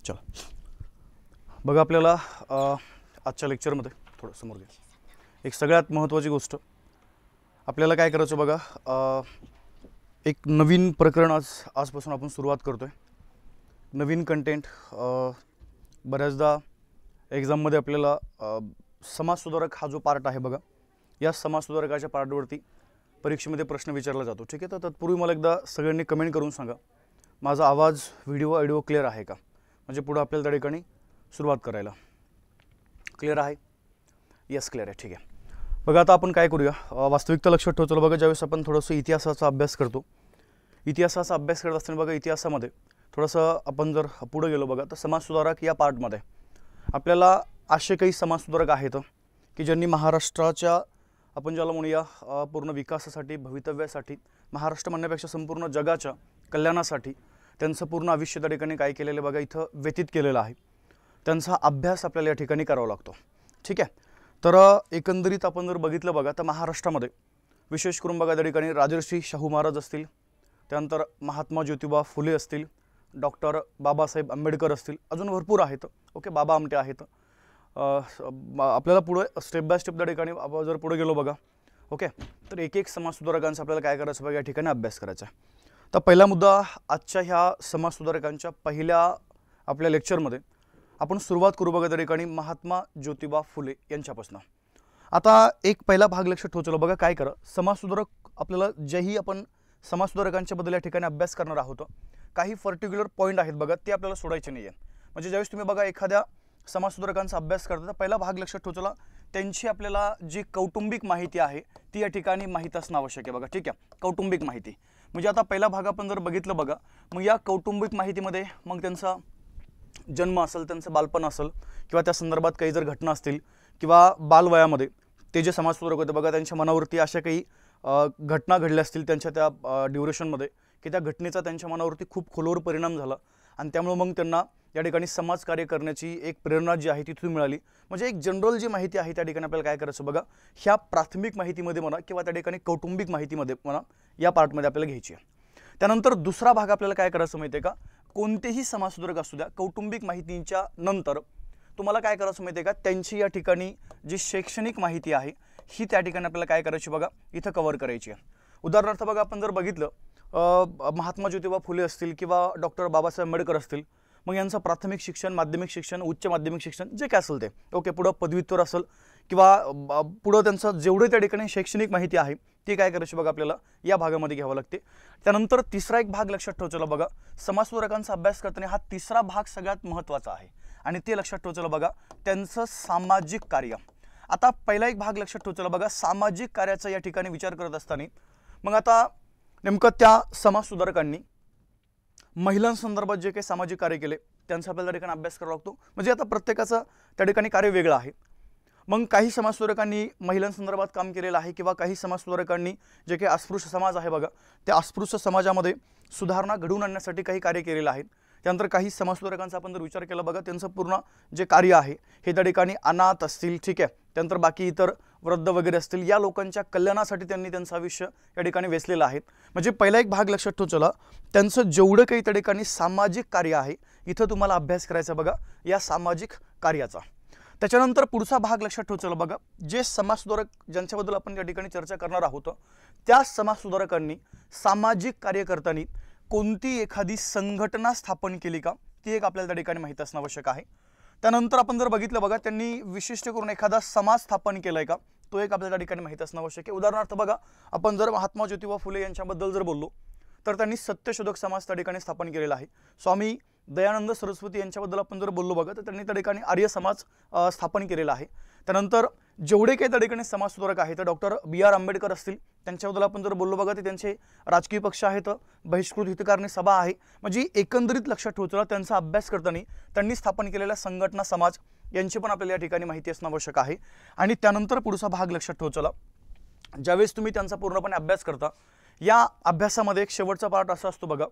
चला बघा, आपल्याला आजच्या लेक्चरमध्ये थोडं समोर घ्या. एक सगळ्यात महत्त्वाची गोष्ट आपल्याला काय करायचं बघा, एक नवीन प्रकरण आजपासून आपण सुरुवात करतोय. नवीन कंटेंट. बऱ्याचदा एक्झाममध्ये आपल्याला समाजसुधारक हा जो पार्ट आहे बघा, या समाजसुधारकाच्या पार्टवरती परीक्षेमध्ये प्रश्न विचारला जातो. ठीक आहे, तर तत्पूर्वी मला एकदा सगळ्यांनी कमेंट करून सांगा, माझा आवाज व्हिडिओ क्लिअर आहे का, म्हणजे पुढे आपल्याला त्या ठिकाणी सुरुवात करायला. क्लिअर आहे? येस, क्लिअर आहे. ठीक आहे. बघा, आता आपण काय करूया, वास्तविकता लक्षात ठेवतो. बघा, ज्यावेळेस आपण थोडंसं इतिहासाचा अभ्यास करतो, इतिहासाचा अभ्यास करत असताना बघा, इतिहासामध्ये थोडंसं आपण जर पुढे गेलो बघा, तर समाजसुधारक या पार्टमध्ये आपल्याला असे काही समाजसुधारक आहेत की ज्यांनी महाराष्ट्राच्या, आपण ज्याला म्हणूया, पूर्ण विकासासाठी, भवितव्यासाठी, महाराष्ट्र म्हणण्यापेक्षा संपूर्ण जगाच्या कल्याणासाठी त्यांचं पूर्ण आयुष्य त्या ठिकाणी काय केलेलं बघा, इथं व्यतीत केलेलं आहे. त्यांचा अभ्यास आपल्याला या ठिकाणी करावा लागतो. ठीक आहे. तर एकंदरीत आपण जर बघितलं बघा, तर महाराष्ट्रामध्ये विशेष करून बघा त्या ठिकाणी राजर्षी शाहू महाराज असतील, त्यानंतर महात्मा ज्योतिबा फुले असतील, डॉक्टर बाबासाहेब आंबेडकर असतील, अजून भरपूर आहेत. ओके, बाबा आमटे आहेत. आपल्याला पुढे स्टेप बाय स्टेप त्या ठिकाणी आपण जर पुढे गेलो बघा, ओके, तर एक एक समाजसुधारकांचा आपल्याला काय करायचं बघा, या ठिकाणी अभ्यास करायचा आहे. तर पहिला मुद्दा आजच्या ह्या समाजसुधारकांच्या पहिल्या आपल्या लेक्चरमध्ये आपण सुरुवात करू बघा त्या ठिकाणी महात्मा ज्योतिबा फुले यांच्यापासून. आता एक पहिला भाग लक्षात ठेवतो बघा, काय करा, समाजसुधारक आपल्याला जेही आपण समाजसुधारकांच्या बद्दल या ठिकाणी अभ्यास करणार आहोत, काही पर्टिक्युलर पॉईंट आहेत बघा, ते आपल्याला सोडायचे नाही आहे. म्हणजे ज्यावेळेस तुम्ही बघा एखाद्या समाजसुधारकांचा अभ्यास करता, तर पहिला भाग लक्षात ठेवतो, त्यांची आपल्याला जी कौटुंबिक माहिती आहे ती या ठिकाणी माहीत असणं आवश्यक आहे बघा. ठीक आहे, कौटुंबिक माहिती म्हणजे आता पहिला भाग आपण जर बघितलं बघा, मग या कौटुंबिक माहितीमध्ये मग त्यांचा जन्म असेल, त्यांचं बालपण असेल, किंवा त्या संदर्भात काही जर घटना असतील, किंवा बालवयामध्ये ते जे समाजसुधारक होते बघा, त्यांच्या मनावरती अशा काही घटना घडल्या असतील त्यांच्या त्या ड्युरेशनमध्ये, की त्या घटनेचा त्यांच्या मनावरती खूप खोलवर परिणाम झाला, आणि त्यामुळे मग त्यांना या ठिकाणी समाजकार्य करण्याची एक प्रेरणा जी आहे तिथून मिळाली. म्हणजे एक जनरल जी माहिती आहे त्या ठिकाणी आपल्याला काय करायचं बघा, ह्या प्राथमिक माहितीमध्ये म्हणा किंवा त्या ठिकाणी कौटुंबिक माहितीमध्ये म्हणा, या पार्टमध्ये आपल्याला घ्यायची आहे. त्यानंतर दुसरा भाग आपल्याला काय करायचं माहिती आहे का, कोणतेही समाजसुधारक असू द्या, कौटुंबिक माहितीच्या नंतर तुम्हाला काय करायचं माहिती आहे का, त्यांची या ठिकाणी जी शैक्षणिक माहिती आहे ही त्या ठिकाणी आपल्याला काय करायची बघा, इथं कव्हर करायची आहे. उदाहरणार्थ बघा, आपण जर बघितलं महात्मा ज्योतिबा फुले असतील किंवा डॉक्टर बाबासाहेब आंबेडकर असतील, मग यांचं प्राथमिक शिक्षण, माध्यमिक शिक्षण, उच्च माध्यमिक शिक्षण जे काय असेल ते, ओके, पुढं पदव्युत्तर असेल किंवा पुढं त्यांचं जेवढे त्या ठिकाणी शैक्षणिक माहिती आहे ती काय करायची बघा, आपल्याला या भागामध्ये घ्यावं लागते. त्यानंतर तिसरा एक भाग लक्षात ठेवायचा बघा, समाजसुधारकांचा अभ्यास करताना हा तिसरा भाग सगळ्यात महत्त्वाचा आहे, आणि ते लक्षात ठेवायचं बघा, त्यांचं सामाजिक कार्य. आता पहिला एक भाग लक्षात ठेवायचा बघा, सामाजिक कार्याचा या ठिकाणी विचार करत असताना मग आता नेमकं त्या समाजसुधारकांनी महिलांसंदर्भात जे काही सामाजिक कार्य केले त्यांचा आपल्याला त्या ठिकाणी अभ्यास करावा लागतो. म्हणजे आता प्रत्येकाचं त्या ठिकाणी कार्य वेगळं आहे. मग काही समाजसुधारकांनी महिलांसंदर्भात काम केलेलं आहे, किंवा काही समाजसुधारकांनी जे काही अस्पृश्य समाज आहे बघा, त्या अस्पृश्य समाजामध्ये सुधारणा घडवून आणण्यासाठी काही कार्य केलेलं आहे. त्यानंतर काही समाजसुधारकांचा आपण जर विचार केला बघा, त्यांचं पूर्ण जे कार्य आहे हे त्या ठिकाणी अनाथ असतील, ठीक आहे, त्यानंतर बाकी इतर वृद्ध वगैरे असतील, या लोकांच्या कल्याणासाठी त्यांनी त्यांचं आयुष्य या ठिकाणी वेचलेलं आहे. म्हणजे पहिला एक भाग लक्षात ठेवू चला, त्यांचं जेवढं काही त्या ठिकाणी सामाजिक कार्य आहे इथं तुम्हाला अभ्यास करायचा बघा, या सामाजिक कार्याचा. त्याच्यानंतर पुढचा भाग लक्षात ठेवू चला बघा, जे समाजसुधारक ज्यांच्याबद्दल आपण या ठिकाणी चर्चा करणार आहोत, त्या समाजसुधारकांनी सामाजिक कार्य करताना कोणती एखादी संघटना स्थापन केली का, ती एक आपल्याला त्या ठिकाणी माहिती असणं आवश्यक आहे. त्यानंतर आपण जर बघितलं बघा, त्यांनी विशिष्ट करून एखादा समाज स्थापन केलाय का, तो एक आपल्याला त्या ठिकाणी माहिती असणं आवश्यक आहे. उदाहरणार्थ बघा, आपण जर महात्मा ज्योतिबा फुले यांच्याबद्दल जर बोललो, तर त्यांनी सत्यशोधक समाज त्या ठिकाणी स्थापन केलेला आहे. स्वामी दयानंद सरस्वती यांच्याबद्दल आपण जर बोललो बघा, तर त्यांनी त्या ठिकाणी आर्य समाज स्थापन केलेला आहे. त्यानंतर जेवढे काही त्या ठिकाणी समाजसुधारक आहेत, तर डॉक्टर B.R. आंबेडकर असतील, त्यांच्याबद्दल आपण जर बोललो बघा, ते त्यांचे राजकीय पक्ष आहेत, बहिष्कृत हितकारणी सभा आहे. म्हणजे एकंदरीत लक्षात ठेवतो, त्यांचा अभ्यास करताना त्यांनी स्थापन केलेल्या संघटना, समाज यांची पण आपल्याला या ठिकाणी माहिती असणं आवश्यक आहे. आणि त्यानंतर पुढचा भाग लक्षात ठेवतो, ज्यावेळेस तुम्ही त्यांचा पूर्णपणे अभ्यास करता, या अभ्यासामध्ये एक शेवटचा पार्ट असा असतो बघा,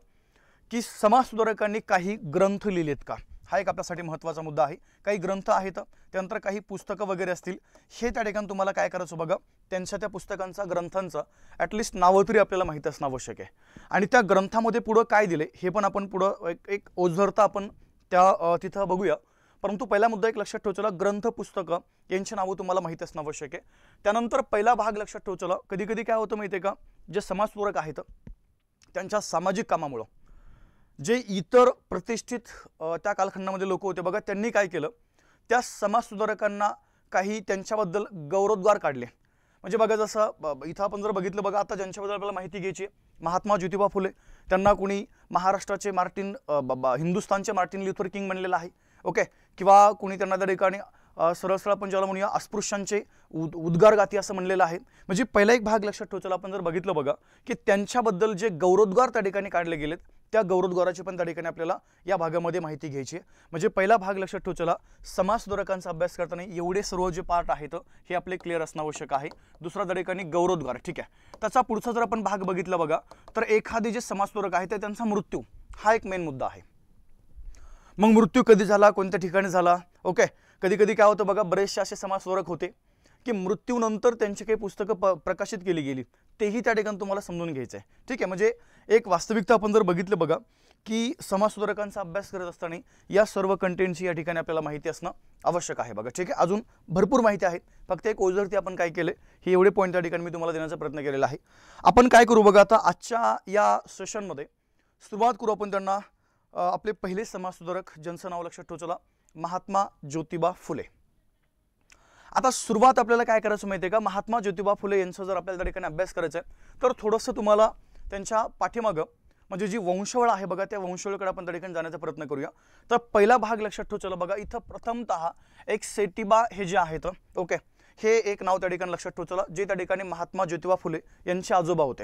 की समाजसुधारकांनी काही ग्रंथ लिहिलेत का, हा एक आपल्यासाठी महत्त्वाचा मुद्दा आहे. काही ग्रंथ आहेत, त्यानंतर काही पुस्तकं वगैरे असतील, हे त्या ठिकाणी तुम्हाला काय करायचं बघा, त्यांच्या त्या पुस्तकांचा, ग्रंथांचा ॲटलिस्ट नावं तरी आपल्याला माहीत असणं आवश्यक आहे. आणि त्या ग्रंथामध्ये पुढं काय दिले हे पण आपण पुढं एक ओझरता आपण त्या तिथं बघूया। परंतु पहिला मुद्दा एक लक्षात ठेव चला, ग्रंथ पुस्तकं यांची नावं तुम्हाला माहिती असणं आवश्यक आहे। त्यानंतर पहिला भाग लक्षात ठेव चला, कधी कधी काय होतं माहिती आहे का, जे समाजसुधारक आहेत त्यांच्या सामाजिक कामामुळं जे इतर प्रतिष्ठित त्या कालखंडामध्ये लोक होते बघा, त्यांनी काय केलं, त्या समाजसुधारकांना काही त्यांच्याबद्दल गौरवोद्गार काढले। म्हणजे बघा जसं इथं आपण जर बघितलं बघा, आता ज्यांच्याबद्दल आपल्याला माहिती घ्यायची महात्मा ज्योतिबा फुले, त्यांना कोणी महाराष्ट्राचे मार्टिन हिंदुस्थानचे मार्टिन ल्युथर किंग म्हणलेलं आहे, ओके, किंवा कोणी त्यांना त्या ठिकाणी सरळ सरळ आपण ज्याला म्हणूया अस्पृश्यांचे उद्गारगाती असं म्हणलेलं आहे। म्हणजे पहिला एक भाग लक्षात ठेव चला, आपण जर बघितलं बघा की त्यांच्याबद्दल जे गौरवोद्गार त्या ठिकाणी काढले गेलेत, त्या गौरवोद्गाराची पण त्या ठिकाणी आपल्याला या भागामध्ये माहिती घ्यायची आहे। म्हणजे पहिला भाग लक्षात ठेव चला, समाजसुधारकांचा अभ्यास करताना एवढे सर्व जे पार्ट आहेत हे आपले क्लिअर असणं आवश्यक आहे। दुसरा त्या ठिकाणी गौरवोद्गार, ठीक आहे। त्याचा पुढचा जर आपण भाग बघितला बघा, तर एखादे जे समाजसुधारक आहेत त्यांचा मृत्यू हा एक मेन मुद्दा आहे। मग मृत्यू कधी झाला, कोणत्या ठिकाणी झाला, ओके। कधी कधी काय होतं बघा, बरेचसे असे समाजसुधारक होते की मृत्यूनंतर त्यांची काही पुस्तकं प्रकाशित केली गेली, तेही त्या ठिकाणी तुम्हाला समजून घ्यायचं आहे, ठीक आहे। म्हणजे एक वास्तविकता आपण जर बघितलं बघा की समाजसुधारकांचा अभ्यास करत असताना या सर्व कंटेंटची या ठिकाणी आपल्याला माहिती असणं आवश्यक आहे बघा, ठीक आहे। अजून भरपूर माहिती आहे, फक्त एक ओझरती आपण काय केले, हे एवढे पॉईंट त्या ठिकाणी मी तुम्हाला देण्याचा प्रयत्न केलेला आहे। आपण काय करू बघा, आता आजच्या या सेशनमध्ये सुरुवात करू आपण त्यांना आपले पहिले समाजसुधारक ज्यांचं नाव लक्षात ठेव चला, महात्मा ज्योतिबा फुले। आता सुरुवात आपल्याला काय करायचं माहिती आहे का, महात्मा ज्योतिबा फुले यांचा जर आपल्याला त्या ठिकाणी अभ्यास करायचा आहे तर थोडंसं तुम्हाला त्यांच्या पाठीमागं म्हणजे जी वंशावळ आहे बघा, त्या वंशावळीकडे आपण त्या ठिकाणी जाण्याचा प्रयत्न करूया। तर पहिला भाग लक्षात ठेव चला बघा, इथं प्रथमतः एक सेटिबा हे जे आहेत, ओके, हे एक नाव त्या ठिकाणी लक्षात ठेव चला, जे त्या ठिकाणी महात्मा ज्योतिबा फुले यांचे आजोबा होते।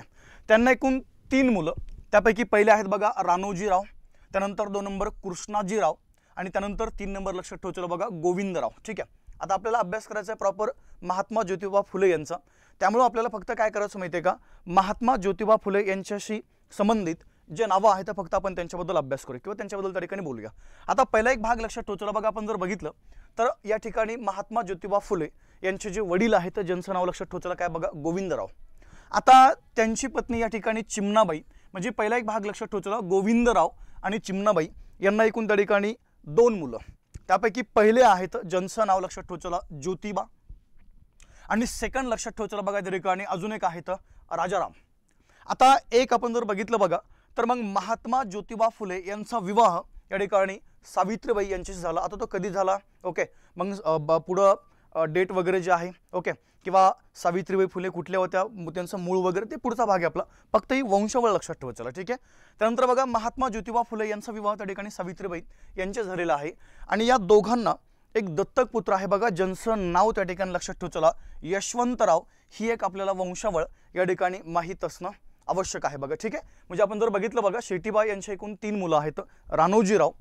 त्यांना एकूण 3 मुलं, त्यापैकी पहिले आहेत बघा राणोजीराव, त्यानंतर 2 नंबर कृष्णाजीराव आणि त्यानंतर 3 नंबर लक्षात ठेव चला बघा गोविंदराव, ठीक आहे। आता आपल्याला अभ्यास करायचा आहे प्रॉपर महात्मा ज्योतिबा फुले यांचा, त्यामुळे आपल्याला फक्त काय करायचं माहिती आहे का, महात्मा ज्योतिबा फुले यांच्याशी संबंधित जे नावं आहेत फक्त आपण त्यांच्याबद्दल अभ्यास करू किंवा त्यांच्याबद्दल त्या ठिकाणी बोलूया। आता पहिला एक भाग लक्षात ठेव चला बघा, आपण जर बघितलं तर या ठिकाणी महात्मा ज्योतिबा फुले यांचे जे वडील आहेत ज्यांचं नाव लक्षात ठेव चला काय बघा गोविंदराव। आता त्यांची पत्नी या ठिकाणी चिमणाबाई, म्हणजे पहिला एक भाग लक्षात ठेव चला, गोविंदराव आणि चिमणाबाई यांना एकूण त्या ठिकाणी 2 मुलं, त्यापैकी पहिले आहेत ज्यांचं नाव लक्षात ठेव चला ज्योतिबा आणि सेकंड लक्षात ठेव चला बघा त्या ठिकाणी अजून एक आहेत राजाराम। आता एक आपण जर बघितलं बघा तर मग महात्मा ज्योतिबा फुले यांचा विवाह या ठिकाणी सावित्रीबाई यांच्याशी झाला। आता तो कधी झाला, ओके, मग पुढं डेट वगैरे जे आहे, ओके, किंवा सावित्रीबाई फुले कुठल्या होत्या, त्यांचं मूळ वगैरे ते पुढचा भाग आहे आपला, फक्त ही वंशावळ लक्षात ठेवा चला, ठीक आहे। त्यानंतर बघा महात्मा ज्योतिबा फुले यांचा विवाह त्या ठिकाणी सावित्रीबाई यांचे झालेला आहे आणि या दोघांना एक दत्तक पुत्र आहे बघा, ज्यांचं नाव त्या ठिकाणी लक्षात ठेव चला यशवंतराव। ही एक आपल्याला वंशावळ या ठिकाणी माहीत असणं आवश्यक आहे बघा, ठीक आहे। म्हणजे आपण जर बघितलं बघा, शेटीबाई यांच्या एकूण 3 मुलं आहेत, राणोजीराव,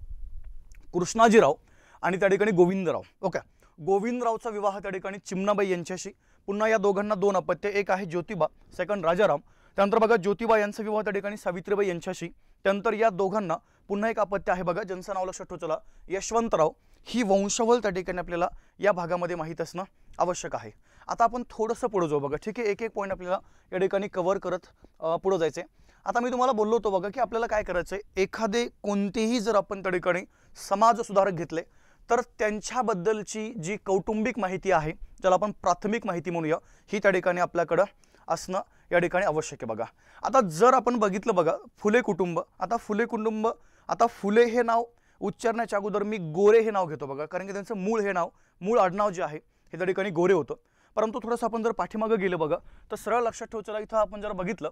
कृष्णाजीराव आणि त्या ठिकाणी गोविंदराव, ओके। गोविंदरावचा विवाह त्या ठिकाणी चिमणाबाई यांच्याशी, पुन्हा या दोघांना 2 अपत्य, एक आहे ज्योतिबा, सेकंड राजाराम। त्यानंतर बघा ज्योतिबा यांचा विवाह त्या ठिकाणी सावित्रीबाई यांच्याशी, त्यानंतर या दोघांना पुन्हा एक अपत्य आहे बघा, ज्यांचं नाव लक्षात ठेव चला यशवंतराव। ही वंशावळ त्या ठिकाणी आपल्याला या भागामध्ये माहीत असणं आवश्यक आहे। आता आपण थोडंसं पुढे जाऊ बघा, ठीक आहे, एक एक पॉईंट आपल्याला या ठिकाणी कव्हर करत पुढे जायचं आहे। आता मी तुम्हाला बोललो होतो बघा की आपल्याला काय करायचं आहे, एखादे कोणतेही जर आपण त्या ठिकाणी समाज सुधारक घेतले तर त्यांच्याबद्दलची जी कौटुंबिक माहिती आहे, ज्याला आपण प्राथमिक माहिती म्हणूया, ही त्या ठिकाणी आपल्याकडं असणं या ठिकाणी आवश्यक आहे बघा। आता जर आपण बघितलं बघा फुले कुटुंब, आता फुले कुटुंब, आता फुले हे नाव उच्चारण्याच्या अगोदर मी गोरे हे नाव घेतो बघा, कारण की त्यांचं मूळ आडनाव जे आहे हे त्या ठिकाणी गोरे होतं। परंतु थोडंसं आपण जर पाठीमागं गेलं बघा तर सरळ लक्षात ठेव चला, इथं आपण जर बघितलं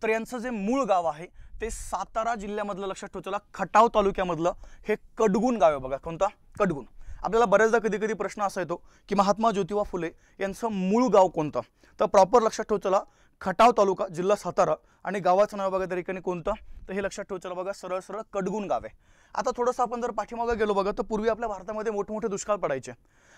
तर यांचं जे मूळ गाव आहे ते सातारा जिल्ह्यामधलं लक्षात ठेव चला खटाव तालुक्यामधलं हे कडगुण गाव आहे बघा। कोणता? कडगुण। आपल्याला बऱ्याचदा कधी कधी प्रश्न असा येतो की महात्मा ज्योतिबा फुले यांचं मूळ गाव कोणतं, तर प्रॉपर लक्षात ठेव चला खटाव तालुका जिल्हा सातारा आणि गावाचं नाव बघा त्या ठिकाणी कोणतं, तर हे लक्षात ठेव चला बघा सरळ सरळ कडगुण गाव आहे। आता थोडंसं आपण जर पाठीमागं गेलो बघा तर पूर्वी आपल्या भारतामध्ये मोठमोठे दुष्काळ पडायचे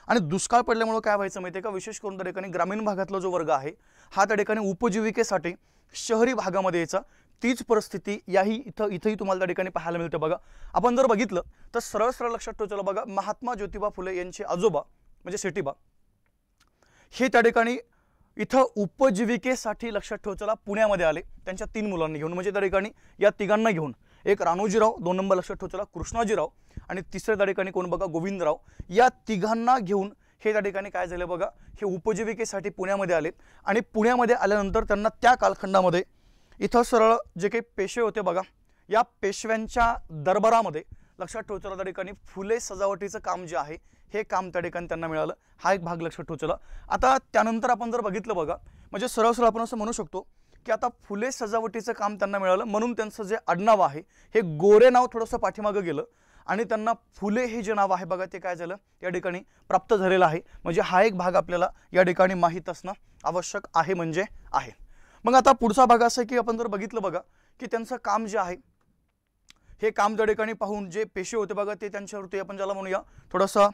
आणि दुष्काळ पडल्यामुळे काय व्हायचं माहिती आहे का, विशेष करून त्या ठिकाणी ग्रामीण भागातला जो वर्ग आहे हा त्या ठिकाणी उपजीविकेसाठी शहरी भागामध्ये यायचा। तीच परिस्थिती इथंही तुम्हाला त्या ठिकाणी पाहायला मिळते बघा। आपण जर बघितलं तर सरळ सरळ लक्षात ठेव चला बघा महात्मा ज्योतिबा फुले यांचे आजोबा म्हणजे सेटिबा हे त्या ठिकाणी इथं उपजीविकेसाठी लक्षात ठेव चला पुण्यामध्ये आले त्यांच्या 3 मुलांनी घेऊन, म्हणजे त्या ठिकाणी या तिघांना घेऊन। एक राणोजीराव, 2 नंबर लक्षात ठेवायचा कृष्णाजीराव आणि तिसऱ्या त्या ठिकाणी कोण बघा गोविंदराव. या तिघांना घेऊन हे त्या ठिकाणी काय झालं बघा, हे उपजीविकेसाठी पुण्यामध्ये आले आणि पुण्यामध्ये आल्यानंतर त्यांना त्या कालखंडामध्ये इथं सरळ जे काही पेशवे होते बघा, या पेशव्यांच्या दरबारामध्ये लक्षात ठेवायचं त्या ठिकाणी फुले सजावटीचं काम जे आहे हे काम त्या ठिकाणी त्यांना मिळालं. हा एक भाग लक्षात ठेवायचा. आता त्यानंतर आपण जर बघितलं बघा, म्हणजे सरळ सरळ आपण असं म्हणू शकतो की आता फुले सजावटीचं काम त्यांना मिळालं म्हणून त्यांचं जे आडनाव आहे हे गोरे नाव थोडंसं पाठीमागं गेलं आणि त्यांना फुले हे जे नाव आहे बघा ते काय झालं या ठिकाणी प्राप्त झालेलं आहे. म्हणजे हा एक भाग आपल्याला या ठिकाणी माहीत असणं आवश्यक आहे म्हणजे आहे. मग आता पुढचा भाग असा की आपण जर बघितलं बघा की त्यांचं काम जे आहे हे काम त्या ठिकाणी पाहून जे पेशवे होते बघा ते त्यांच्यावरती आपण ज्याला म्हणूया थोडंसं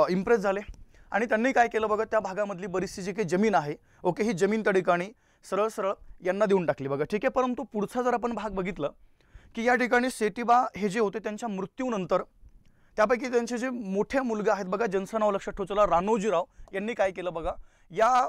इम्प्रेस झाले आणि त्यांनी काय केलं बघा, त्या भागामधली बरीचशी जी काही जमीन आहे ओके, ही जमीन त्या ठिकाणी सरळ सरळ यांना देऊन टाकली बघा. ठीक आहे. परंतु पुढचा जर आपण भाग बघितलं की या ठिकाणी सेठीबा हे जे होते त्यांच्या मृत्यूनंतर त्यापैकी त्यांचे जे मोठे मुलगा आहेत बघा, ज्यांचं नाव लक्षात ठेवायचं राणोजीराव, यांनी काय केलं बघा, या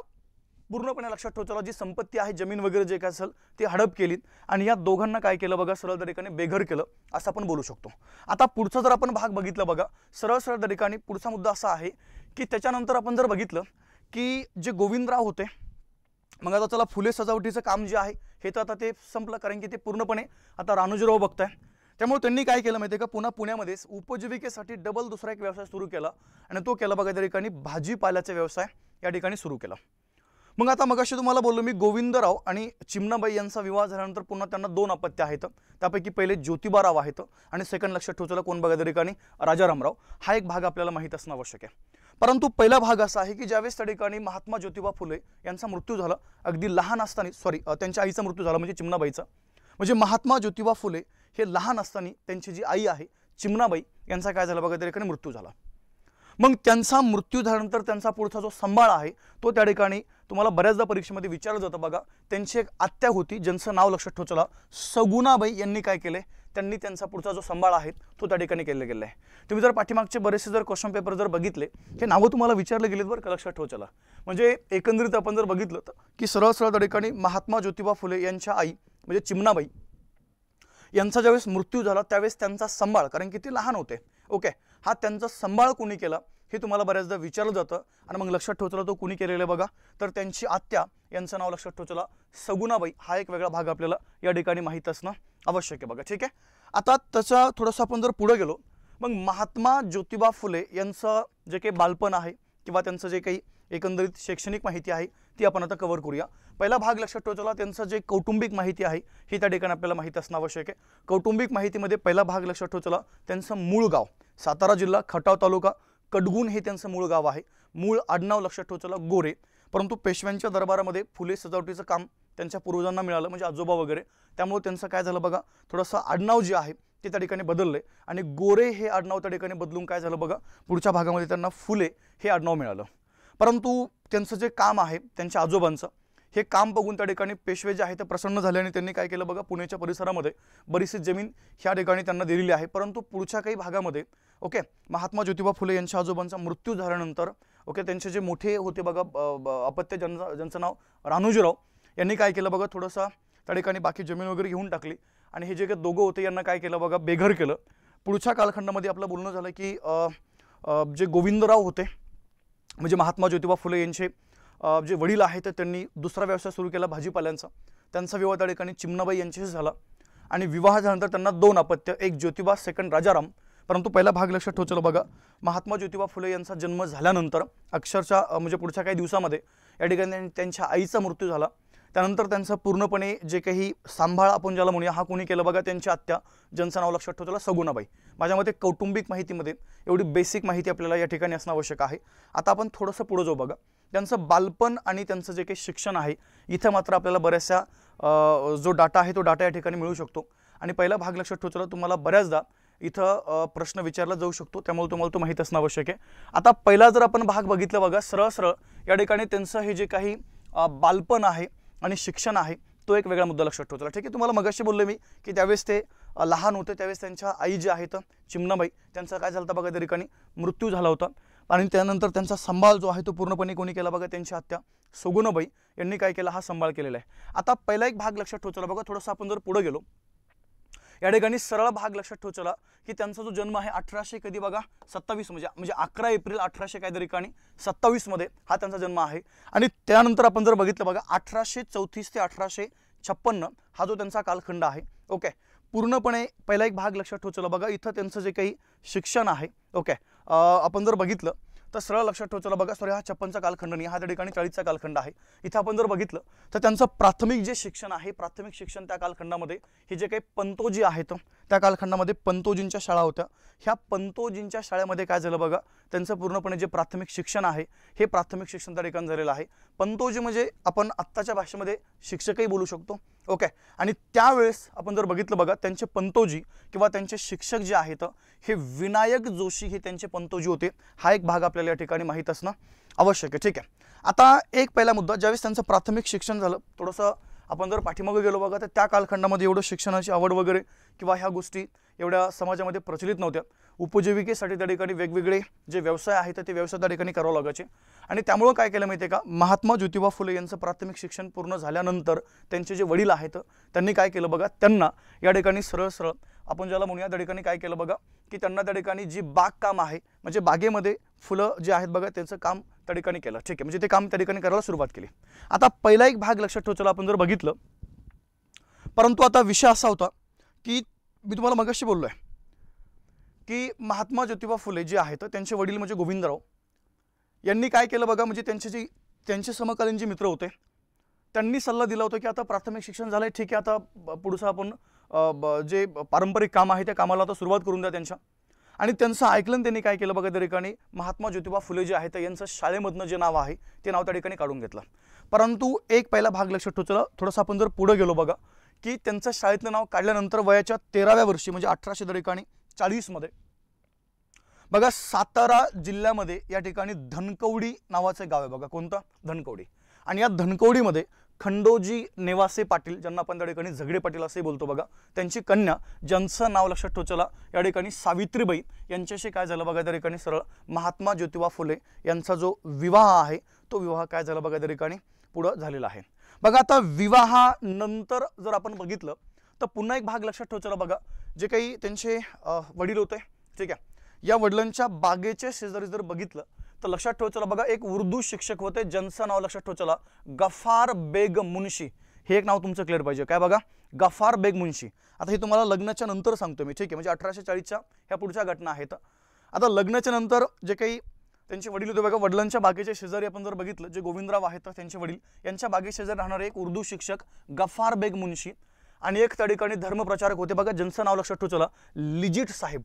पूर्णपणे लक्षात ठेवायचं जी संपत्ती आहे जमीन वगैरे जे काय असेल ती हडप केली आणि या दोघांना काय केलं बघा, सरळ त्या ठिकाणी बेघर केलं असं आपण बोलू शकतो. आता पुढचा जर आपण भाग बघितला बघा, सरळ सरळ त्या ठिकाणी पुढचा मुद्दा असा आहे की त्याच्यानंतर आपण जर बघितलं की जे गोविंदराव होते, मग आता चला फुले सजावटीचं काम जे आहे हे तर आता ते संपलं कारण की ते पूर्णपणे आता राणोजीराव बघताय. त्यामुळे त्यांनी काय केलं माहिती आहे का, पुन्हा पुण्यामध्येच उपजीविकेसाठी डबल दुसरा एक व्यवसाय सुरू केला आणि तो केला बघा त्या ठिकाणी भाजीपाल्याचा व्यवसाय या ठिकाणी सुरू केला. मग आता मगाशी तुम्हाला बोललो मी गोविंदराव आणि चिमणाबाई यांचा विवाह झाल्यानंतर पुन्हा त्यांना 2 अपत्य आहेत. त्यापैकी पहिले ज्योतिबाराव आहेत आणि सेकंड लक्षात ठेवायचं कोण बघा त्या ठिकाणी राजारामराव. हा एक भाग आपल्याला माहीत असणं आवश्यक आहे. परंतु पहिला भाग असा आहे की ज्यावेळेस त्या ठिकाणी महात्मा ज्योतिबा फुले यांचा मृत्यू झाला अगदी लहान असताना, त्यांच्या आईचा मृत्यू झाला म्हणजे चिमणाबाईचा, म्हणजे महात्मा ज्योतिबा फुले हे लहान असताना त्यांची जी आई आहे चिमणाबाई यांचा काय झाला बघा त्या ठिकाणी मृत्यू झाला. मग त्यांचा मृत्यू झाल्यानंतर त्यांचा पुढचा जो सांभाळ आहे तो त्या ठिकाणी तुम्हाला बऱ्याचदा परीक्षेमध्ये विचारलं जातं बघा. त्यांची एक आत्या होती ज्यांचं नाव लक्षात ठेवायचं सगुणाबाई, यांनी काय केले, त्यांनी त्यांचा पुढचा जो सांभाळ आहे तो त्या ठिकाणी केला गेला आहे. तुम्ही जर पाठीमागचे बरेचसे जर क्वेश्चन पेपर जर बघितले हे नावं तुम्हाला विचारले गेलेत बरं का, लक्षात ठेवायचं. म्हणजे एकंदरीत आपण जर बघितलं तर की सरळ सरळ त्या ठिकाणी महात्मा ज्योतिबा फुले यांच्या आई म्हणजे चिमणाबाई यांचा ज्यावेळेस मृत्यू झाला त्यावेळेस त्यांचा सांभाळ, कारण की ते लहान होते ओके, हा त्यांचा सांभाळ कोणी केला हे तुम्हाला बऱ्याचदा विचारलं जातं. आणि मग लक्षात ठेवायचं तो कुणी केलेलं आहे बघा, तर त्यांची आत्या, यांचं नाव लक्षात ठेवायचं सगुणाबाई. हा एक वेगळा भाग आपल्याला या ठिकाणी माहीत असणं आवश्यक आहे बघा. ठीक आहे. आता त्याचा थोडंसं आपण जर पुढे गेलो मग महात्मा ज्योतिबा फुले यांचं जे काही बालपण आहे किंवा त्यांचं जे काही एकंदरीत शैक्षणिक माहिती आहे ती आपण आता कव्हर करूया. पहिला भाग लक्षात ठेवायचा त्यांचं जे कौटुंबिक माहिती आहे ही त्या ठिकाणी आपल्याला माहीत असणं आवश्यक आहे. कौटुंबिक माहितीमध्ये पहिला भाग लक्षात ठेवायचा त्यांचं मूळ गाव सातारा जिल्हा खटाव तालुका कडगुण हे त्यांचं मूळ गाव आहे. मूळ आडनाव लक्षात ठेवायचं गोरे, परंतु पेशव्यांच्या दरबारामध्ये फुले सजावटीचं काम त्यांच्या पूर्वजांना मिळालं म्हणजे आजोबा वगैरे, त्यामुळे त्यांचं काय झालं बघा थोडंसं आडनाव जे आहे ते त्या ठिकाणी बदलले आणि गोरे हे आडनाव त्या ठिकाणी बदलून काय झालं बघा पुढच्या भागामध्ये त्यांना फुले हे आडनाव मिळालं. परंतु त्यांचं जे काम आहे त्यांच्या आजोबांचं हे काम बघून त्या ठिकाणी पेशवे जे आहे ते प्रसन्न झाले आणि त्यांनी काय केलं बघा पुण्याच्या परिसरामध्ये बरीचशी जमीन ह्या ठिकाणी त्यांना दिलेली आहे. परंतु पुढच्या काही भागामध्ये ओके महात्मा ज्योतिबा फुले यांच्या आजोबांचा मृत्यू झाल्यानंतर ओके त्यांचे जे मोठे होते बघा अपत्य ज्यांचं नाव राणोजीराव यांनी काय केलं बघा थोडंसं त्या ठिकाणी बाकी जमीन वगैरे घेऊन टाकली आणि हे जे काही दोघं होते यांना काय केलं बघा बेघर केलं. पुढच्या कालखंडामध्ये आपलं बोलणं झालं की जे गोविंदराव होते म्हणजे महात्मा ज्योतिबा फुले यांचे जे वडील आहेत तर त्यांनी दुसरा व्यवसाय सुरू केला भाजीपाल्यांचा. त्यांचा विवाह त्या ठिकाणी चिमणाबाई यांच्याशी झाला आणि विवाह झाल्यानंतर त्यांना 2 अपत्य, एक ज्योतिबा सेकंड राजाराम. परंतु पहिला भाग लक्षात ठेवायचं बघा महात्मा ज्योतिबा फुले यांचा जन्म झाल्यानंतर अक्षरशः म्हणजे पुढच्या काही दिवसामध्ये या ठिकाणी त्यांच्या आईचा मृत्यू झाला. त्यानंतर त्यांचं पूर्णपणे जे काही सांभाळ आपण ज्याला म्हणूया हा कोणी केलं बघा त्यांची आत्या ज्यांचं नाव लक्षात ठेवायचं सगुणाबाई. माझ्या मते कौटुंबिक माहितीमध्ये एवढी बेसिक माहिती आपल्याला या ठिकाणी असणं आवश्यक आहे. आता आपण थोडंसं पुढे जाऊ बघा त्यांचं बालपण आणि त्यांचं जे काही शिक्षण आहे इथं मात्र आपल्याला बऱ्याचशा जो डाटा आहे तो डाटा या ठिकाणी मिळू शकतो. आणि पहिला भाग लक्षात ठेवायचं तुम्हाला बऱ्याचदा इथं प्रश्न विचारला जाऊ शकतो त्यामुळे तुम्हाला तो माहीत असणं आवश्यक आहे. आता पहिला जर आपण भाग बघितला बघा सरळ सरळ या ठिकाणी त्यांचं हे जे काही बालपण आहे आणि शिक्षण आहे तो एक वेगळा मुद्दा लक्षात ठेवायचा. ठीक आहे. तुम्हाला मगाशी बोलले मी की त्यावेळेस ते लहान होते त्यावेळेस त्यांच्या आई जे आहेत चिमणाबाई त्यांचा काय झालं बघा त्या ठिकाणी मृत्यू झाला होता आणि त्यानंतर त्यांचा सांभाळ जो आहे तो पूर्णपणे कोणी केला बघा त्यांची आत्या सगुणाबाई यांनी काय केला हा सांभाळ केलेला आहे. आता पहिला एक भाग लक्षात ठेवायचा बघा थोडंसं आपण जर पुढे गेलो या ठिकाणी सरळ भाग लक्षात ठेव चला की त्यांचा जो जन्म आहे 1800 कधी बघा 27 म्हणजे 11 एप्रिल 1800 काय ठिकाणी 27 मध्ये हा त्यांचा जन्म आहे। आणि त्यानंतर आपण जर बघितलं बघा 1834 ते 1856 हा जो त्यांचा कालखंड आहे। ओके, पूर्णपणे पहिला एक भाग लक्षात ठेव चला बघा, इथं त्यांचं जे काही शिक्षण आहे ओके आपण जर बघितलं तर सरळ लक्षात ठेव चला बघा, सॉरी हा 56चा कालखंड नाही, हा त्या ठिकाणी 40चा कालखंड आहे। इथं आपण जर बघितलं तर त्यांचं प्राथमिक जे शिक्षण आहे, प्राथमिक शिक्षण त्या कालखंडामध्ये हे जे काही पंतोजी आहेत त्या कालखंडामध्ये पंतोजींच्या शाळा होत्या। ह्या पंतोजींच्या शाळेमध्ये काय झालं बघा, त्यांचं पूर्णपणे जे प्राथमिक शिक्षण आहे हे प्राथमिक शिक्षण त्या ठिकाणी झालेलं आहे। पंतोजी म्हणजे आपण आत्ताच्या भाषेमध्ये शिक्षकही बोलू शकतो। ओके, आणि त्यावेळेस आपण जर बघितलं बघा त्यांचे पंतोजी किंवा त्यांचे शिक्षक जे आहेत हे विनायक जोशी हे त्यांचे पंतोजी होते। हा एक भाग आपल्याला या ठिकाणी माहीत असणं आवश्यक आहे। ठीक आहे, आता एक पहिला मुद्दा, ज्यावेळेस त्यांचं प्राथमिक शिक्षण झालं, थोडंसं आपण जर पाठीमागे गेलो बघा तर त्या कालखंडामध्ये एवढं शिक्षणाची आवड वगैरे किंवा ह्या गोष्टी एवढ्या समाजामध्ये प्रचलित नव्हत्या। उपजीविकेसाठी त्या ठिकाणी वेगवेगळे जे व्यवसाय आहेत ते व्यवसाय त्या ठिकाणी करावे लागायचे। आणि त्यामुळे काय केलं माहिती आहे का, महात्मा ज्योतिबा फुले यांचं प्राथमिक शिक्षण पूर्ण झाल्यानंतर त्यांचे जे वडील आहेत त्यांनी काय केलं बघा, त्यांना या ठिकाणी सरळ सरळ आपण ज्याला म्हणूया त्या ठिकाणी काय केलं बघा की त्यांना त्या ठिकाणी जी बागकाम आहे म्हणजे बागेमध्ये फुलं जे आहेत बघा त्याचं काम त्या ठिकाणी केलं। ठीक आहे, म्हणजे ते काम त्या ठिकाणी करायला सुरुवात केली। आता पहिला एक भाग लक्षात ठेव चला आपण जर बघितलं, परंतु आता विषय असा होता की मी तुम्हाला मगाशी बोललोय की महात्मा ज्योतिबा फुले जे आहेत त्यांचे वडील म्हणजे गोविंदराव यांनी काय केलं बघा, म्हणजे त्यांचे समकालीन जे मित्र होते त्यांनी सल्ला दिला होता की आता प्राथमिक शिक्षण झालंय, ठीक आहे, आता पुढचं आपण जे पारंपरिक काम आहे त्या कामाला आता सुरुवात करून द्या त्यांच्या। आणि त्यांचं ऐकलं त्यांनी काय केलं बघा, त्या ठिकाणी महात्मा ज्योतिबा फुले जे आहेत यांचं शाळेमधनं जे नाव आहे ते नाव त्या ठिकाणी काढून घेतलं। परंतु एक पहिला भाग लक्षात ठेव चला, थोडंसं आपण जर पुढे गेलो बघा की त्यांचं शाळेतलं नाव काढल्यानंतर वयाच्या 13व्या वर्षी म्हणजे 1840 मध्ये बघा सातारा जिल्ह्यामध्ये या ठिकाणी धनकवडी नावाचं गाव आहे बघा, कोणतं धनकवडी। आणि या धनकवडीमध्ये खंडोजी नेवासे पाटील, ज्यांना आपण त्या ठिकाणी झगडे पाटील असे बोलतो बघा, त्यांची कन्या ज्यांचं नाव लक्षात ठेव चला या ठिकाणी सावित्रीबाई यांच्याशी काय झालं बघा, त्या ठिकाणी सरळ महात्मा ज्योतिबा फुले यांचा जो विवाह आहे तो विवाह काय झाला बघा त्या ठिकाणी पुढं झालेला आहे। बघा आता विवाहानंतर जर आपण बघितलं तर पुन्हा एक भाग लक्षात ठेव चला बघा, जे काही त्यांचे वडील होते, ठीक आहे, या वडिलांच्या बागेच्या शेजारी जर बघितलं तर लक्षात ठेव चला बघा एक उर्दू शिक्षक होते ज्यांचं नाव लक्षात ठेव चला गफार बेग मुन्शी, हे एक नाव तुमचं क्लिअर पाहिजे, काय बघा गफार बेग मुन्शी। आता हे तुम्हाला लग्नाच्या नंतर सांगतो मी, ठीक आहे, म्हणजे 1840च्या ह्या पुढच्या घटना आहेत। आता लग्नाच्या नंतर जे काही त्यांचे वडील होते बघा, वडिलांच्या बागेच्या शेजारी आपण जर बघितलं जे गोविंदराव आहेत त्यांचे वडील यांच्या बागेशेजारी राहणारे एक उर्दू शिक्षक गफार बेग मुन्शी आणि एक त्या ठिकाणी धर्मप्रचारक होते बघा ज्यांचं नाव लक्षात ठेव चला लिजिट साहेब।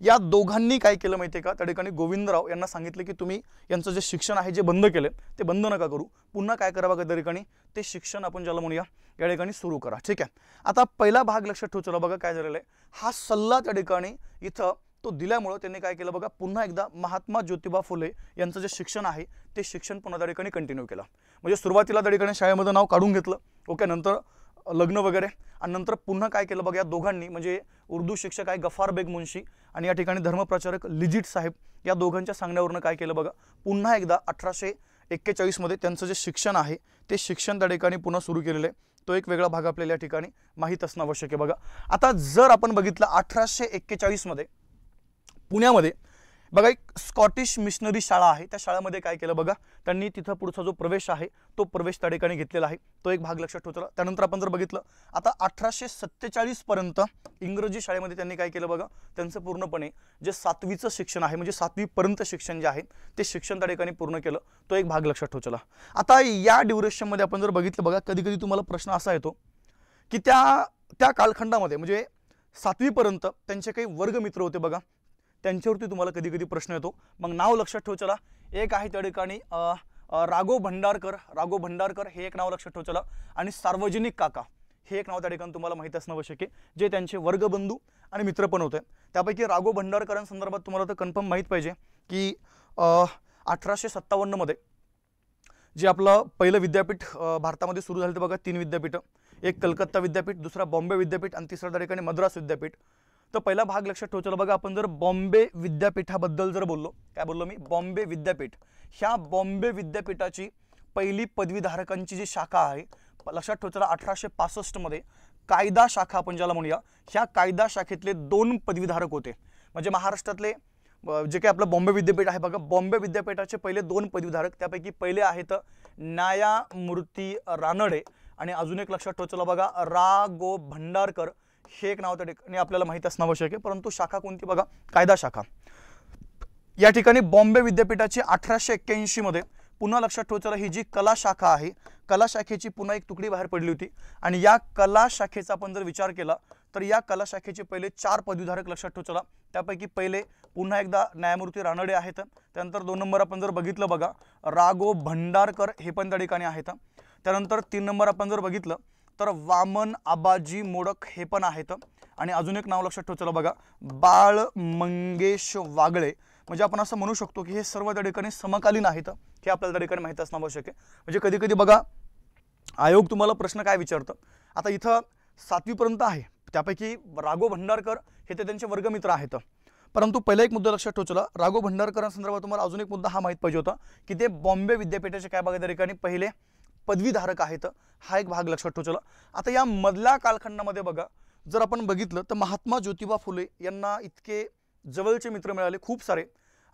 या दोघांनी काय केलं माहिती आहे का, त्या ठिकाणी गोविंदराव यांना सांगितलं की तुम्ही यांचं जे शिक्षण आहे जे बंद केले ते बंद नका करू, पुन्हा काय करा बघा त्या ठिकाणी ते शिक्षण आपण ज्याला म्हणूया या ठिकाणी सुरू करा। ठीक आहे, आता पहिला भाग लक्षात ठेव चला बघा काय झालेलं आहे, हा सल्ला त्या ठिकाणी इथं तो दिल्यामुळे त्यांनी काय केलं बघा, पुन्हा एकदा महात्मा ज्योतिबा फुले यांचं जे शिक्षण आहे ते शिक्षण पुन्हा त्या ठिकाणी कंटिन्यू केलं। म्हणजे सुरुवातीला त्या ठिकाणी शाळेमध्ये नाव काढून घेतलं, ओके, नंतर लग्न वगैरे, आणि नंतर पुन्हा काय केलं बघा या दोघांनी, म्हणजे उर्दू शिक्षक आहे गफार बेग मुन्शी आणि या ठिकाणी धर्मप्रचारक लिजिट साहेब, या दोघांच्या सांगण्यावरून काय केलं बघा, पुन्हा एकदा 1841 मध्ये त्यांचं जे शिक्षण आहे ते शिक्षण त्या ठिकाणी पुन्हा सुरू केलेलं आहे। तो एक वेगळा भाग आपल्याला या ठिकाणी माहीत असणं आवश्यक आहे बघा। आता जर आपण बघितलं 1841 मध्ये पुण्यामध्ये बघा एक स्कॉटिश मिशनरी शाळा आहे, त्या शाळेमध्ये काय केलं बघा, त्यांनी तिथं पुढचा जो प्रवेश आहे तो प्रवेश त्या ठिकाणी घेतलेला आहे, तो एक भाग लक्षात ठेवला। त्यानंतर आपण जर बघितलं आता 1847 पर्यंत इंग्रजी शाळेमध्ये त्यांनी काय केलं बघा, त्यांचं पूर्णपणे जे 7वीचं शिक्षण आहे म्हणजे 7वी पर्यंत शिक्षण जे आहे ते शिक्षण त्या ठिकाणी पूर्ण केलं, तो एक भाग लक्षात ठेवला। आता या ड्युरेशनमध्ये आपण जर बघितलं बघा, कधी कधी तुम्हाला प्रश्न असा येतो की त्या कालखंडामध्ये म्हणजे 7वी पर्यंत त्यांचे काही वर्गमित्र होते बघा, त्यांच्यावरती तुम्हाला कधी कधी प्रश्न येतो, मग नाव लक्षात ठेव चला, एक आहे त्या ठिकाणी राघव भंडारकर हे एक नाव लक्षात ठेव चला, आणि सार्वजनिक काका हे एक नाव त्या ठिकाणी तुम्हाला माहिती असणं आवश्यक आहे, जे त्यांचे वर्गबंधू आणि मित्र पण होते। त्यापैकी राघव भंडारकरांसंदर्भात तुम्हाला तर कन्फर्म माहीत पाहिजे की 1857 मध्ये जे आपलं पहिलं विद्यापीठ भारतामध्ये सुरू झालं ते बघा 3 विद्यापीठ, एक कलकत्ता विद्यापीठ, दुसरा बॉम्बे विद्यापीठ आणि तिसरा त्या ठिकाणी मद्रास विद्यापीठ। तर पहिला भाग लक्षात ठेव चला बघा, आपण जर बॉम्बे विद्यापीठाबद्दल जर बोललो, काय बोललो मी, बॉम्बे विद्यापीठ, ह्या बॉम्बे विद्यापीठाची पहिली पदवीधारकांची जी शाखा आहे लक्षात ठेव चला 1865 मध्ये कायदा शाखा आपण ज्याला म्हणूया, ह्या कायदा शाखेतले 2 पदवीधारक होते. म्हणजे महाराष्ट्रातले जे काही आपलं बॉम्बे विद्यापीठ आहे बघा, बॉम्बे विद्यापीठाचे पहिले 2 पदवीधारक, त्यापैकी पहिले आहेत न्यायमूर्ती रानडे आणि अजून एक लक्षात ठेवायचं बघा रा गो भंडारकर, हे एक नाव त्या ठिकाणी आपल्याला माहिती असणं आवश्यक आहे. परंतु शाखा कोणती बघा, कायदा शाखा. या ठिकाणी बॉम्बे विद्यापीठाची 1881 मध्ये पुन्हा लक्षात ठेवायचं, ही जी कला शाखा आहे, कला शाखेची पुन्हा एक तुकडी बाहेर पडली होती. आणि या कला शाखेचा आपण जर विचार केला तर या कला शाखेचे पहिले 4 पदवीधारक लक्षात ठेवायचं. त्यापैकी पहिले पुन्हा एकदा न्यायमूर्ती रानडे आहेत. त्यानंतर 2 नंबर आपण जर बघितलं बघा रागो भंडारकर, हे पण त्या ठिकाणी आहेत. त्यानंतर 3 नंबर आपण जर बघितलं तर वामन आबाजी मोडक, हे पण आहेत. आणि अजून एक नाव लक्षात ठेवायचं बघा बाळ मंगेश वागळे. म्हणजे आपण असं म्हणू शकतो की हे सर्व त्या ठिकाणी समकालीन आहेत, हे आपल्याला त्या ठिकाणी माहिती असणं आवश्यक आहे. म्हणजे कधी कधी बघा आयोग तुम्हाला प्रश्न काय विचारतं, आता इथं 7वी पर्यंत आहे, त्यापैकी राघव भंडारकर हे ते त्यांचे वर्गमित्र आहेत. परंतु पहिला एक मुद्दा लक्षात ठेवायचा, राघव भंडारकरांसंदर्भात तुम्हाला अजून एक मुद्दा हा माहित पाहिजे होता की ते बॉम्बे विद्यापीठाचे काय बघा त्या ठिकाणी पहिले पदवीधारक आहेत. हा एक भाग लक्षात ठेवायचा. आता या मधल्या कालखंडामध्ये बघा जर आपण बघितलं तर महात्मा ज्योतिबा फुले यांना इतके जवळचे मित्र मिळाले खूप सारे,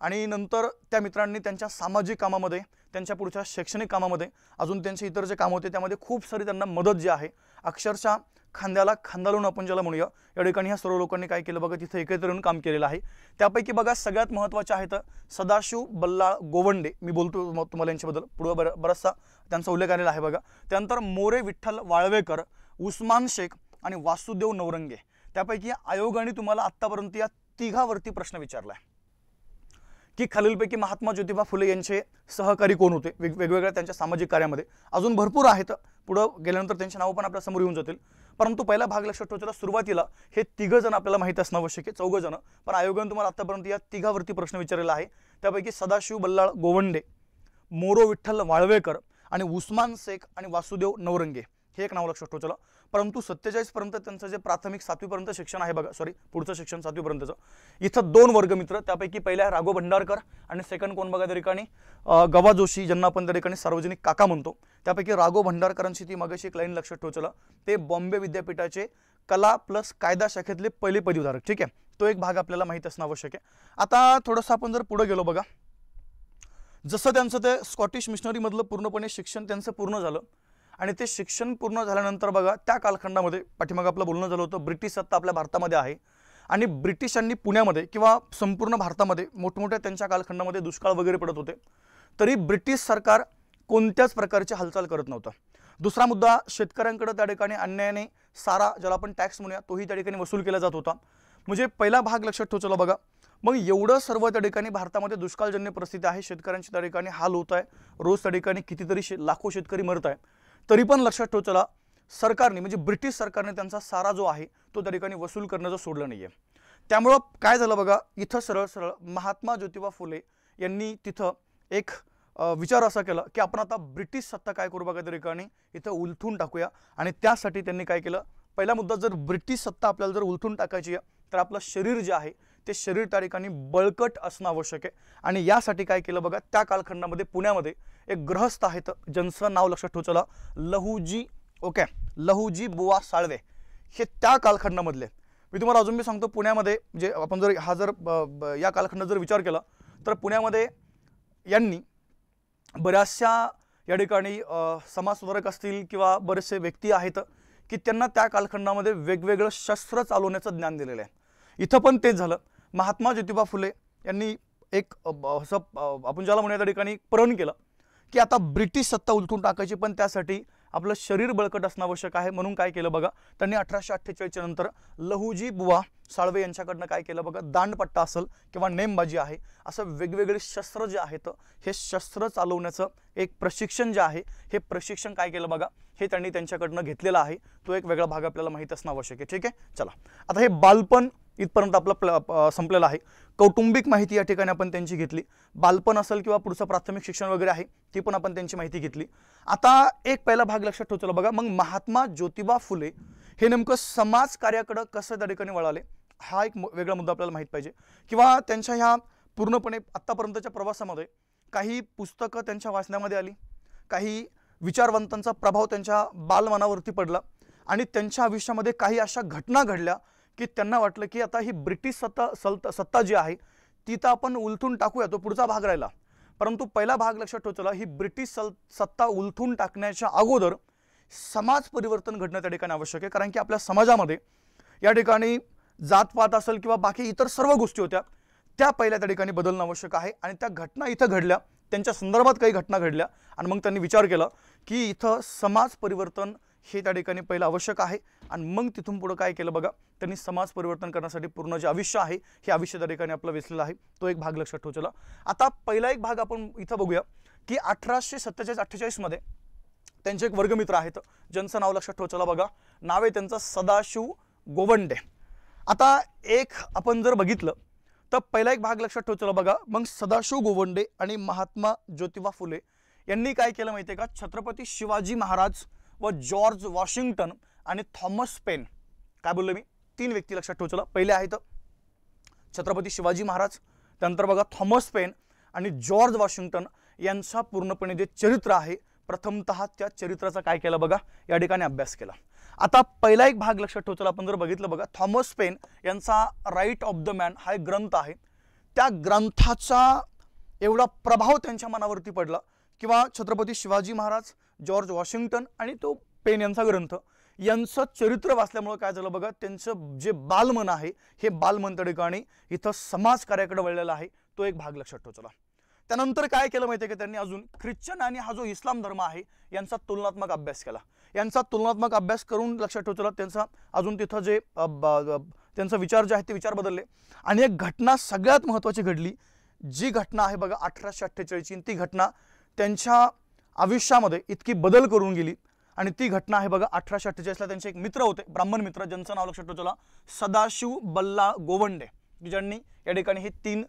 आणि नंतर त्या मित्रांनी त्यांच्या सामाजिक कामामध्ये, त्यांच्या पुढच्या शैक्षणिक कामामध्ये, अजून त्यांचे इतर जे काम होते त्यामध्ये खूप सारी त्यांना मदत जी आहे, अक्षरशः खांद्याला खांदा लावून आपण ज्याला म्हणूया, या ठिकाणी ह्या सर्व लोकांनी काय केलं बघा तिथे एकत्र येऊन काम केलेलं आहे. त्यापैकी बघा सगळ्यात महत्त्वाचे आहेत सदाशिव बल्लाळ गोवंडे, मी बोलतो तुम्हाला यांच्याबद्दल, पुढे बराचसा त्यांचा उल्लेख आलेला आहे बघा. त्यानंतर मोरे विठ्ठल वाळवेकर, उस्मान शेख आणि वासुदेव नवरंगे. त्यापैकी आयोगाने तुम्हाला आत्तापर्यंत या तिघावरती प्रश्न विचारला आहे की खालीलपैकी महात्मा ज्योतिबा फुले यांचे सहकारी कोण होते वेगवेगळ्या त्यांच्या सामाजिक कार्यामध्ये. अजून भरपूर आहेत, पुढे गेल्यानंतर त्यांची नावं पण आपल्या समोर येऊन जातील. परंतु पहिला भाग लक्षात ठेवायचा, सुरुवातीला हे 3 जण आपल्याला माहिती असणं आवश्यक आहे, 4 जण, पण आयोगाने तुम्हाला आतापर्यंत या तिघावरती प्रश्न विचारलेला आहे. त्यापैकी सदाशिव बल्लाळ गोवंडे, मोरो विठ्ठल वाळवेकर आणि उस्मान शेख आणि वासुदेव नवरंगे, हे एक नाव लक्षात ठेवायचं. परंतु 47 पर्यंत त्यांचं जे प्राथमिक 7वी पर्यंत शिक्षण आहे बघा, सॉरी पुढचं शिक्षण 7वी पर्यंतचं, इथं 2 वर्गमित्र, त्यापैकी पहिला राघव भंडारकर आणि सेकंड कोण बघा त्या ठिकाणी गवा जोशी, ज्यांना आपण त्या ठिकाणी सार्वजनिक काका म्हणतो. त्यापैकी राघव भंडारकरांची ती मगाशी एक लाईन लक्षात ठेवायचं, ते बॉम्बे विद्यापीठाचे कला प्लस कायदा शाखेतले पहिले पदवीधारक. ठीक आहे, तो एक भाग आपल्याला माहित असणं आवश्यक आहे. आता थोडंसं आपण जर पुढे गेलो बघा, जसं त्यांचं ते स्कॉटिश मिशनरी मधलं पूर्णपणे शिक्षण त्यांचं पूर्ण झालं आणि ते शिक्षण पूर्ण झाल्यानंतर बघा त्या कालखंडामध्ये पाठीमागे आपलं बोलणं झालं होतं, ब्रिटिश सत्ता आपल्या भारतामध्ये आहे आणि ब्रिटिशांनी पुण्यामध्ये किंवा संपूर्ण भारतामध्ये मोठमोठ्या त्यांच्या कालखंडामध्ये दुष्काळ वगैरे पडत होते, तरी ब्रिटिश सरकार कोणत्याच प्रकारची हालचाल करत नव्हतं. दुसरा मुद्दा, शेतकऱ्यांकडे त्या ठिकाणी अन्यायाने सारा, ज्याला आपण टॅक्स म्हणूया, तोही त्या ठिकाणी वसूल केला जात होता. म्हणजे पहिला भाग लक्षात ठेवायचा बघा. मग एवढं सर्व त्या ठिकाणी भारतामध्ये दुष्काळजन्य परिस्थिती आहे, शेतकऱ्यांची त्या ठिकाणी हाल होत आहे, रोज त्या ठिकाणी कितीतरी लाखो शेतकरी मरत आहे, तरी पण लक्षात ठेवायला सरकारने, म्हणजे ब्रिटिश सरकारने त्यांचा सारा जो आहे तो त्या ठिकाणी वसूल करण्याचं सोडलं नाहीये. त्यामुळं काय झालं बघा, इथं सरळ सरळ महात्मा ज्योतिबा फुले यांनी तिथं एक विचार असा केला की आपण आता ब्रिटिश सत्ता काय करू बघा त्या ठिकाणी इथं उलथून टाकूया. आणि त्यासाठी त्यांनी काय केलं, पहिला मुद्दा, जर ब्रिटिश सत्ता आपल्याला जर उलथून टाकायची आहे तर आपलं शरीर जे आहे ते शरीर त्या ठिकाणी बळकट असणं आवश्यक आहे. आणि यासाठी काय केलं बघा, त्या कालखंडामध्ये पुण्यामध्ये एक गृहस्थ आहेत, ज्यांचं नाव लक्षात ठेवायचं लहुजी, ओके, लहुजी बुवा साळवे, हे त्या कालखंडामधले. मी तुम्हाला अजून मी सांगतो, पुण्यामध्ये म्हणजे आपण जर हा जर या कालखंडात जर विचार केला तर पुण्यामध्ये यांनी बऱ्याचशा या ठिकाणी समाजसुधारक असतील किंवा बरेचसे व्यक्ती आहेत की त्यांना त्या कालखंडामध्ये वेगवेगळं शस्त्र चालवण्याचं ज्ञान दिलेलं आहे. इथं पण तेच झालं. महात्मा ज्योतिबा फुले यांनी एक असं आपण ज्याला म्हणूया त्या ठिकाणी प्रण केलं की आता ब्रिटिश सत्ता उलथून टाकायची, पण त्यासाठी आपलं शरीर बळकट असणं आवश्यक आहे. म्हणून काय केलं बघा, त्यांनी 1848 नंतर लहुजी बुवा साळवे यांच्याकडनं काय केलं बघा, दांडपट्टा असेल किंवा नेमबाजी आहे, असं वेगवेगळे शस्त्र जे आहेत हे शस्त्र चालवण्याचं एक प्रशिक्षण जे आहे, हे प्रशिक्षण काय केलं बघा, हे त्यांनी त्यांच्याकडनं घेतलेलं आहे. तो एक वेगळा भाग आपल्याला माहित असणं आवश्यक आहे. ठीक आहे, चला आता हे बालपण इथपर्यंत आपलं संपलेलं आहे. कौटुंबिक माहिती या ठिकाणी आपण त्यांची घेतली, बालपण असेल किंवा पुढचं प्राथमिक शिक्षण वगैरे आहे ती पण आपण त्यांची माहिती घेतली. आता एक पहिला भाग लक्षात ठेवतो बघा, मग महात्मा ज्योतिबा फुले हे नेमकं समाज कार्याकडे कसं त्या ठिकाणी वळाले, हा एक वेगळा मुद्दा आपल्याला माहित पाहिजे. किंवा त्यांच्या ह्या पूर्णपणे आत्तापर्यंतच्या प्रवासामध्ये काही पुस्तकं त्यांच्या वाचण्यामध्ये आली, काही विचारवंतांचा प्रभाव त्यांच्या बालमनावरती पडला आणि त्यांच्या आयुष्यामध्ये काही अशा घटना घडल्या की त्यांना वाटलं की आता ही ब्रिटिश सत्ता जी आहे ती तर आपण उलथून टाकूया, तो पुढचा भाग राहिला. परंतु पहिला भाग लक्षात ठेव चला, ही ब्रिटिश सत्ता उलथून टाकण्याच्या अगोदर समाज परिवर्तन घडणं त्या ठिकाणी आवश्यक आहे. कारण की आपल्या समाजामध्ये या ठिकाणी जातपात असेल किंवा बाकी इतर सर्व गोष्टी होत्या, त्या पहिल्या त्या ठिकाणी बदलणं आवश्यक आहे. आणि त्या घटना इथं घडल्या, त्यांच्या संदर्भात काही घटना घडल्या आणि मग त्यांनी विचार केला की इथं समाज परिवर्तन हे त्या ठिकाणी पहिलं आवश्यक आहे. आणि मग तिथून पुढे काय केलं बघा, त्यांनी समाज परिवर्तन करण्यासाठी पूर्ण जे आयुष्य आहे हे आयुष्य त्या ठिकाणी आपलं वेचलेलं आहे. तो एक भाग लक्षात ठेव चला. आता पहिला एक भाग आपण इथं बघूया की 1847-48 मध्ये त्यांचे एक वर्गमित्र आहेत, ज्यांचं नाव लक्षात ठेव चला बघा, नाव आहे त्यांचं सदाशिव गोवंडे. आता एक आपण जर बघितलं तर पहिला एक भाग लक्षात ठेव चला बघा, मग सदाशिव गोवंडे आणि महात्मा ज्योतिबा फुले यांनी काय केलं माहिती आहे का, छत्रपती शिवाजी महाराज व जॉर्ज वॉशिंग्टन आणि थॉमस पेन, काय बोललो मी, 3 व्यक्ती लक्षात ठेव चला. पहिले आहेत छत्रपती शिवाजी महाराज, त्यानंतर बघा थॉमस पेन आणि जॉर्ज वॉशिंग्टन यांचा पूर्णपणे जे चरित्र आहे प्रथमतः त्या चरित्राचा काय केलं बघा, या ठिकाणी अभ्यास केला. आता पहिला एक भाग लक्षात ठेव चला, आपण जर बघितलं बघा, थॉमस पेन यांचा राईट ऑफ द मॅन हा एक ग्रंथ आहे. त्या ग्रंथाचा एवढा प्रभाव त्यांच्या मनावरती पडला किंवा छत्रपती शिवाजी महाराज, जॉर्ज वॉशिंग्टन आणि तो पेन यांचा ग्रंथ यांचं चरित्र वाचल्यामुळे काय झालं बघा, त्यांचं जे बालमन आहे हे बालमन त्या ठिकाणी इथं समाज कार्याकडे वळलेलं आहे. तो एक भाग लक्षात ठेव चला. त्यानंतर काय केलं माहिती आहे की त्यांनी अजून ख्रिश्चन आणि हा जो इस्लाम धर्म आहे यांचा तुलनात्मक अभ्यास केला. यांचा तुलनात्मक अभ्यास करून लक्षात ठेव चला, त्यांचा अजून तिथं जे त्यांचा विचार जे आहे ते विचार बदलले. आणि एक घटना सगळ्यात महत्त्वाची घडली, जी घटना आहे बघा 1848ची, ती घटना त्यांच्या आयुष्यामध्ये इतकी बदल करून गेली. आणि ती घटना आहे बघा 1848ला त्यांचे एक मित्र होते, ब्राह्मण मित्र, ज्यांचं नाव लक्षात ठेव चला, सदाशिव बल्ला गोवंडे, ज्यांनी या ठिकाणी हे 3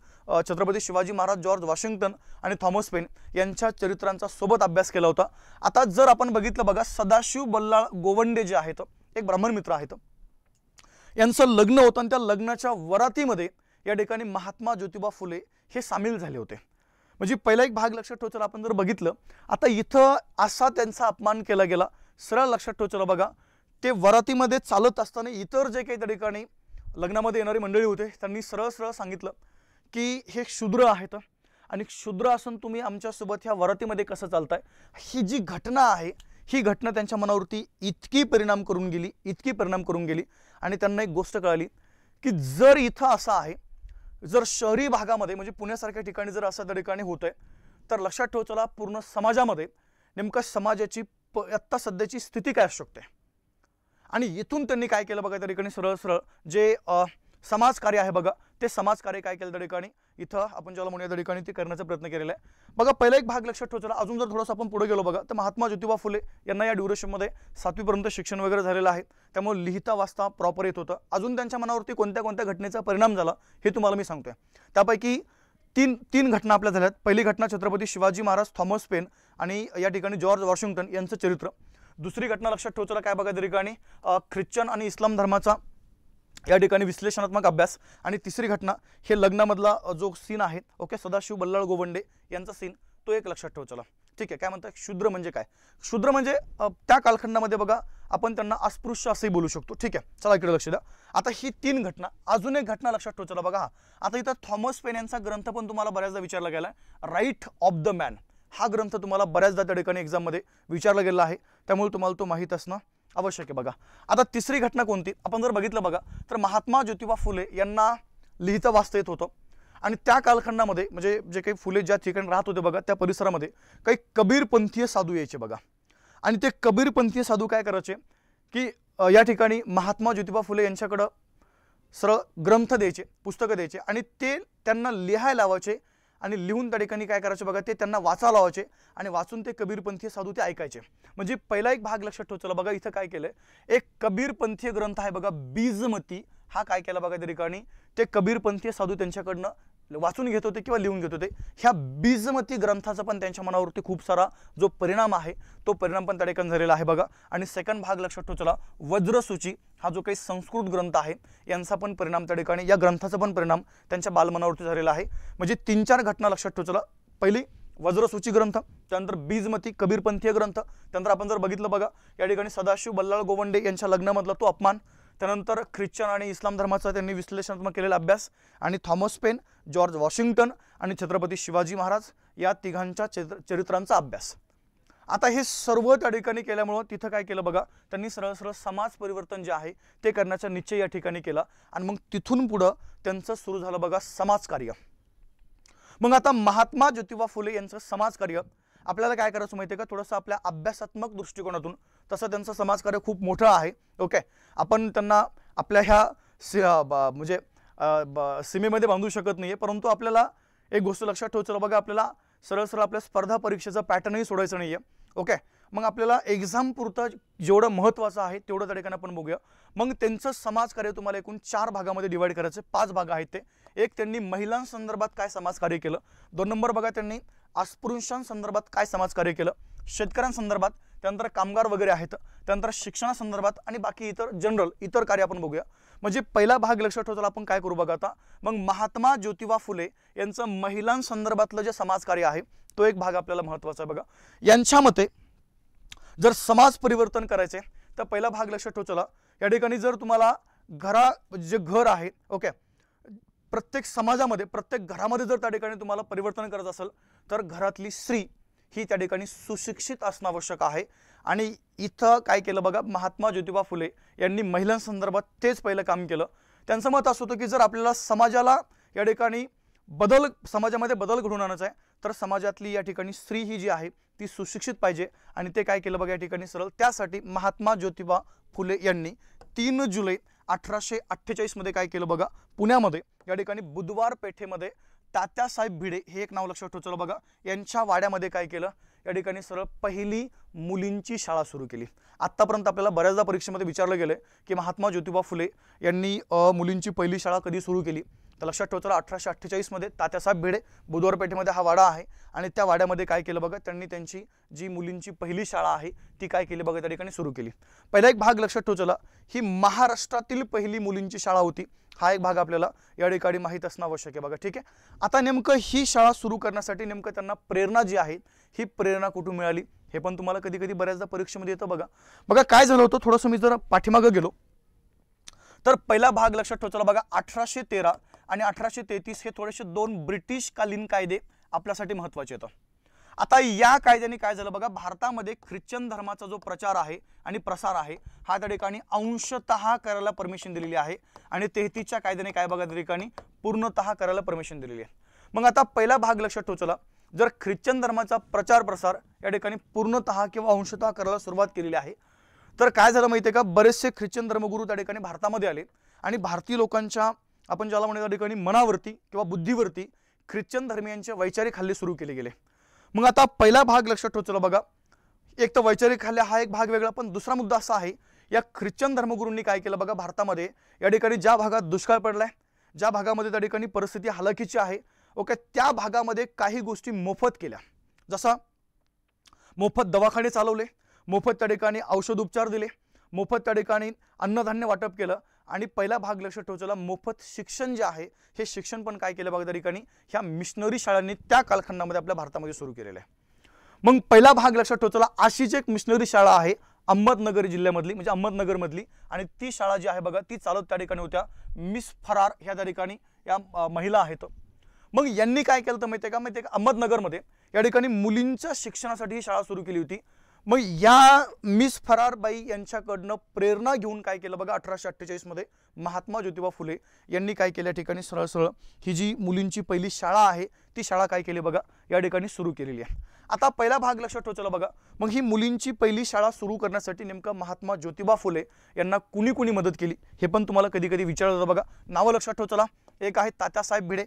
छत्रपती शिवाजी महाराज, जॉर्ज वॉशिंग्टन आणि थॉमस पेन यांच्या चरित्रांचा सोबत अभ्यास केला होता. आता जर आपण बघितलं बघा, सदाशिव बल्ला गोवंडे जे आहेत एक ब्राह्मण मित्र आहेत, यांचं लग्न होतं आणि त्या लग्नाच्या वरातीमध्ये या ठिकाणी महात्मा ज्योतिबा फुले हे सामील झाले होते. म्हणजे पहिला एक भाग लक्षात ठेव चला, आपण जर बघितलं आता इथं असा त्यांचा अपमान केला गेला. सरळ लक्षात ठेव चला बघा, ते वरातीमध्ये चालत असताना इतर जे काही त्या ठिकाणी लग्नामध्ये येणारी मंडळी होते त्यांनी सरळ सरळ सांगितलं की हे शूद्र आहेत आणि शूद्र असून तुम्ही आमच्यासोबत ह्या वरातीमध्ये कसं चालताय. ही जी घटना आहे ही घटना त्यांच्या मनावरती इतकी परिणाम करून गेली आणि त्यांना एक गोष्ट कळाली की जर इथं असं आहे, जर शहरी भागामध्ये म्हणजे पुण्यासारख्या ठिकाणी जर असं त्या ठिकाणी होत आहे, तर लक्षात ठेव चला पूर्ण समाजामध्ये नेमकं समाजाची आत्ता सध्याची स्थिती काय असू शकते. आणि इथून त्यांनी काय केलं बघा, त्या ठिकाणी सरळ सरळ जे समाजकार्य आहे बघा, ते समाजकार्य काय केलं त्या ठिकाणी इथं आपण ज्याला म्हणूया त्या ठिकाणी ते करण्याचा प्रयत्न केलेला आहे. बघा पहिला एक भाग लक्षात ठेव चला. अजून जर थोडंसं आपण पुढे गेलो बघा, तर महात्मा ज्योतिबा फुले यांना या ड्युरेशनमध्ये 7वी पर्यंत शिक्षण वगैरे झालेलं आहे, त्यामुळे लिहिता वाचता प्रॉपर येत होतं. अजून त्यांच्या मनावरती कोणत्या कोणत्या घटनेचा परिणाम झाला हे तुम्हाला मी सांगतोय. त्यापैकी तीन घटना आपल्या झाल्यात. पहिली घटना छत्रपती शिवाजी महाराज, थॉमस पेन आणि या ठिकाणी जॉर्ज वॉशिंग्टन यांचं चरित्र. दुसरी घटना लक्षात ठेव चला, काय बघा त्या ठिकाणी ख्रिश्चन आणि इस्लाम धर्माचा या ठिकाणी विश्लेषणात्मक अभ्यास. आणि तिसरी घटना हे लग्नामधला जो सीन आहे ओके, सदाशिव बल्लाळ गोवंडे यांचा सीन, तो एक लक्षात ठेव चला. ठीक आहे, काय म्हणतात शूद्र म्हणजे काय, शूद्र म्हणजे त्या कालखंडामध्ये बघा आपण त्यांना अस्पृश्य असंही बोलू शकतो. ठीक आहे, चला इकडे लक्ष द्या. आता ही 3 घटना, अजून एक घटना लक्षात ठेव चला बघा. आता इथं थॉमस पेन यांचा ग्रंथ पण तुम्हाला बऱ्याचदा विचारला गेला, राईट ऑफ द मॅन हा ग्रंथ तुम्हाला बऱ्याचदा त्या ठिकाणी एक्झाममध्ये विचारला गेला आहे, त्यामुळे तुम्हाला तो माहीत असणं आवश्यक आहे. बघा आता तिसरी घटना कोणती, आपण जर बघितलं बघा तर महात्मा ज्योतिबा फुले यांना लिहिता वाचता येत होतं आणि त्या कालखंडामध्ये म्हणजे जे काही फुले ज्या ठिकाणी राहत होते बघा त्या परिसरामध्ये काही कबीरपंथीय साधू यायचे बघा. आणि ते कबीरपंथीय साधू काय करायचे की या ठिकाणी महात्मा ज्योतिबा फुले यांच्याकडं सरळ ग्रंथ द्यायचे, पुस्तकं द्यायचे आणि ते त्यांना लिहायला लावायचे आणि लिहून त्या ठिकाणी काय करायचे बघा, ते त्यांना वाचायला लावायचे आणि वाचून ते कबीरपंथीय साधू ते ऐकायचे. म्हणजे पहिला एक भाग लक्षात ठेव चला बघा, इथं काय केलंय, एक कबीरपंथीय ग्रंथ आहे बघा बीजमती, हा काय केला बघा त्या ठिकाणी ते कबीरपंथीय साधू त्यांच्याकडनं वाचून घेत होते किंवा लिहून घेत होते. ह्या बीजमती ग्रंथाचा पण त्यांच्या मनावरती खूप सारा जो परिणाम आहे तो परिणाम पण त्या ठिकाणी झालेला आहे बघा. आणि सेकंड भाग लक्षात ठेव चला, वज्रसूची हा जो काही संस्कृत ग्रंथ आहे यांचा पण परिणाम त्या ठिकाणी, या ग्रंथाचा पण परिणाम त्यांच्या बालमनावरती झालेला आहे. म्हणजे 3-4 घटना लक्षात ठेव चला. पहिली वज्रसूची ग्रंथ, त्यानंतर बीजमती कबीरपंथीय ग्रंथ, त्यानंतर आपण जर बघितलं बघा या ठिकाणी सदाशिव बल्लाळ गोवंडे यांच्या लग्नामधला तो अपमान, त्यानंतर ख्रिश्चन आणि इस्लाम धर्माचा त्यांनी विश्लेषणात्मक केलेला अभ्यास, आणि थॉमस पेन, जॉर्ज वॉशिंग्टन आणि छत्रपती शिवाजी महाराज या तिघांच्या चरित्रांचा अभ्यास. आता हे सर्व त्या ठिकाणी केल्यामुळं तिथं काय केलं बघा, त्यांनी सरळ सरळ समाज परिवर्तन जे आहे ते करण्याचा निश्चय या ठिकाणी केला, आणि मग तिथून पुढं त्यांचं सुरू झालं बघा समाजकार्य. मग आता महात्मा ज्योतिबा फुले यांचं समाजकार्य आपल्याला काय करायचं माहिती आहे का, थोडंसं आपल्या अभ्यासात्मक दृष्टिकोनातून, तसं त्यांचं समाजकार्य खूप मोठं आहे. ओके, आपण त्यांना आपल्या ह्या म्हणजे सीमेमध्ये बांधू शकत नाही आहे, परंतु आपल्याला एक गोष्ट लक्षात ठेवायचं बघा, आपल्याला सरळ सरळ आपल्या स्पर्धा परीक्षेचा पॅटर्नही सोडायचं नाही आहे. ओके, मग आपल्याला एक्झाम पुरतं जेवढं महत्त्वाचं आहे तेवढं त्या ठिकाणी आपण बघूया. मग त्यांचं समाजकार्य तुम्हाला एकूण 4 भागामध्ये डिवाइड करायचं, 5 भाग आहेत ते. एक, त्यांनी महिलांसंदर्भात काय समाजकार्य केलं. 2 नंबर बघा, त्यांनी अस्पृश्यांसंदर्भात काय समाजकार्य केलं, शेतकऱ्यांसंदर्भात, त्यानंतर कामगार वगैरे आहेत, त्यानंतर शिक्षणासंदर्भात, आणि बाकी इतर जनरल इतर कार्य आपण बघूया. म्हणजे पहिला भाग लक्षात ठेवताना आपण काय करू बघा आता, मग महात्मा ज्योतिबा फुले यांचं महिलांसंदर्भातलं जे समाजकार्य आहे तो एक भाग आपल्याला महत्त्वाचा आहे बघा. यांच्या मते जर समाज परिवर्तन करायचे तर पहिला भाग लक्षात ठेवला, या ठिकाणी जर तुम्हाला जे घर आहे, ओके, प्रत्येक समाजामध्ये प्रत्येक घरामध्ये जर त्या ठिकाणी तुम्हाला परिवर्तन करायचं असेल तर घरातली स्त्री ही त्या ठिकाणी सुशिक्षित असणं आवश्यक आहे. आणि इथं काय केलं बघा, महात्मा ज्योतिबा फुले यांनी महिलांसंदर्भात तेच पहिलं काम केलं. त्यांचं मत असं होतं की जर आपल्याला समाजाला या ठिकाणी समाजामध्ये बदल घडवून आणायचा आहे तर समाजातली या ठिकाणी स्त्री ही जी आहे ती सुशिक्षित पाहिजे. आणि ते काय केलं बघा या ठिकाणी सरळ, त्यासाठी महात्मा ज्योतिबा फुले यांनी 3 जुलै 1848 मध्ये काय केलं बघा, पुण्यामध्ये या ठिकाणी बुधवार पेठेमध्ये तात्यासाहेब भिडे हे एक नाव लक्षात ठेवलं बघा, यांच्या वाड्यामध्ये काय केलं, या ठिकाणी सरळ पहिली मुलींची शाळा सुरू केली. आत्तापर्यंत आपल्याला बऱ्याचदा परीक्षेमध्ये विचारलं गेलं की महात्मा ज्योतिबा फुले यांनी मुलींची पहिली शाळा कधी सुरू केली, तर लक्षात ठेवलं 1848 मध्ये तात्यासाहेब भिडे, बुधवार पेठेमध्ये हा वाडा आहे, आणि त्या वाड्यामध्ये काय केलं बघा, त्यांनी त्यांची जी मुलींची पहिली शाळा आहे ती काय केली बघा त्या ठिकाणी सुरू केली. पहिला एक भाग लक्षात ठेवला, ही महाराष्ट्रातील पहिली मुलींची शाळा होती. हा एक भाग आपल्याला या ठिकाणी माहीत असणं आवश्यक आहे बघा. ठीक आहे, आता नेमकं ही शाळा सुरू करण्यासाठी नेमकं त्यांना प्रेरणा जी आहे ही प्रेरणा कुठून मिळाली हे पण तुम्हाला कधी कधी बऱ्याचदा परीक्षेमध्ये येतं बघा. बघा काय झालं होतं, थोडंसं मी जर पाठीमागं गेलो तर पहिला भाग लक्षात ठेवला बघा, 1813 आणि 1833 हे थोडेसे 2 ब्रिटिश कालीन कायदे आपल्यासाठी महत्त्वाचे आहेत. आता या कायद्याने काय झालं बघा, भारतामध्ये ख्रिश्चन धर्माचा जो प्रचार आहे आणि प्रसार आहे हा त्या ठिकाणी अंशतः करायला परमिशन दिलेली आहे, आणि 33च्या कायद्याने काय बघा त्या ठिकाणी पूर्णतः करायला परमिशन दिलेली आहे. मग आता पहिला भाग लक्षात ठेवला, जर ख्रिश्चन धर्माचा प्रचार प्रसार या ठिकाणी पूर्णतः किंवा अंशतः करायला सुरुवात केलेली आहे तर काय झालं माहिती आहे का, बरेचसे ख्रिश्चन धर्मगुरू त्या ठिकाणी भारतामध्ये आले, आणि भारतीय लोकांच्या आपण ज्याला म्हणतो त्या ठिकाणी मनावरती किंवा बुद्धीवरती ख्रिश्चन धर्मियांचे वैचारिक हल्ले सुरू केले गेले. मग आता पहिला भाग लक्षात ठेवला बघा, एक तर वैचारिक हल्ले हा एक भाग वेगळा, पण दुसरा मुद्दा असा आहे, या ख्रिश्चन धर्मगुरूंनी काय केलं बघा, भारतामध्ये या ठिकाणी ज्या भागात दुष्काळ पडलाय, ज्या भागामध्ये त्या ठिकाणी परिस्थिती हलाखीची आहे, ओके, त्या भागामध्ये काही गोष्टी मोफत केल्या. जसा मोफत दवाखाने चालवले, मोफत त्या ठिकाणी औषध उपचार दिले, मोफत त्या ठिकाणी अन्नधान्य वाटप केलं, आणि पहिला भाग लक्षात ठेवला मोफत शिक्षण जे आहे हे शिक्षण पण काय केलं बघा त्या ठिकाणी ह्या मिशनरी शाळांनी त्या कालखंडामध्ये आपल्या भारतामध्ये सुरू केलेलं आहे. मग पहिला भाग लक्षात ठेवला, अशीच एक मिशनरी शाळा आहे अहमदनगर जिल्ह्यामधली, म्हणजे अहमदनगरमधली, आणि ती शाळा जी आहे बघा ती चालवत त्या ठिकाणी होत्या मिस फरार ह्या त्या ठिकाणी या महिला आहेत. मग यांनी काय केलं तर माहिती आहे का, अहमदनगरमध्ये या ठिकाणी मुलींच्या शिक्षणासाठी ही शाळा सुरू केली होती. मग या मिस फरारबाई यांच्याकडनं प्रेरणा घेऊन काय केलं बघा, 1848 मध्ये महात्मा ज्योतिबा फुले यांनी काय केल्या ठिकाणी सरळ सरळ ही जी मुलींची पहिली शाळा आहे ती शाळा काय केली बघा या ठिकाणी सुरू केलेली आहे. आता पहिला भाग लक्षात ठेवला बघा, मग ही मुलींची पहिली शाळा सुरू करण्यासाठी नेमकं महात्मा ज्योतिबा फुले यांना कुणी कुणी मदत केली हे पण तुम्हाला कधी कधी विचारलं जातं बघा. नावं लक्षात ठेवला, एक आहे तात्यासाहेब भिडे,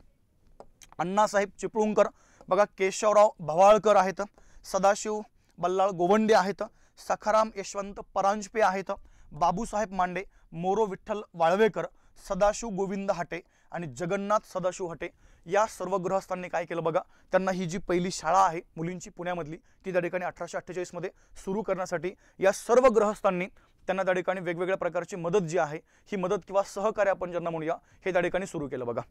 अण्णासाहेब चिपळूणकर बघा, केशवराव भवाळकर आहेत, सदाशिव बल्लाळ गोवंडे आहेत, सखाराम यशवंत परांजपे आहेत, बाबूसाहेब मांडे, मोरो विठ्ठल वाळवेकर, सदाशिव गोविंद हाटे आणि जगन्नाथ सदाशिव हटे या सर्व गृहस्थांनी काय केलं बघा, त्यांना ही जी पहिली शाळा आहे मुलींची पुण्यामधली ती त्या ठिकाणी 1848 मध्ये सुरू करण्यासाठी या सर्व गृहस्थांनी त्यांना त्या ठिकाणी वेगवेगळ्या प्रकारची मदत जी आहे ही मदत किंवा सहकार्य आपण ज्यांना म्हणूया हे त्या ठिकाणी सुरू केलं बघा.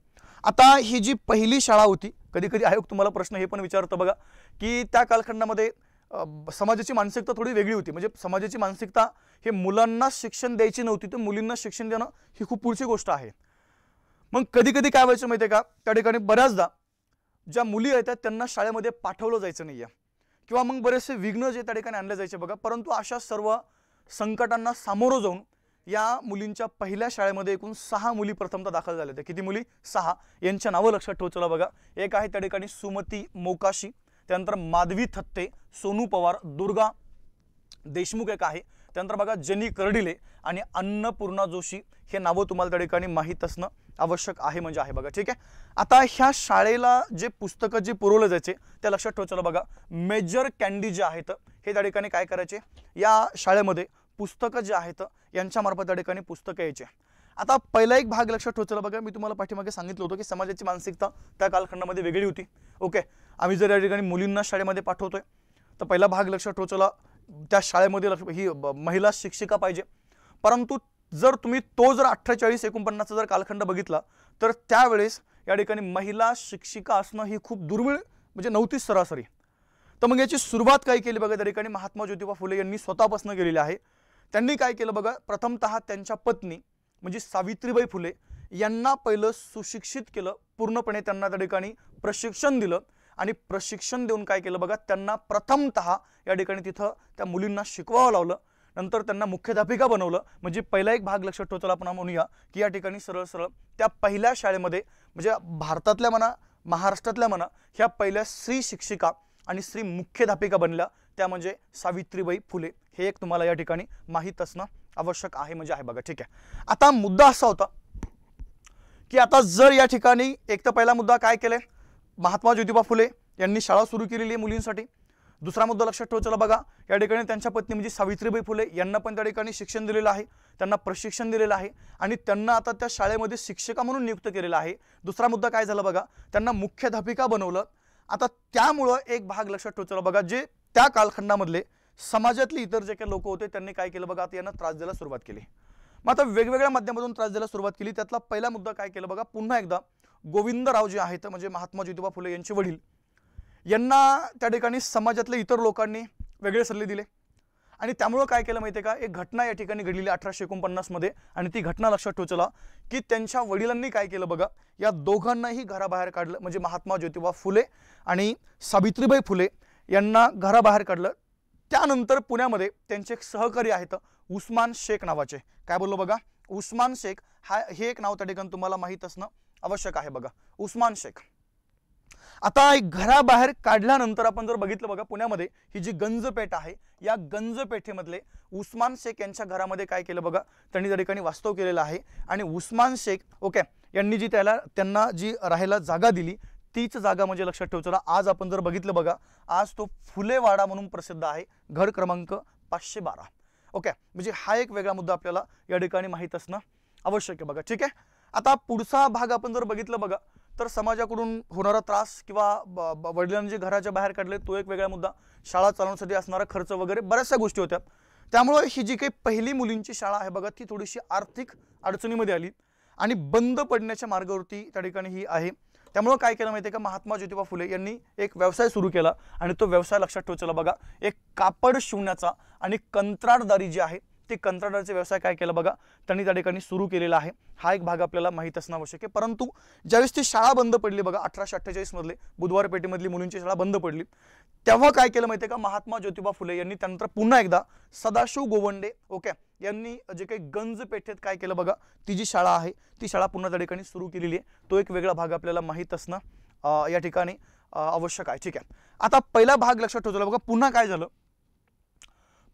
आता ही जी पहिली शाळा होती कधी कधी आयोग तुम्हाला प्रश्न हे पण विचारतं बघा की त्या कालखंडामध्ये समाजाची मानसिकता थोडी वेगळी होती. म्हणजे समाजाची मानसिकता हे मुलांना शिक्षण द्यायची नव्हती, तर मुलींना शिक्षण देणं ही खूप पुढची गोष्ट आहे. मग कधी कधी काय व्हायचं माहिती आहे का, त्या ठिकाणी बऱ्याचदा ज्या मुली आहेत त्यांना शाळेमध्ये पाठवलं जायचं नाही आहे किंवा मग बरेचसे विघ्न जे त्या ठिकाणी आणले जायचे बघा. परंतु अशा सर्व संकटांना सामोरं जाऊन या मुलींच्या पहिल्या शाळेमध्ये एकूण 6 मुली प्रथमतः दाखल झाल्या होत्या. किती मुली? 6. यांच्या नावं लक्षात ठेवायचं बघा. एक आहे त्या ठिकाणी सुमती मोकाशी, त्यानंतर माधवी थत्ते, सोनू पवार, दुर्गा देशमुख एक आहे, त्यानंतर बघा जनी कर्डिले आणि अन्नपूर्णा जोशी. हे नावं तुम्हाला त्या ठिकाणी माहीत असणं आवश्यक आहे म्हणजे आहे बघा. ठीक आहे. आता ह्या शाळेला जे पुस्तकं जे पुरवले जायचे त्या लक्षात ठेवायचं बघा. मेजर कॅन्डी जे आहेत हे त्या ठिकाणी काय करायचे, या शाळेमध्ये पुस्तकं जे आहेत यांच्यामार्फत त्या ठिकाणी पुस्तकं यायचे. आता पहिला एक भाग लक्षात ठेवायचं बघा. मी तुम्हाला पाठीमागे सांगितलं होतं की समाजाची मानसिकता त्या कालखंडामध्ये वेगळी होती. ओके, आम्ही जर या ठिकाणी मुलींना शाळेमध्ये पाठवतोय तर पहिला भाग लक्षात ठेवायचा, त्या शाळेमध्ये ही महिला शिक्षिका पाहिजे. परंतु जर तुम्ही तो जर 48-49 जर कालखंड बघितला तर त्यावेळेस या ठिकाणी महिला शिक्षिका असणं ही खूप दुर्मिळ म्हणजे नव्हतीच सरासरी. तर मग याची सुरुवात काय केली बघा, त्या ठिकाणी महात्मा ज्योतिबा फुले यांनी स्वतःपासून केलेली आहे. त्यांनी काय केलं बघा, प्रथमतः त्यांच्या पत्नी म्हणजे सावित्रीबाई फुले यांना पहिलं सुशिक्षित केलं, पूर्णपणे त्यांना त्या ठिकाणी प्रशिक्षण दिलं आणि प्रशिक्षण देऊन काय केलं बघा, त्यांना प्रथमतः या ठिकाणी तिथं त्या मुलींना शिकवावं लावलं. नंतर त्यांना मुख्याध्यापिका बनवलं. म्हणजे पहिला एक भाग लक्षात ठेवताना आपण म्हणूया की या ठिकाणी सरळ सरळ त्या पहिल्या शाळेमध्ये म्हणजे भारतातल्या म्हणा महाराष्ट्रातल्या म्हणा ह्या पहिल्या स्त्री शिक्षिका आणि स्त्री मुख्याध्यापिका बनल्या, त्या म्हणजे सावित्रीबाई फुले. हे एक तुम्हाला या ठिकाणी माहीत असणं आवश्यक आहे म्हणजे आहे बघा. ठीक आहे. आता मुद्दा असा होता की आता जर या ठिकाणी एक तर पहिला मुद्दा काय केलाय, महात्मा ज्योतिबा फुले यांनी शाळा सुरू केलेली आहे मुलींसाठी. दुसरा मुद्दा लक्षात ठेवायचा बघा, या ठिकाणी त्यांच्या पत्नी म्हणजे सावित्रीबाई फुले यांना पण त्या ठिकाणी शिक्षण दिलेलं आहे, त्यांना प्रशिक्षण दिलेलं आहे आणि त्यांना आता त्या शाळेमध्ये शिक्षिका म्हणून नियुक्त केलेलं आहे. दुसरा मुद्दा काय झाला बघा, त्यांना मुख्याध्यापिका बनवलं. आता त्यामुळं एक भाग लक्षात ठेवायचा बघा, जे त्या कालखंडामधले समाजातले इतर जे काही लोक होते त्यांनी काय केलं बघा, आता यांना त्रास द्यायला सुरुवात केली. मग आता वेगवेगळ्या माध्यमातून त्रास द्यायला सुरुवात केली. त्यातला पहिला मुद्दा काय केलं बघा, पुन्हा एकदा गोविंदराव जे आहेत म्हणजे महात्मा ज्योतिबा फुले यांचे वडील यांना त्या ठिकाणी समाजातले इतर लोकांनी वेगळे सल्ले दिले आणि त्यामुळे काय केलं माहिती आहे का, एक घटना या ठिकाणी घडलेली 1849 मध्ये आणि ती घटना लक्षात ठेवायला की त्यांच्या वडिलांनी काय केलं बघा, या दोघांनाही घराबाहेर काढलं. म्हणजे महात्मा ज्योतिबा फुले आणि सावित्रीबाई फुले यांना घराबाहेर काढलं. त्यानंतर पुण्यामध्ये त्यांचे एक सहकारी आहेत उस्मान शेख नावाचे. काय बोललो बघा, उस्मान शेख हे एक नाव त्या ठिकाणी तुम्हाला माहीत असणं आवश्यक आहे बघा, उस्मान शेख. आता एक घराबाहेर काढल्यानंतर आपण जर बघितलं बघा, पुण्यामध्ये ही जी गंजपेठ आहे या गंजपेठेमधले उस्मान शेख यांच्या घरामध्ये काय केलं बघा, त्यांनी त्या ठिकाणी वास्तव केलेलं आहे. आणि उस्मान शेख ओके यांनी जी त्यांना जी राहायला जागा दिली तीच जागा म्हणजे लक्षात ठेवायचं, आज आपण जर बघितलं बघा, आज तो फुलेवाडा म्हणून प्रसिद्ध आहे, घर क्रमांक 512. ओके, म्हणजे हा एक वेगळा मुद्दा आपल्याला या ठिकाणी माहीत असणं आवश्यक आहे बघा. ठीक आहे. आता पुढचा भाग आपण जर बघितलं बघा, तर समाजाकडून होणारा त्रास किंवा वडिलांनी जे घराच्या बाहेर काढले तो एक वेगळा मुद्दा, शाळा चालवण्यासाठी असणारा खर्च वगैरे बऱ्याचशा गोष्टी होत्या. त्यामुळे ही जी काही पहिली मुलींची शाळा आहे बघा, ती थोडीशी आर्थिक अडचणीमध्ये आली आणि बंद पडण्याच्या मार्गावरती त्या ठिकाणी ही आहे. त्यामुळे काय केलं माहिती आहे का, महात्मा ज्योतिबा फुले यांनी एक व्यवसाय सुरू केला आणि तो व्यवसाय लक्षात ठेवायचा बघा, एक कापड शिवण्याचा आणि कंत्राटदारी जी आहे ते कंत्राटदारीचा व्यवसाय काय केला बघा, त्यांनी त्या ठिकाणी सुरू केलेला आहे. हा एक भाग आपल्याला माहीत असणं आवश्यक आहे. परंतु ज्यावेळेस ती शाळा बंद पडली बघा, 1848 मधले बुधवार पेठेमधली मुलींची शाळा बंद पडली, तेव्हा काय केलं माहिती आहे का, महात्मा ज्योतिबा फुले यांनी त्यानंतर पुन्हा एकदा सदाशिव गोवंडे ओके यांनी जे काही गंज पेठेत काय केलं बघा, ती जी शाळा आहे ती शाळा पुन्हा त्या ठिकाणी सुरू केलेली आहे. तो एक वेगळा भाग आपल्याला माहीत असणं या ठिकाणी आवश्यक आहे. ठीक आहे. आता पहिला भाग लक्षात ठेवला बघा, पुन्हा काय झालं,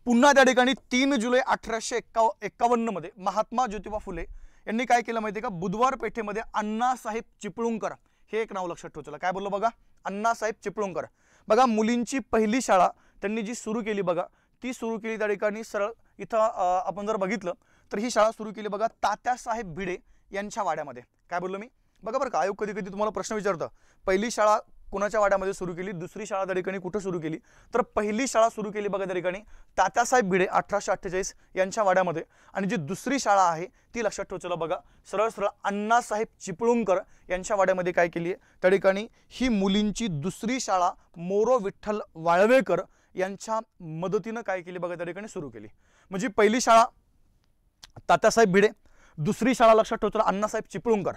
पुन्हा त्या ठिकाणी 3 जुलै 1851 मध्ये महात्मा ज्योतिबा फुले यांनी काय केलं माहिती आहे का, बुधवार पेठेमध्ये अण्णासाहेब चिपळूणकर हे एक नाव लक्षात ठेवलं. काय बोललो बघा, अण्णासाहेब चिपळूणकर. बघा मुलींची पहिली शाळा त्यांनी जी सुरू केली बघा, ती सुरू केली त्या ठिकाणी सरळ इथं आपण जर बघितलं तर ही शाळा सुरू केली बघा तात्यासाहेब भिडे यांच्या वाड्यामध्ये. काय बोललो मी बघा बरं का, आयोग कधी कधी तुम्हाला प्रश्न विचारतं पहिली शाळा कोणाच्या वाड्यामध्ये सुरू केली, दुसरी शाळा त्या ठिकाणी कुठं सुरू केली, तर पहिली शाळा सुरू केली बघा त्या ठिकाणी तात्यासाहेब भिडे 1848 यांच्या वाड्यामध्ये, आणि जी दुसरी शाळा आहे ती लक्षात ठेवायला बघा सरळ सरळ अण्णासाहेब चिपळूणकर यांच्या वाड्यामध्ये काय केली आहे, त्या ठिकाणी ही मुलींची दुसरी शाळा मोरो विठ्ठल वाळवेकर यांच्या मदतीनं काय केली बघा त्या ठिकाणी सुरू केली. म्हणजे पहिली शाळा तात्यासाहेब भिडे, दुसरी शाळा लक्षात ठेवतो अण्णासाहेब चिपळूणकर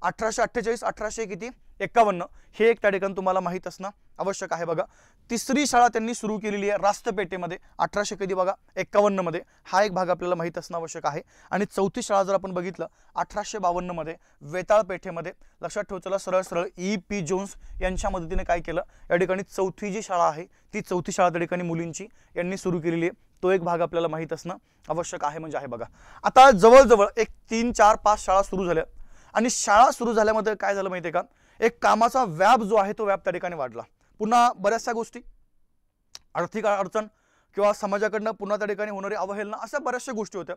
1848 1851 हे एक त्या ठिकाणी तुम्हाला माहित असणं आवश्यक आहे बघा. तिसरी शाळा त्यांनी सुरू केलेली आहे रास्तपेठेमध्ये 1851 मध्ये, हा एक भाग आपल्याला माहित असणं आवश्यक आहे. आणि चौथी शाळा जर आपण बघितलं 1852 मध्ये वेताळ पेठेमध्ये, लक्षात ठेवतो सरळ सरळ E.P. जोन्स यांच्या मदतीने काय केलं, या ठिकाणी चौथी जी शाळा आहे ती चौथी शाळा त्या ठिकाणी मुलींची यांनी सुरू केलेली आहे. तो एक भाग आपल्याला माहित असणं आवश्यक आहे म्हणजे आहे बघा. आता जवळजवळ एक 3 4 5 शाळा सुरू झाल्या, आणि शाळा सुरू झाल्यामध्ये काय झालं माहिती आहे का, एक कामाचा व्याप जो आहे तो व्याप त्या ठिकाणी वाढला. पुन्हा बऱ्याचशा गोष्टी, आर्थिक अडचण किंवा समाजाकडनं पुन्हा त्या ठिकाणी होणारी अवहेलना, अशा बऱ्याचशा गोष्टी होत्या.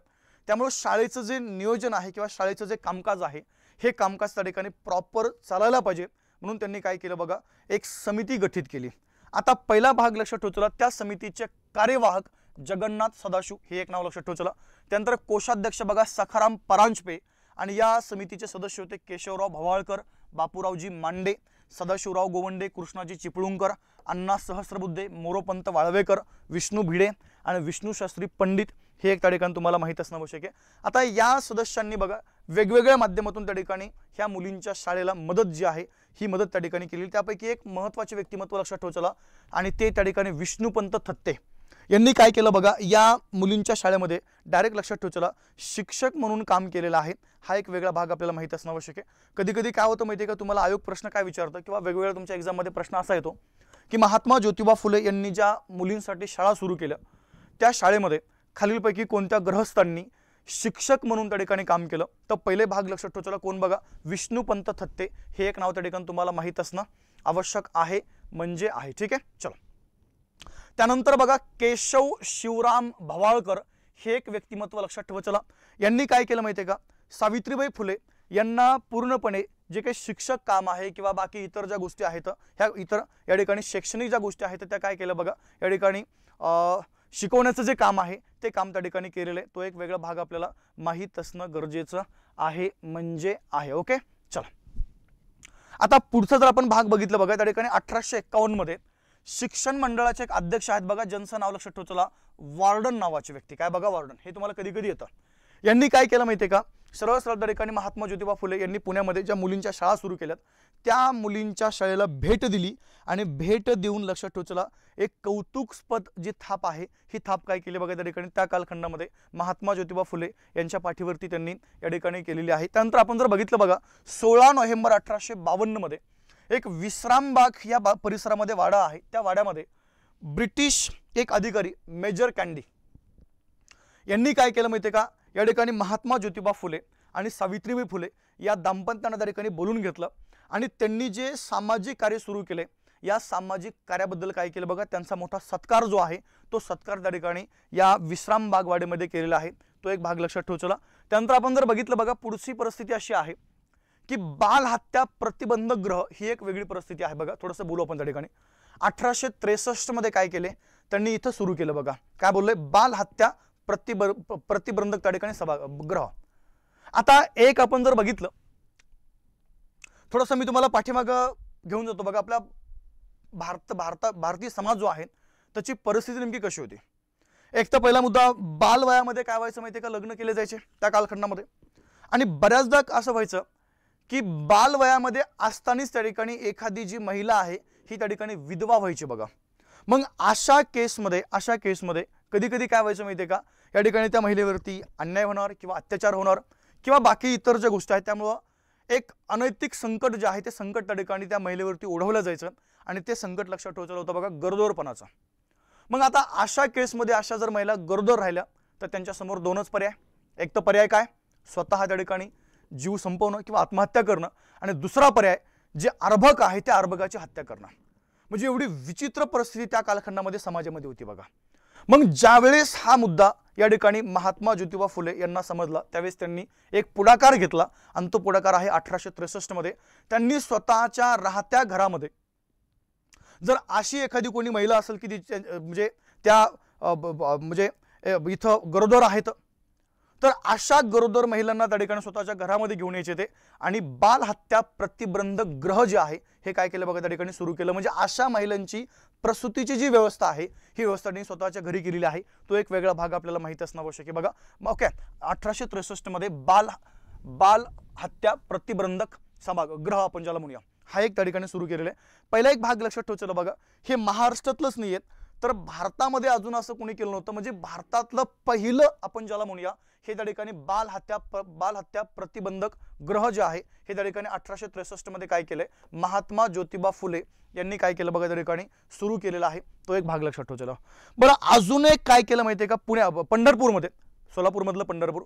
त्यामुळे शाळेचं जे नियोजन आहे किंवा शाळेचं जे कामकाज आहे हे कामकाज त्या ठिकाणी प्रॉपर चालायला पाहिजे, म्हणून त्यांनी काय केलं बघा, एक समिती गठीत केली. आता पहिला भाग लक्षात ठेवला, त्या समितीचे कार्यवाहक जगन्नाथ सदाशिव हे एक नाव लक्षात ठेवलं. त्यानंतर कोषाध्यक्ष बघा सखाराम परांजपे, आणि या समितीचे सदस्य होते केशवराव भवाळकर, बापूरावजी मांडे, सदाशिवराव गोवंडे, कृष्णाजी चिपळूणकर, अण्णा सहस्रबुद्धे, मोरोपंत वाळवेकर, विष्णू भिडे आणि विष्णू शास्त्री पंडित हे एक त्या ठिकाणी तुम्हाला माहित असणं आवश्यक आहे. आता या सदस्यांनी बघा वेगवेगळ्या माध्यमातून त्या ठिकाणी ह्या मुलींच्या शाळेला मदत जी आहे ही मदत त्या ठिकाणी केली. त्यापैकी एक महत्त्वाचे व्यक्तिमत्व लक्षात ठेवायला, आणि ते त्या ठिकाणी विष्णुपंत थत्ते यांनी काय केलं बघा, या मुलींच्या शाळेमध्ये डायरेक्ट लक्षात ठेवायला शिक्षक म्हणून काम केलेलं आहे. हा एक वेगळा भाग आपल्याला माहित असणं आवश्यक आहे. कधी कधी काय होतं माहिती आहे का, तुम्हाला आयोग प्रश्न काय विचारतं किंवा वेगवेगळ्या तुमच्या एक्झाममध्ये प्रश्न असा येतो की महात्मा ज्योतिबा फुले यांनी ज्या मुलींसाठी शाळा सुरू केल्या त्या शाळेमध्ये खालीलपैकी कोणत्या गृहस्थांनी शिक्षक म्हणून त्या ठिकाणी काम केलं, तर पहिले भाग लक्षात ठेवायला कोण बघा, विष्णुपंत थत्ते हे एक नाव त्या ठिकाणी तुम्हाला माहित असणं आवश्यक आहे म्हणजे आहे. ठीक आहे, चलो. त्यानंतर बघा केशव शिवराम भवाळकर हे एक व्यक्तिमत्व लक्षात ठेवायला, यांनी काय केलं माहिती आहे का, सावित्रीबाई फुले यांना पूर्णपणे जे काही शिक्षक काम आहे किंवा बाकी इतर ज्या गोष्टी आहेत ह्या इतर या ठिकाणी शैक्षणिक ज्या गोष्टी आहेत त्या काय केलं बघा, या ठिकाणी शिकवण्याचं जे काम आहे ते काम त्या ठिकाणी केलेलं आहे. तो एक वेगळा भाग आपल्याला माहीत असणं गरजेचं आहे म्हणजे आहे. ओके, चला. आता पुढचा जर आपण भाग बघितला बघा, त्या ठिकाणी 1851 मध्ये शिक्षण मंडळाचे एक अध्यक्ष आहेत बघा, ज्यांचं नाव लक्षात ठेवायला वॉर्डन नावाचे व्यक्ती, काय बघा वॉर्डन, हे तुम्हाला कधी कधी येतं. यांनी काय केलं माहिती आहे का, सरळ सरळ त्या ठिकाणी महात्मा ज्योतिबा फुले यांनी पुण्यामध्ये ज्या मुलींच्या शाळा सुरू केल्यात त्या मुलींच्या शाळेला भेट दिली, आणि भेट देऊन लक्षात ठेवायला एक कौतुकस्पद जी थाप आहे ही थाप काय केली बघा त्या ठिकाणी त्या कालखंडामध्ये महात्मा ज्योतिबा फुले यांच्या पाठीवरती त्यांनी या ठिकाणी केलेली आहे. त्यानंतर आपण जर बघितलं बघा 16 नोव्हेंबर 1852 मध्ये एक विश्रामबाग या परिसरामध्ये वाडा आहे, त्या वाड्यामध्ये ब्रिटिश एक अधिकारी मेजर कॅन्डी यांनी काय केलं माहिती आहे का, या ठिकाणी महात्मा ज्योतिबा फुले आणि सावित्रीबाई फुले या दाम्पत्यांना त्या ठिकाणी बोलून घेतलं, आणि त्यांनी जे सामाजिक कार्य सुरू केले या सामाजिक कार्याबद्दल काय केलं बघा, त्यांचा मोठा सत्कार जो आहे तो सत्कार त्या ठिकाणी या विश्रामबाग वाड्यामध्ये केलेला आहे. तो एक भाग लक्षात ठेवायला. त्यानंतर आपण जर बघितलं बघा, पुढची परिस्थिती अशी आहे की बाल हत्या प्रतिबंधक गृह ही एक वेगळी परिस्थिती आहे बघा. थोडंसं बोलू आपण त्या ठिकाणी. 1863 मध्ये काय केले त्यांनी इथं सुरू केलं बघा, काय बोलले, बाल हत्या प्रतिबंधक त्या ठिकाणी सभागृह. आता एक आपण जर बघितलं थोडंसं, मी तुम्हाला पाठीमागं घेऊन जातो बघा, आपला भारतीय समाज जो आहे त्याची परिस्थिती नेमकी कशी होती. एक तर पहिला मुद्दा, बालवयामध्ये काय व्हायचं माहिती आहे का, लग्न केले जायचे त्या कालखंडामध्ये, आणि बऱ्याचदा असं व्हायचं की बालवयामध्ये असतानाच त्या ठिकाणी एखादी जी महिला आहे ही त्या ठिकाणी विधवा व्हायची बघा. मग अशा केसमध्ये कधी कधी काय व्हायचं माहिती आहे का, या ठिकाणी त्या महिलेवरती अन्याय होणार किंवा अत्याचार होणार किंवा बाकी इतर ज्या गोष्टी आहेत, त्यामुळं एक अनैतिक संकट जे आहे ते संकट त्या ठिकाणी त्या महिलेवरती ओढवलं जायचं, आणि ते संकट लक्षात ठेवायचं होतं बघा, गरोदरपणाचा. मग आता अशा केसमध्ये अशा जर महिला गरोदर राहिल्या तर त्यांच्यासमोर दोनच पर्याय, एक तर पर्याय काय, स्वतः त्या ठिकाणी जीव संपवणं किंवा आत्महत्या करणं, आणि दुसरा पर्याय जे अर्भक आहे त्या अर्भकाची हत्या करणं. म्हणजे एवढी विचित्र परिस्थिती त्या कालखंडामध्ये समाजामध्ये होती बघा. मग ज्यावेळेस हा मुद्दा या ठिकाणी महात्मा ज्योतिबा फुले यांना समजला त्यावेळेस त्यांनी एक पुढाकार घेतला, आणि तो पुढाकार आहे 1863 मध्ये त्यांनी स्वतःच्या राहत्या घरामध्ये जर अशी एखादी कोणी महिला असेल की म्हणजे त्या म्हणजे इथं गरोदर आहेत, तर अशा गरोदर महिलांना त्या ठिकाणी स्वतःच्या घरामध्ये घेऊन यायचे ते आणि बाल हत्या प्रतिबंधक गृह जे आहे हे काय केलं बघा त्या ठिकाणी सुरू केलं. म्हणजे अशा महिलांची प्रसूतीची जी व्यवस्था आहे ही व्यवस्था त्यांनी स्वतःच्या घरी केलेली आहे. तो एक वेगळा भाग आपल्याला माहित असणं आवश्यक आहे बघा. ओके, 1863 मध्ये बाल हत्या प्रतिबंधक सभागृह आपण ज्याला म्हणूया हा एक त्या ठिकाणी सुरू केलेला आहे. पहिला एक भाग लक्षात ठेवायचा बघा, हे महाराष्ट्रातलंच नाही आहेत तर भारतामध्ये अजून असं कोणी केलं नव्हतं. म्हणजे भारतातलं पहिलं आपण ज्याला म्हणूया हे त्या ठिकाणी बाल हत्या प्रतिबंधक गृह जे आहे हे त्या ठिकाणी 1863 मध्ये काय केलंय, महात्मा ज्योतिबा फुले यांनी काय केलं बघा त्या ठिकाणी सुरू केलेला आहे. तो एक भाग लक्षात ठेवायचा. बरं, अजून एक काय केलं माहितीये का, पंढरपूरमध्ये, सोलापूरमधलं पंढरपूर,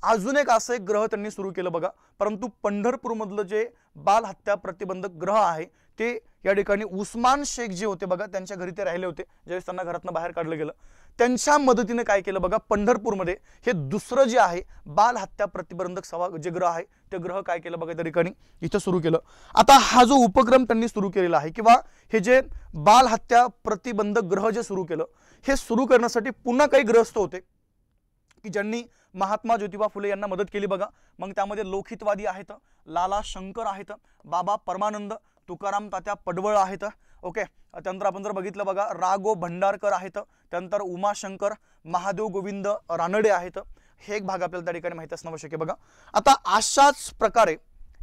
अजून एक असं एक ग्रह त्यांनी सुरू केलं बघा. परंतु पंढरपूरमधलं जे बाल हत्या प्रतिबंधक ग्रह आहे ते या ठिकाणी उस्मान शेख जे होते बघा त्यांच्या घरी ते राहिले होते. ज्यावेळेस त्यांना घरातनं बाहेर काढलं गेलं त्यांच्या मदतीने काय केलं बघा, पंढरपूरमध्ये हे दुसरं जे आहे बाल हत्या प्रतिबंधक जे ग्रह आहे ते ग्रह काय केलं बघा त्या ठिकाणी इथं सुरू केलं. आता हा जो उपक्रम त्यांनी सुरू केलेला आहे किंवा हे जे बाल हत्या प्रतिबंधक ग्रह जे सुरू केलं हे सुरू करण्यासाठी पुन्हा काही ग्रस्त होते की ज्यांनी महात्मा ज्योतिबा फुले यांना मदत केली बघा. मग त्यामध्ये लोकहितवादी आहेत, लाला शंकर आहेत, बाबा परमानंद, तुकाराम तात्या पडवळ आहेत. ओके, त्यानंतर आपण जर बघितलं बघा राघो भंडारकर आहेत, त्यानंतर उमाशंकर, महादेव गोविंद रानडे आहेत. हे एक भाग आपल्याला त्या ठिकाणी माहिती असणं आवश्यक आहे बघा. आता अशाच प्रकारे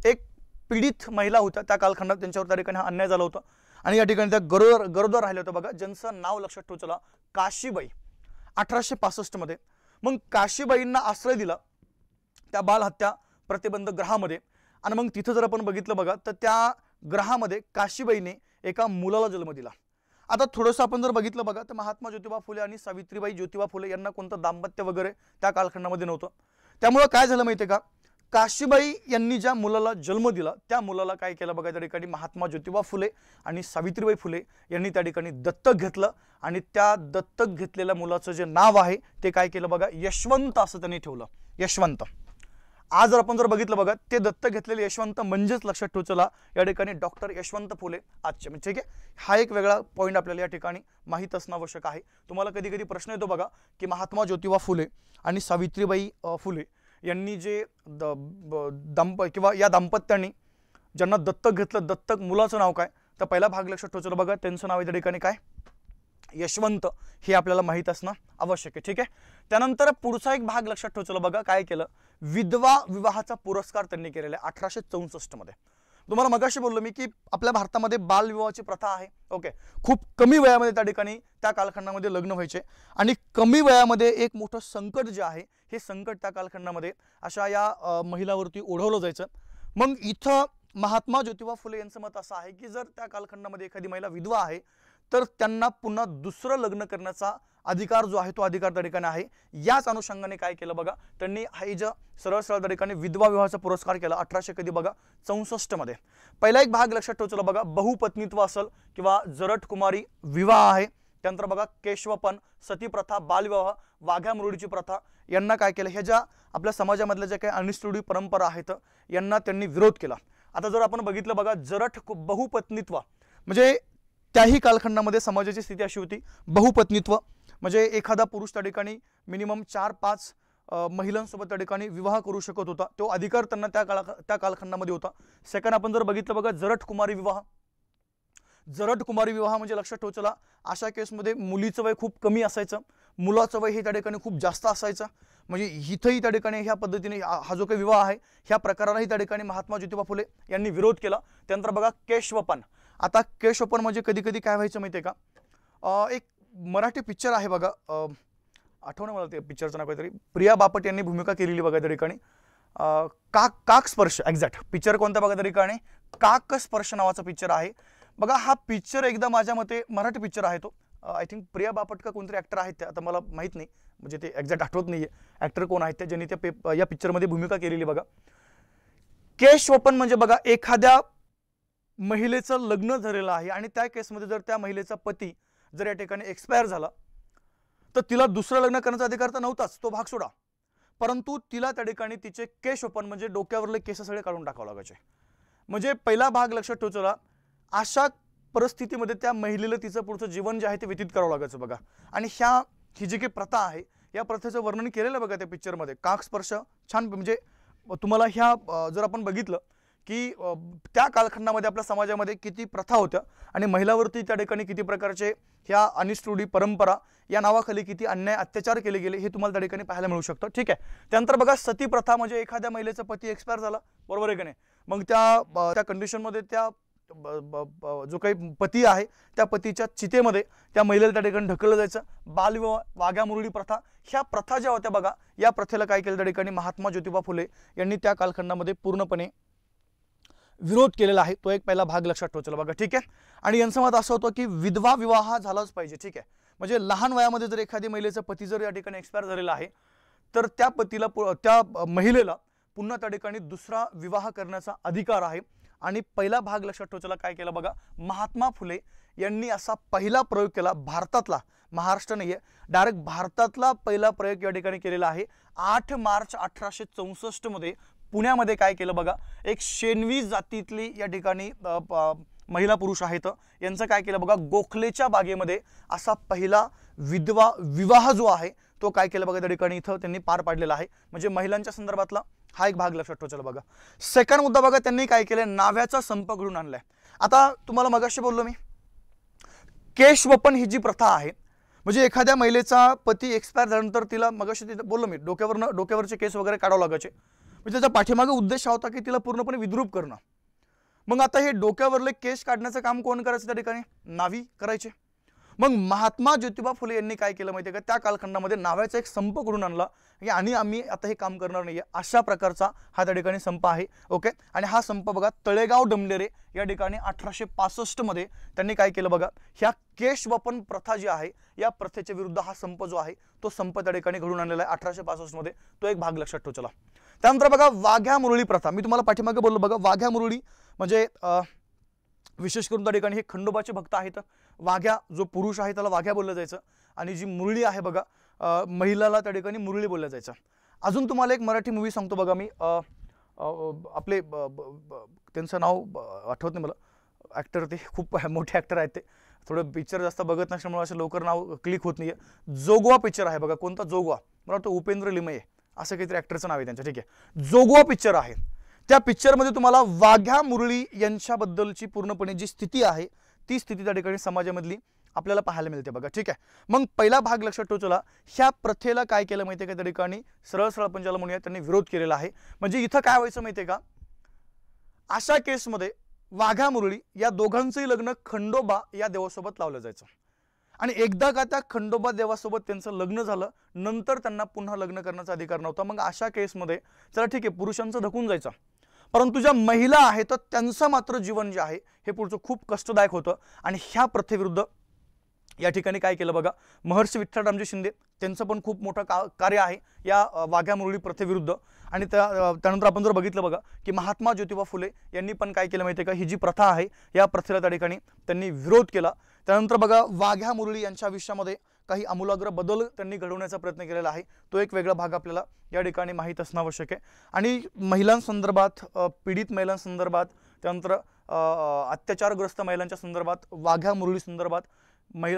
एक पीडित महिला होत्या त्या कालखंडात, त्यांच्यावर त्या ठिकाणी हा अन्याय झाला होता आणि या ठिकाणी त्या गरोदर राहिले होते बघा, ज्यांचं नाव लक्षात ठेवायचं काशीबाई 1865 मध्ये. मग काशीबाईंना आश्रय दिला त्या बाल हत्या प्रतिबंधक ग्रहामध्ये आणि मग तिथं जर आपण बघितलं बघा तर त्या ग्रहामध्ये काशीबाईने एका मुलाला जन्म दिला. आता थोडंसं आपण जर बघितलं बघा तर महात्मा ज्योतिबा फुले आणि सावित्रीबाई ज्योतिबा फुले यांना कोणतं दाम्पत्य वगैरे त्या कालखंडामध्ये नव्हतं. त्यामुळे काय झालं माहितीये का, काशीबाई यांनी ज्या मुलाला जन्म दिला त्या मुलाला काय केलं बघा त्या ठिकाणी महात्मा ज्योतिबा फुले आणि सावित्रीबाई फुले यांनी त्या ठिकाणी दत्तक घेतलं आणि त्या दत्तक घेतलेल्या मुलाचं जे नाव आहे ते काय केलं बघा, यशवंत असं त्यांनी ठेवलं, यशवंत. आज जर आपण बघितलं बघा ते दत्तक घेतलेले यशवंत म्हणजेच लक्षात ठेवायचं या ठिकाणी डॉक्टर यशवंत फुले आजचे. म्हणजे ठीक आहे, हा एक वेगळा पॉईंट आपल्याला या ठिकाणी माहीत असणं आवश्यक आहे. तुम्हाला कधी कधी प्रश्न येतो बघा की महात्मा ज्योतिबा फुले आणि सावित्रीबाई फुले यांनी जे किंवा या दाम्पत्याने ज्यांना दत्तक घेतलं, दत्तक मुलाचं नाव काय, तर पहिला भाग लक्षात ठेवायचं बघा, त्यांचं नाव आहे त्या ठिकाणी काय, यशवंत. हे आपल्याला माहित असणं आवश्यक आहे. ठीक आहे, त्यानंतर पुढचा एक भाग लक्षात ठेवायचं बघा, काय केलं, विधवा विवाहाचा पुरस्कार त्यांनी केलेला आहे 1864 मध्ये. तुम्हाला मगाशी बोललो मी की आपल्या भारतामध्ये बालविवाहाची प्रथा आहे. ओके, खूप कमी वयामध्ये त्या ठिकाणी त्या कालखंडामध्ये लग्न व्हायचे आणि कमी वयामध्ये एक मोठं संकट जे आहे हे संकट त्या कालखंडामध्ये अशा या महिलावरती ओढवलं जायचं. मग इथं महात्मा ज्योतिबा फुले यांचं मत असं आहे की जर त्या कालखंडामध्ये एखादी महिला विधवा आहे तर त्यांना पुन्हा दुसरं लग्न करण्याचा अधिकार जो आहे तो अधिकार त्या ठिकाणी आहे. याच अनुषंगाने काय केलं बघा, त्यांनी हा जे सरळ त्या ठिकाणी विधवा विवाहाचा पुरस्कार केला 1864 मध्ये. पहिला एक भाग लक्षात ठेवायचा बघा, बहुपत्नीत्व असेल किंवा जरट कुमारी विवाह आहे. त्यानंतर बघा केशवपन, सती प्रथा, बालविवाह, वाघ्या मुरळीची प्रथा यांना काय केलं, ह्या ज्या आपल्या समाजामधल्या ज्या काही अनिष्टरूढी परंपरा आहेत यांना त्यांनी विरोध केला. आता जर आपण बघितलं बघा जरट बहुपत्नीत्व म्हणजे त्याही कालखंडामध्ये समाजाची स्थिती अशी होती, बहुपत्नीत्व म्हणजे एखादा पुरुष त्या ठिकाणी मिनिमम 4-5 महिलांसोबत त्या ठिकाणी विवाह करू शकत होता. तो अधिकार त्यांना त्या कालखंडामध्ये होता. सेकंड आपण जर बघितलं बघा जरट कुमारी विवाह. जरट कुमारी विवाह म्हणजे लक्षात ठेवायचं अशा केसमध्ये मुलीचं वय खूप कमी असायचं, मुलाचं वय हे त्या ठिकाणी खूप जास्त असायचं. म्हणजे इथंही त्या ठिकाणी ह्या पद्धतीने हा जो काही विवाह आहे ह्या प्रकारालाही त्या ठिकाणी महात्मा ज्योतिबा फुले यांनी विरोध केला. त्यानंतर बघा केशवपन. आता केशवपन म्हणजे कधी कधी काय व्हायचं माहितीये का, एक मराठी पिक्चर आहे बघा, आठवण मला ते पिक्चरचं नाव काहीतरी, प्रिया बापट यांनी भूमिका केलेली बघा त्या ठिकाणी, काक स्पर्श. एक्झॅक्ट पिक्चर कोणता बघा त्या ठिकाणी, काक स्पर्श नावाचा पिक्चर आहे बघा. हा पिक्चर एकदा माझ्या मते मराठी पिक्चर आहे तो. आय थिंक प्रिया बापट का कोणतरी ऍक्टर आहेत ते, आता मला माहित नाही, म्हणजे ते एक्झॅक्ट आठवत नाहीये ऍक्टर कोण आहेत ते ज्यांनी त्या या पिक्चरमध्ये भूमिका केलेली बघा. केशवपन म्हणजे बघा एखाद्या महिलेचं लग्न झालेलं आहे आणि त्या केसमध्ये जर त्या महिलेचा पती जर या ठिकाणी एक्सपायर झाला तर तिला दुसरं लग्न करण्याचा अधिकार तर नव्हताच, तो भाग सोडा, परंतु तिला त्या ठिकाणी तिचे केशवपन म्हणजे डोक्यावरले केस सगळे काढून टाकावं लागायचे. म्हणजे पहिला भाग लक्षात ठेवायचा, अशा परिस्थितीमध्ये त्या महिलेला तिचं पुढचं जीवन जे आहे ते व्यतीत करावं लागायचं बघा. आणि ही जी काही प्रथा आहे या प्रथेचं वर्णन केलेलं बघा त्या पिक्चरमध्ये. काकस्पर्श छान, म्हणजे तुम्हाला जर आपण बघितलं की त्या कालखंडामध्ये आपल्या समाजामध्ये किती प्रथा होत्या आणि महिलावरती त्या ठिकाणी किती प्रकारचे ह्या अनिष्ट रूढी परंपरा या नावाखाली किती अन्याय अत्याचार केले गेले हे तुम्हाला त्या ठिकाणी पाहायला मिळू शकतं. ठीक आहे. त्यानंतर बघा सती प्रथा, म्हणजे एखाद्या महिलेचा पती एक्सपायर झाला, बरोबर आहे की नाही, मग त्या कंडिशनमध्ये त्या जो काही पती आहे त्या पतीच्या चितेमध्ये त्या महिलेला त्या ठिकाणी ढकललं जायचं. बालविवाह, वाघ्या मुरळी प्रथा, ह्या प्रथा ज्या होत्या बघा, या प्रथेला काय केलं त्या ठिकाणी महात्मा ज्योतिबा फुले यांनी त्या कालखंडामध्ये पूर्णपणे विरोध केलेला आहे. तो एक पहिला भाग लक्षात ठेवायचा बघा. ठीक आहे. आणि यांचं मत असं होतं की विधवा विवाह झालाच पाहिजे. ठीक आहे. म्हणजे लहान वयामध्ये जर एखादी महिलेचा पती जर या ठिकाणी एक्सपायर झालेला आहे तर त्या महिलेला पुन्हा त्या ठिकाणी दुसरा विवाह करण्याचा अधिकार आहे. आणि पहिला भाग लक्षात ठेवायला काय केलं बघा, महात्मा फुले यांनी असा पहिला प्रयोग केला भारतातला, महाराष्ट्र नाहीये, डायरेक्ट भारतातला पहिला प्रयोग या ठिकाणी केलेला आहे. 8 मार्च 1864 मध्ये पुण्यामध्ये काय केलं बघा, एक शेनवी जातीतली या ठिकाणी महिला पुरुष आहेत, यांचं काय केलं बघा, गोखलेच्या बागेमध्ये असा पहिला विधवा विवाह जो आहे तो काय केलं बघा त्या ठिकाणी इथं त्यांनी पार पाडलेला आहे. म्हणजे महिलांच्या संदर्भातला हा एक भाग लक्षात ठेवायचा बघा. सेकंड मुद्दा बघा, त्यांनी काय केलं, नाव्याचा संप घडून आणलाय. आता तुम्हाला मगाशी बोललो मी, केशवपन ही जी प्रथा आहे, म्हणजे एखाद्या महिलेचा पती एक्सपायर झाल्यानंतर तिला मगाशी बोललो मी डोक्यावरचे केस वगैरे काढावं लागायचे. म्हणजे त्याचा पाठीमागे उद्देश होता की तिला पूर्णपणे विद्रूप करणं. मग आता हे डोक्यावरले केस काढण्याचं काम कोण करायचं त्या ठिकाणी, नावी करायचे. मग महात्मा ज्योतिबा फुले यांनी काय केलं माहिती आहे का, त्या कालखंडामध्ये नाव्याचा एक संप घडून आणला आणि आम्ही आता हे काम करणार नाहीये अशा प्रकारचा हा त्या ठिकाणी संप आहे. ओके. आणि हा संप बघा तळेगाव डमलेरे या ठिकाणी 1865 मध्ये त्यांनी काय केलं बघा, ह्या केशवपन प्रथा जी आहे या प्रथेच्या विरुद्ध हा संप जो आहे तो संप त्या ठिकाणी घडून आणलेला आहे 1865 मध्ये. तो एक भाग लक्षात ठेवा. त्यानंतर बघा वाघ्या मुरळी प्रथा, मी तुम्हाला पाठीमागे बोललो बघा, वाघ्या मुरळी म्हणजे विशेष करून त्या ठिकाणी हे खंडोबाचे भक्त आहेत. वाघ्या जो पुरुष आहे त्याला वाघ्या बोललं जायचं आणि जी मुरळी आहे बघा महिलाला त्या ठिकाणी मुरळी बोललं जायचं. अजून तुम्हाला एक मराठी मूवी सांगतो बघा मी, आपले त्यांचं नाव आठवत नाही मला, ॲक्टर ते खूप मोठे ॲक्टर आहेत, ते थोडं पिक्चर जास्त बघत नसल्यामुळे असं लवकर नाव क्लिक होत नाहीये. जोगवा पिक्चर आहे बघा, कोणता जोगवा, मला वाटतं उपेंद्र लिमये असं काहीतरी ॲक्टरचं नाव आहे त्यांचं. ठीक आहे. जोगवा पिक्चर आहे, त्या पिक्चरमध्ये तुम्हाला वाघ्या मुरळी यांच्याबद्दलची पूर्णपणे जी स्थिती आहे ती स्थिती त्या ठिकाणी समाजामधली आपल्याला पाहायला मिळते बघा. ठीक आहे. मग पहिला भाग लक्षात ठेवा, ह्या प्रथेला काय केलं माहिती आहे का, त्या ठिकाणी सरळ सरळ आपण ज्याला म्हणूया त्यांनी विरोध केलेला आहे. म्हणजे इथं काय व्हायचं माहिती आहे का, अशा केसमध्ये वाघ्या मुरळी या दोघांचंही लग्न खंडोबा या देवासोबत लावलं जायचं आणि एकदा का त्या खंडोबा देवासोबत त्यांचं लग्न झालं नंतर त्यांना पुन्हा लग्न करण्याचा अधिकार नव्हता. मग अशा केसमध्ये चला ठीक आहे पुरुषांचं धकून जायचं, परंतु ज्या महिला आहेत तर त्यांचं मात्र जीवन जे आहे हे पुढचं खूप कष्टदायक होतं. आणि ह्या प्रथेविरुद्ध या ठिकाणी काय केलं बघा, महर्षी विठ्ठलरामजी शिंदे त्यांचं पण खूप मोठं कार्य आहे या वाघ्या मुरळी प्रथेविरुद्ध. आणि त्यानंतर आपण जर बघितलं बघा की महात्मा ज्योतिबा फुले यांनी पण काय केलं माहिती आहे का, ही जी प्रथा आहे या प्रथेला त्या ठिकाणी त्यांनी विरोध केला. त्यानंतर बघा वाघ्या मुरळी यांच्या आयुष्यामध्ये काही आमूलाग्र बदल त्यांनी घडवण्याचा प्रयत्न केलेला आहे. तो एक वेगळा भाग आपल्याला या ठिकाणी माहीत असणं आवश्यक आहे. आणि महिलांसंदर्भात, पीडित महिलांसंदर्भात, त्यानंतर अत्याचारग्रस्त महिलांच्या संदर्भात, वाघ्या मुरळी संदर्भात,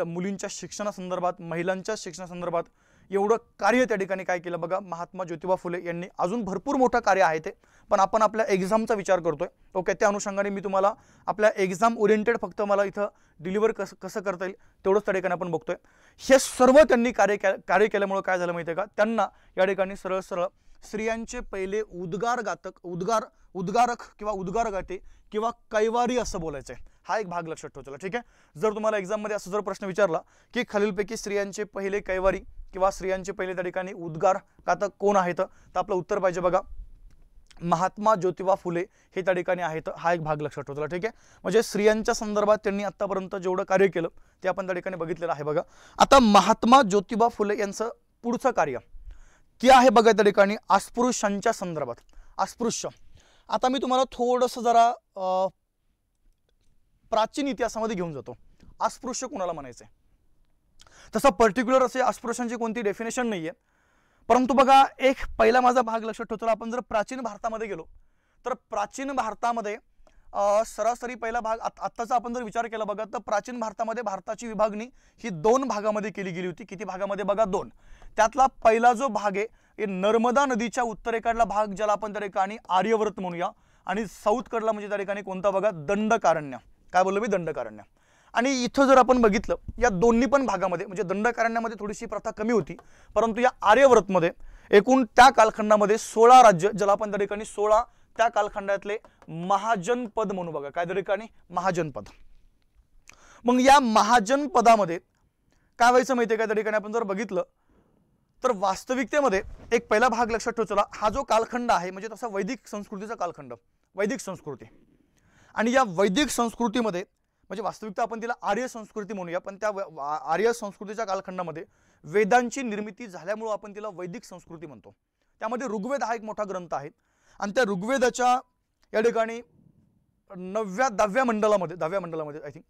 मुलींच्या शिक्षणासंदर्भात, महिलांच्या शिक्षणासंदर्भात एवढं कार्य त्या ठिकाणी काय केलं बघा महात्मा ज्योतिबा फुले यांनी. अजून भरपूर मोठं कार्य आहे ते, पण आपण आपल्या एक्झामचा विचार करतोय. ओके. त्या अनुषंगाने मी तुम्हाला आपल्या एक्झाम ओरिएंटेड फक्त मला इथं डिलिव्हर कसं करता येईल तेवढंच त्या ठिकाणी आपण बघतोय. हे सर्व त्यांनी कार्य केल्यामुळे काय झालं माहिती आहे का, त्यांना या ठिकाणी सरळ सरळ स्त्रियांचे पहिले उद्गारक किंवा उद्गारगाते किंवा कैवारी असं बोलायचंय. हा एक भाग लक्षात ठेवा. ठीक आहे. जर तुम्हाला एक्झाममध्ये असं जर प्रश्न विचारला की खालीलपैकी स्त्रियांचे पहिले कैवारी किंवा स्त्रियांचे पहिले त्या ठिकाणी उद्गारगातक कोण आहेत, तर आपलं उत्तर पाहिजे बघा महात्मा ज्योतिबा फुले हे त्या ठिकाणी आहेत. हा एक भाग लक्षात ठेवा. ठीक आहे. म्हणजे स्त्रियांच्या संदर्भात त्यांनी आतापर्यंत जेवढं कार्य केलं ते आपण त्या ठिकाणी बघितलेलं आहे बघा. आता महात्मा ज्योतिबा फुले यांचं पुढचं कार्य ते आहे बघा त्या ठिकाणी अस्पृश्यांच्या संदर्भात. अस्पृश्य, आता मी तुम्हाला थोडंसं जरा प्राचीन इतिहासामध्ये घेऊन जातो. अस्पृश्य कोणाला म्हणायचंय, तसा पर्टिक्युलर असे अस्पृश्यांची कोणती डेफिनेशन नाहीये, परंतु बघा एक पहिला माझा भाग लक्षात ठेवतो. आपण जर प्राचीन भारतामध्ये गेलो तर प्राचीन भारतामध्ये सरासरी पहिला भाग आत्ताचा आपण जर विचार केला बघा तर प्राचीन भारतामध्ये भारताची विभागणी ही 2 भागामध्ये केली गेली होती. किती भागामध्ये बघा 2. त्यातला पहिला जो भाग आहे हे नर्मदा नदीच्या उत्तरेकडला भाग ज्याला आपण त्या ठिकाणी आर्यव्रत म्हणूया आणि साऊथ कडला म्हणजे त्या ठिकाणी कोणता बघा दंडकारण्य. काय बोललो मी दंडकारण्य. आणि इथं जर आपण बघितलं या दोन्ही पण भागामध्ये म्हणजे दंडकारण्यामध्ये थोडीशी प्रथा कमी होती परंतु या आर्यव्रतमध्ये एकूण त्या कालखंडामध्ये 16 राज्य ज्याला आपण त्या ठिकाणी 16 त्या कालखंडातले महाजनपद म्हणू बघा. काय त्या ठिकाणी महाजनपद. मग या महाजनपदामध्ये काय व्हायचं माहितीये का त्या ठिकाणी आपण जर बघितलं तर वास्तविकतेमध्ये एक पहिला भाग लक्षात ठेवा. चला हा जो कालखंड आहे म्हणजे तसा वैदिक संस्कृतीचा कालखंड वैदिक संस्कृती आणि या वैदिक संस्कृतीमध्ये म्हणजे वास्तविकता आपण तिला आर्य संस्कृती म्हणूया पण त्या आर्य संस्कृतीच्या कालखंडामध्ये वेदांची निर्मिती झाल्यामुळे आपण तिला वैदिक संस्कृती म्हणतो. त्यामध्ये ऋग्वेद हा एक मोठा ग्रंथ आहे आणि त्या ऋग्वेदाच्या या ठिकाणी 10व्या मंडलामध्ये आय थिंक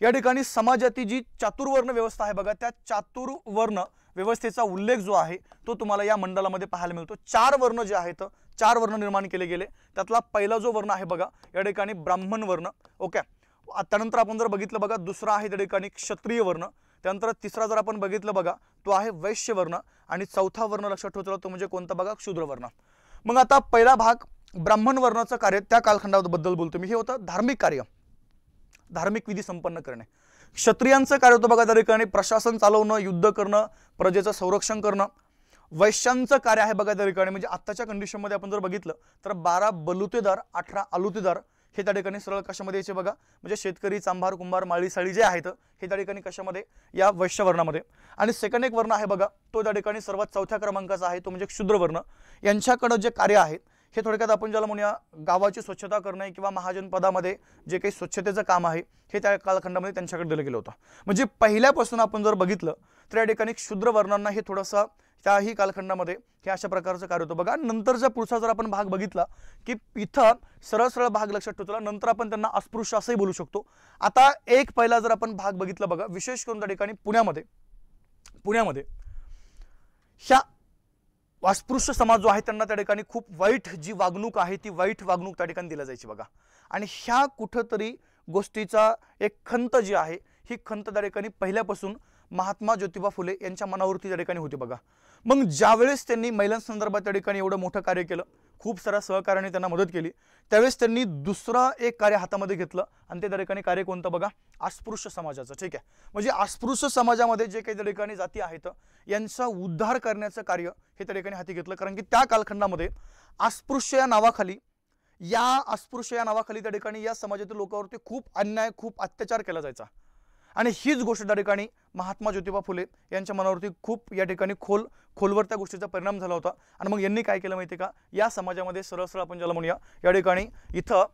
या ठिकाणी समाजाची जी चातुर्वर्ण व्यवस्था आहे बघा त्या चातुर्वर्ण व्यवस्थेचा उल्लेख जो आहे तो तुम्हाला या मंडलामध्ये पाहायला मिळतो. 4 वर्ण जे आहेत 4 वर्ण निर्माण केले गेले. त्यातला पहिला जो वर्ण आहे बघा या ठिकाणी ब्राह्मण वर्ण. ओके. त्यानंतर आपण जर बघितलं बघा दुसरा आहे त्या ठिकाणी क्षत्रिय वर्ण. त्यानंतर तिसरा जर आपण बघितलं बघा तो आहे वैश्य वर्ण आणि चौथा वर्ण लक्षात ठेवतो तो म्हणजे कोणता बघा शूद्र वर्ण. मग आता पहिला भाग ब्राह्मण वर्णाचं कार्य त्या कालखंडाबद्दल बोलतो मी. हे होतं धार्मिक कार्य धार्मिक विधी संपन्न करणे. क्षत्रियांचं कार्य होतं बघा त्या ठिकाणी प्रशासन चालवणं युद्ध करणं प्रजेचं संरक्षण करणं. वैश्यांचं कार्य आहे बघा त्या ठिकाणी म्हणजे आत्ताच्या कंडिशनमध्ये आपण जर बघितलं तर 12 बलुतेदार 18 आलुतेदार हे त्या ठिकाणी सरळ कशामध्ये यायचे बघा म्हणजे शेतकरी चांभार कुंभार माळी साळी जे आहेत हे त्या ठिकाणी कशामध्ये या वैश्य वर्णामध्ये. आणि सेकंड एक वर्ण आहे बघा तो त्या ठिकाणी सर्वात 4थ्या क्रमांकाचा आहे तो म्हणजे शूद्र वर्ण. यांच्याकडे जे कार्य आहे हे थोडक्यात आपण ज्याला म्हणूया गावाची स्वच्छता करणे किंवा महाजनपदामध्ये जे काही स्वच्छतेचं काम आहे हे त्या कालखंडामध्ये त्यांच्याकडे दिलं गेलं होतं. म्हणजे पहिल्यापासून आपण जर बघितलं तर या ठिकाणी शूद्र वर्णांना हे थोडंसं त्याही कालखंडामध्ये हे अशा प्रकारचं कार्य होतं बघा. नंतरचा पुढचा जर आपण भाग बघितला की इथं सरळ सरळ भाग लक्षात ठेवतो नंतर आपण त्यांना अस्पृश्य असंही बोलू शकतो. आता एक पहिला जर आपण भाग बघितला बघा विशेष करून त्या ठिकाणी पुण्यामध्ये ह्या अस्पृश्य समाज जो आहे त्यांना त्या ठिकाणी खूप वाईट जी वागणूक आहे ती वाईट वागणूक त्या ठिकाणी दिली जायची बघा. आणि ह्या कुठंतरी गोष्टीचा एक खंत जी आहे ही खंत त्या ठिकाणी पहिल्यापासून महात्मा ज्योतिबा फुले यांच्या मनावरती त्या ठिकाणी होती बघा. मग ज्यावेळेस त्यांनी महिलांसंदर्भात त्या ठिकाणी एवढं मोठं कार्य केलं खूप साऱ्या सहकार्याने त्यांना मदत केली त्यावेळेस त्यांनी दुसरा एक कार्य हातामध्ये घेतलं आणि ते त्या ठिकाणी कार्य कोणतं बघा अस्पृश्य समाजाचं. ठीक आहे. म्हणजे अस्पृश्य समाजामध्ये जे काही त्या ठिकाणी जाती आहेत यांचा उद्धार करण्याचं कार्य हे त्या ठिकाणी हाती घेतलं. कारण की त्या कालखंडामध्ये अस्पृश्य या नावाखाली त्या ठिकाणी या समाजातील लोकांवरती खूप अन्याय खूप अत्याचार केला जायचा. आणि हीच गोष्ट त्या ठिकाणी महात्मा ज्योतिबा फुले यांच्या मनावरती खूप या ठिकाणी खोलवर त्या गोष्टीचा परिणाम झाला होता. आणि मग यांनी काय केलं माहिती का या समाजामध्ये सरळ सरळ आपण ज्याला म्हणूया या ठिकाणी इथं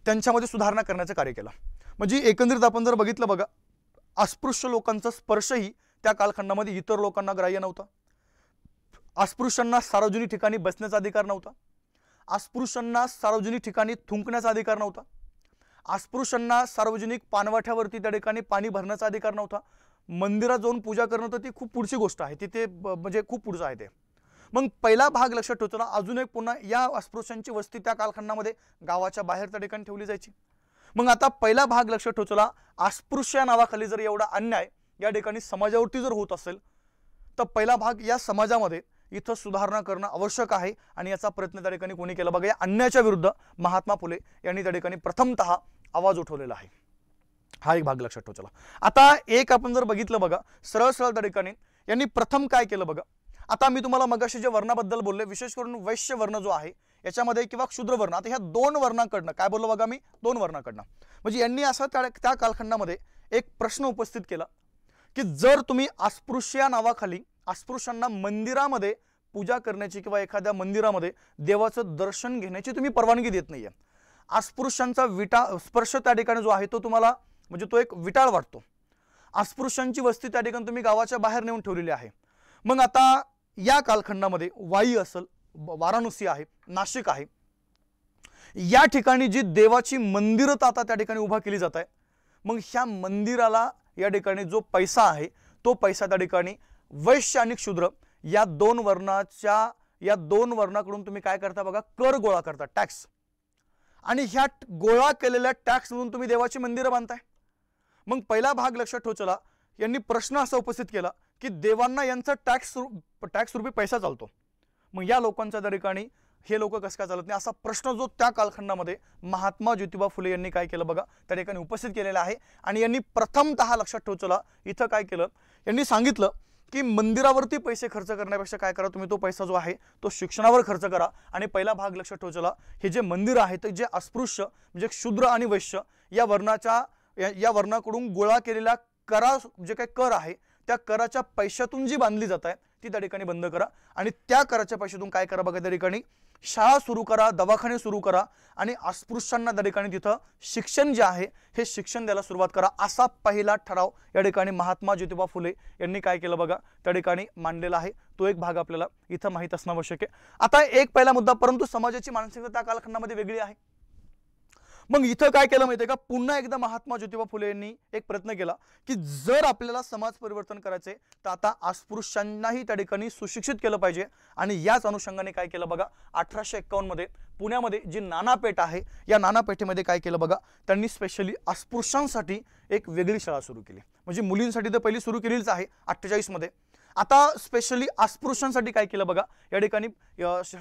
त्यांच्यामध्ये सुधारणा करण्याचं कार्य केलं. म्हणजे एकंदरीत आपण जर बघितलं बघा अस्पृश्य लोकांचा स्पर्शही त्या कालखंडामध्ये इतर लोकांना ग्राह्य नव्हता. अस्पृश्यांना सार्वजनिक ठिकाणी बसण्याचा अधिकार नव्हता. अस्पृश्यांना सार्वजनिक ठिकाणी थुंकण्याचा अधिकार नव्हता. अस्पृश्यांना सार्वजनिक पानवाठ्यावरती त्या ठिकाणी पाणी भरण्याचा अधिकार नव्हता. मंदिरात जाऊन पूजा करणं तर ती खूप पुढची गोष्ट आहे तिथे म्हणजे खूप पुढचं आहे ते. मग पहिला भाग लक्षात ठेवताना अजून एक पुन्हा या अस्पृश्यांची वस्ती त्या कालखंडामध्ये गावाच्या बाहेर त्या ठिकाणी ठेवली जायची. मग आता पहिला भाग लक्षात ठेवताना अस्पृश्य नावाखाली जर एवढा अन्याय या ठिकाणी समाजावरती जर होत असेल तर पहिला भाग या समाजामध्ये इथं सुधारणा करणं आवश्यक आहे आणि याचा प्रयत्न त्या ठिकाणी कोणी केला बघा या अन्यायाच्या विरुद्ध महात्मा फुले यांनी त्या ठिकाणी प्रथमतः आवाज उठवलेला आहे. हा एक भाग लक्षात ठेवा. चला आता एक आपण जर बघितलं बघा सरळ सरळ त्या ठिकाणी यांनी प्रथम काय केलं बघा. आता मी तुम्हाला मगाशी जे वर्णाबद्दल बोलले विशेष करून वैश्य वर्ण जो आहे याच्यामध्ये किंवा क्षुद्र वर्ण आता ह्या 2 वर्णाकडनं काय बोललो बघा मी 2 वर्णाकडनं म्हणजे यांनी असं त्या कालखंडामध्ये एक प्रश्न उपस्थित केला की जर तुम्ही अस्पृश्य नावाखाली अस्पृश्यांना मंदिरामध्ये पूजा करण्याची किंवा एखाद्या मंदिरामध्ये देवाचं दर्शन घेण्याची तुम्ही परवानगी देत नाहीये अस्पृश्यांचा स्पर्श त्या ठिकाणी जो आहे तो तुम्हाला म्हणजे तो एक विटाळ वाटतो. अस्पृश्यांची वस्ती त्या ठिकाणी तुम्ही गावाच्या बाहेर नेऊन ठेवलेली आहे. मग आता या कालखंडामध्ये वाई असेल वाराणसी आहे नाशिक आहे या ठिकाणी जी देवाची मंदिरं आता त्या ठिकाणी उभा केली जात आहे. मग ह्या मंदिराला या ठिकाणी जो पैसा आहे तो पैसा त्या ठिकाणी वैश्य आणि शूद्र या 2 वर्णाकडून तुम्ही काय करता बघा कर गोळा करता टॅक्स. आणि ह्या गोळा केलेल्या टॅक्समधून तुम्ही देवाची मंदिरं बांधताय। मग पहिला भाग लक्षात ठेव चला, यांनी प्रश्न असा उपस्थित केला की देवांना यांचा टॅक्स रूपी पैसा चालतो, मग या लोकांच्या त्या ठिकाणी हे लोक कसं काय चालत नाही, असा प्रश्न जो त्या कालखंडामध्ये महात्मा ज्योतिबा फुले यांनी काय केलं बघा त्या ठिकाणी उपस्थित केलेला आहे। आणि यांनी प्रथमतः लक्षात ठेव चला इथं काय केलं, यांनी सांगितलं की मंदिरावरती पैसे खर्च करण्यापेक्षा काय करा, तुम्ही तो पैसा जो आहे तो शिक्षणावर खर्च करा। आणि पहिला भाग लक्षात ठेव चला, हे जे मंदिर आहे ते जे अस्पृश्य म्हणजे शूद्र आणि वैश्य या वर्णाकडून गोळा केलेला करा जे काही कर आहे त्या कराच्या पैशातून जी बांधली जात आहे ती त्या ठिकाणी बंद करा। आणि त्या कराच्या पैशातून काय करा बघा, त्या ठिकाणी शाळा सुरू करा, दवाखाने सुरू करा आणि अस्पृश्यांना त्या ठिकाणी तिथं शिक्षण जे आहे हे शिक्षण द्यायला सुरुवात करा, असा पहिला ठराव या ठिकाणी महात्मा ज्योतिबा फुले यांनी काय केलं बघा त्या ठिकाणी मांडलेला आहे। तो एक भाग आपल्याला इथं माहीत असणं आवश्यक आहे। आता एक पहिला मुद्दा, परंतु समाजाची मानसिकता त्या कालखंडामध्ये वेगळी आहे। मग इथं काय केलं माहिती आहे का, पुन्हा एकदा महात्मा ज्योतिबा फुले यांनी एक प्रयत्न केला की जर आपल्याला समाज परिवर्तन करायचे तर आता अस्पृश्यांनाही त्या ठिकाणी सुशिक्षित केलं पाहिजे। आणि याच अनुषंगाने काय केलं बघा, 1851 मध्ये पुण्यामध्ये जी नानापेठ आहे या नानापेठेमध्ये काय केलं बघा, त्यांनी स्पेशली अस्पृश्यांसाठी एक वेगळी शाळा सुरू केली। म्हणजे मुलींसाठी तर पहिली सुरू केलीच आहे 48 मध्ये, आता स्पेशली अस्पृश्यांसाठी काय केलं बघा, या ठिकाणी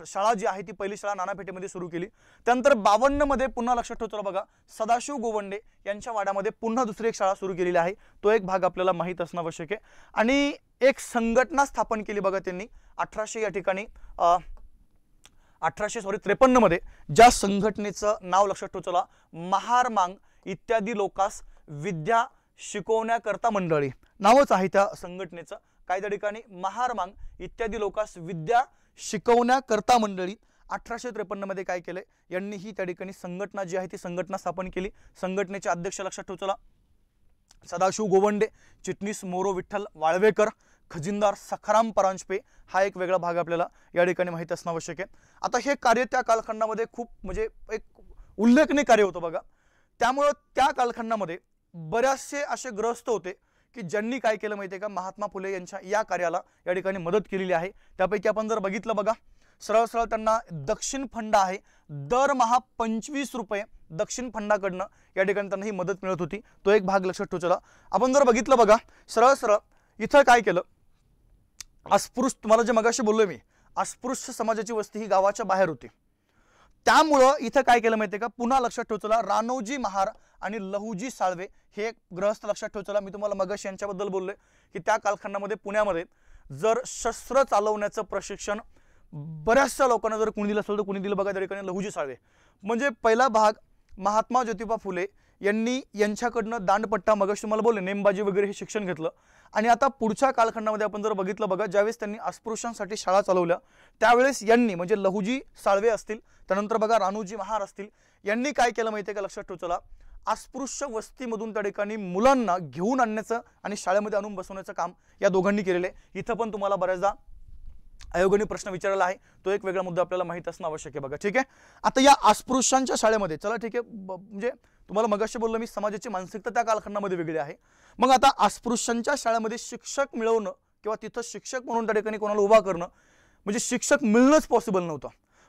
शाळा जी आहे ती पहिली शाळा नानापेठेमध्ये सुरू केली। त्यानंतर 52 मध्ये पुन्हा लक्षात ठेवतो बघा, सदाशिव गोवंडे यांच्या वाड्यामध्ये पुन्हा दुसरी एक शाळा सुरू केलेली आहे, तो एक भाग आपल्याला माहीत असणं आवश्यक आहे। आणि एक संघटना स्थापन केली बघा त्यांनी 1853 मध्ये, ज्या संघटनेचं नाव लक्षात ठेव चला, महार मांग इत्यादी लोकास विद्या शिकवण्याकरता मंडळी नावच आहे त्या संघटनेचं। काय त्या ठिकाणी महार मांग इत्यादी लोकास विद्या शिकवण्याकरता मंडळी 1853 मध्ये काय केले, यांनी ही त्या ठिकाणी संघटना जी आहे ती संघटना स्थापन केली। संघटनेचे अध्यक्ष लक्षात ठेव चला, सदाशिव गोवंडे, चिटणीस मोरो विठ्ठल वाळवेकर, खजिनदार सखाराम परांजपे, हा एक वेगळा भाग आपल्याला या ठिकाणी माहीत असणं आवश्यक आहे। आता हे कार्य त्या कालखंडामध्ये खूप म्हणजे एक उल्लेखनीय कार्य होतं बघा, त्यामुळे त्या कालखंडामध्ये बरेचसे असे ग्रस्त होते की ज्यांनी काय केलं माहिती आहे का, महात्मा फुले यांच्या या कार्याला या ठिकाणी मदत केलेली आहे। त्यापैकी आपण जर बघितलं बघा, सरळ सरळ त्यांना दक्षिण फंड आहे, दरमहा 25 रुपये दक्षिण फंडाकडनं या ठिकाणी त्यांना ही मदत मिळत होती, तो एक भाग लक्षात ठेव चला। आपण जर बघितलं बघा, सरळ सरळ इथं काय केलं, अस्पृश्य तुम्हाला जे मगाशी बोललोय मी, अस्पृश्य समाजाची वस्ती ही गावाच्या बाहेर होती, त्यामुळं इथं काय केलं माहिती आहे का, पुन्हा लक्षात ठेव चला, रानोजी महार आणि लहुजी साळवे हे ग्रहस्थ लक्षात ठेव चला। मी तुम्हाला मगाशी यांच्याबद्दल बोललोय की त्या कालखंडामध्ये पुण्यामध्ये जर शस्त्र चालवण्याचं प्रशिक्षण बऱ्याचशा लोकांना जर कोणी दिलं असेल तर कोणी दिलं बघा, त्या ठिकाणी लहुजी साळवे। म्हणजे पहिला भाग महात्मा ज्योतिबा फुले यांनी यांच्याकडनं दांडपट्टा मगाशी तुम्हाला बोलले नेमबाजी वगैरे हे शिक्षण घेतलं। आणि आता पुढच्या कालखंडामध्ये आपण जर बघितलं बघा, ज्यावेळेस त्यांनी अस्पृश्यांसाठी शाळा चालवल्या त्यावेळेस यांनी म्हणजे लहुजी साळवे असतील, त्यानंतर बघा रानोजी महार असतील, यांनी काय केलं माहिती आहे का, लक्षात ठेव चला, अस्पृश्य वस्तीमधून त्या ठिकाणी मुलांना घेऊन आणण्याचं आणि शाळेमध्ये आणून बसवण्याचं काम या दोघांनी केलेलं आहे। इथं पण तुम्हाला बऱ्याचदा आयोगाने प्रश्न विचारला आहे, तो एक वेगळा मुद्दा आपल्याला माहित असणं आवश्यक आहे बघा, ठीक आहे। आता या अस्पृश्यांच्या शाळेमध्ये चला ठीक आहे, म्हणजे तुम्हाला मगाशी बोललो मी समाजाची मानसिकता त्या कालखंडामध्ये वेगळी आहे। मग आता अस्पृश्यांच्या शाळेमध्ये शिक्षक मिळवणं किंवा तिथं शिक्षक म्हणून त्या ठिकाणी कोणाला उभा करणं म्हणजे शिक्षक मिळणंच पॉसिबल नव्हतं,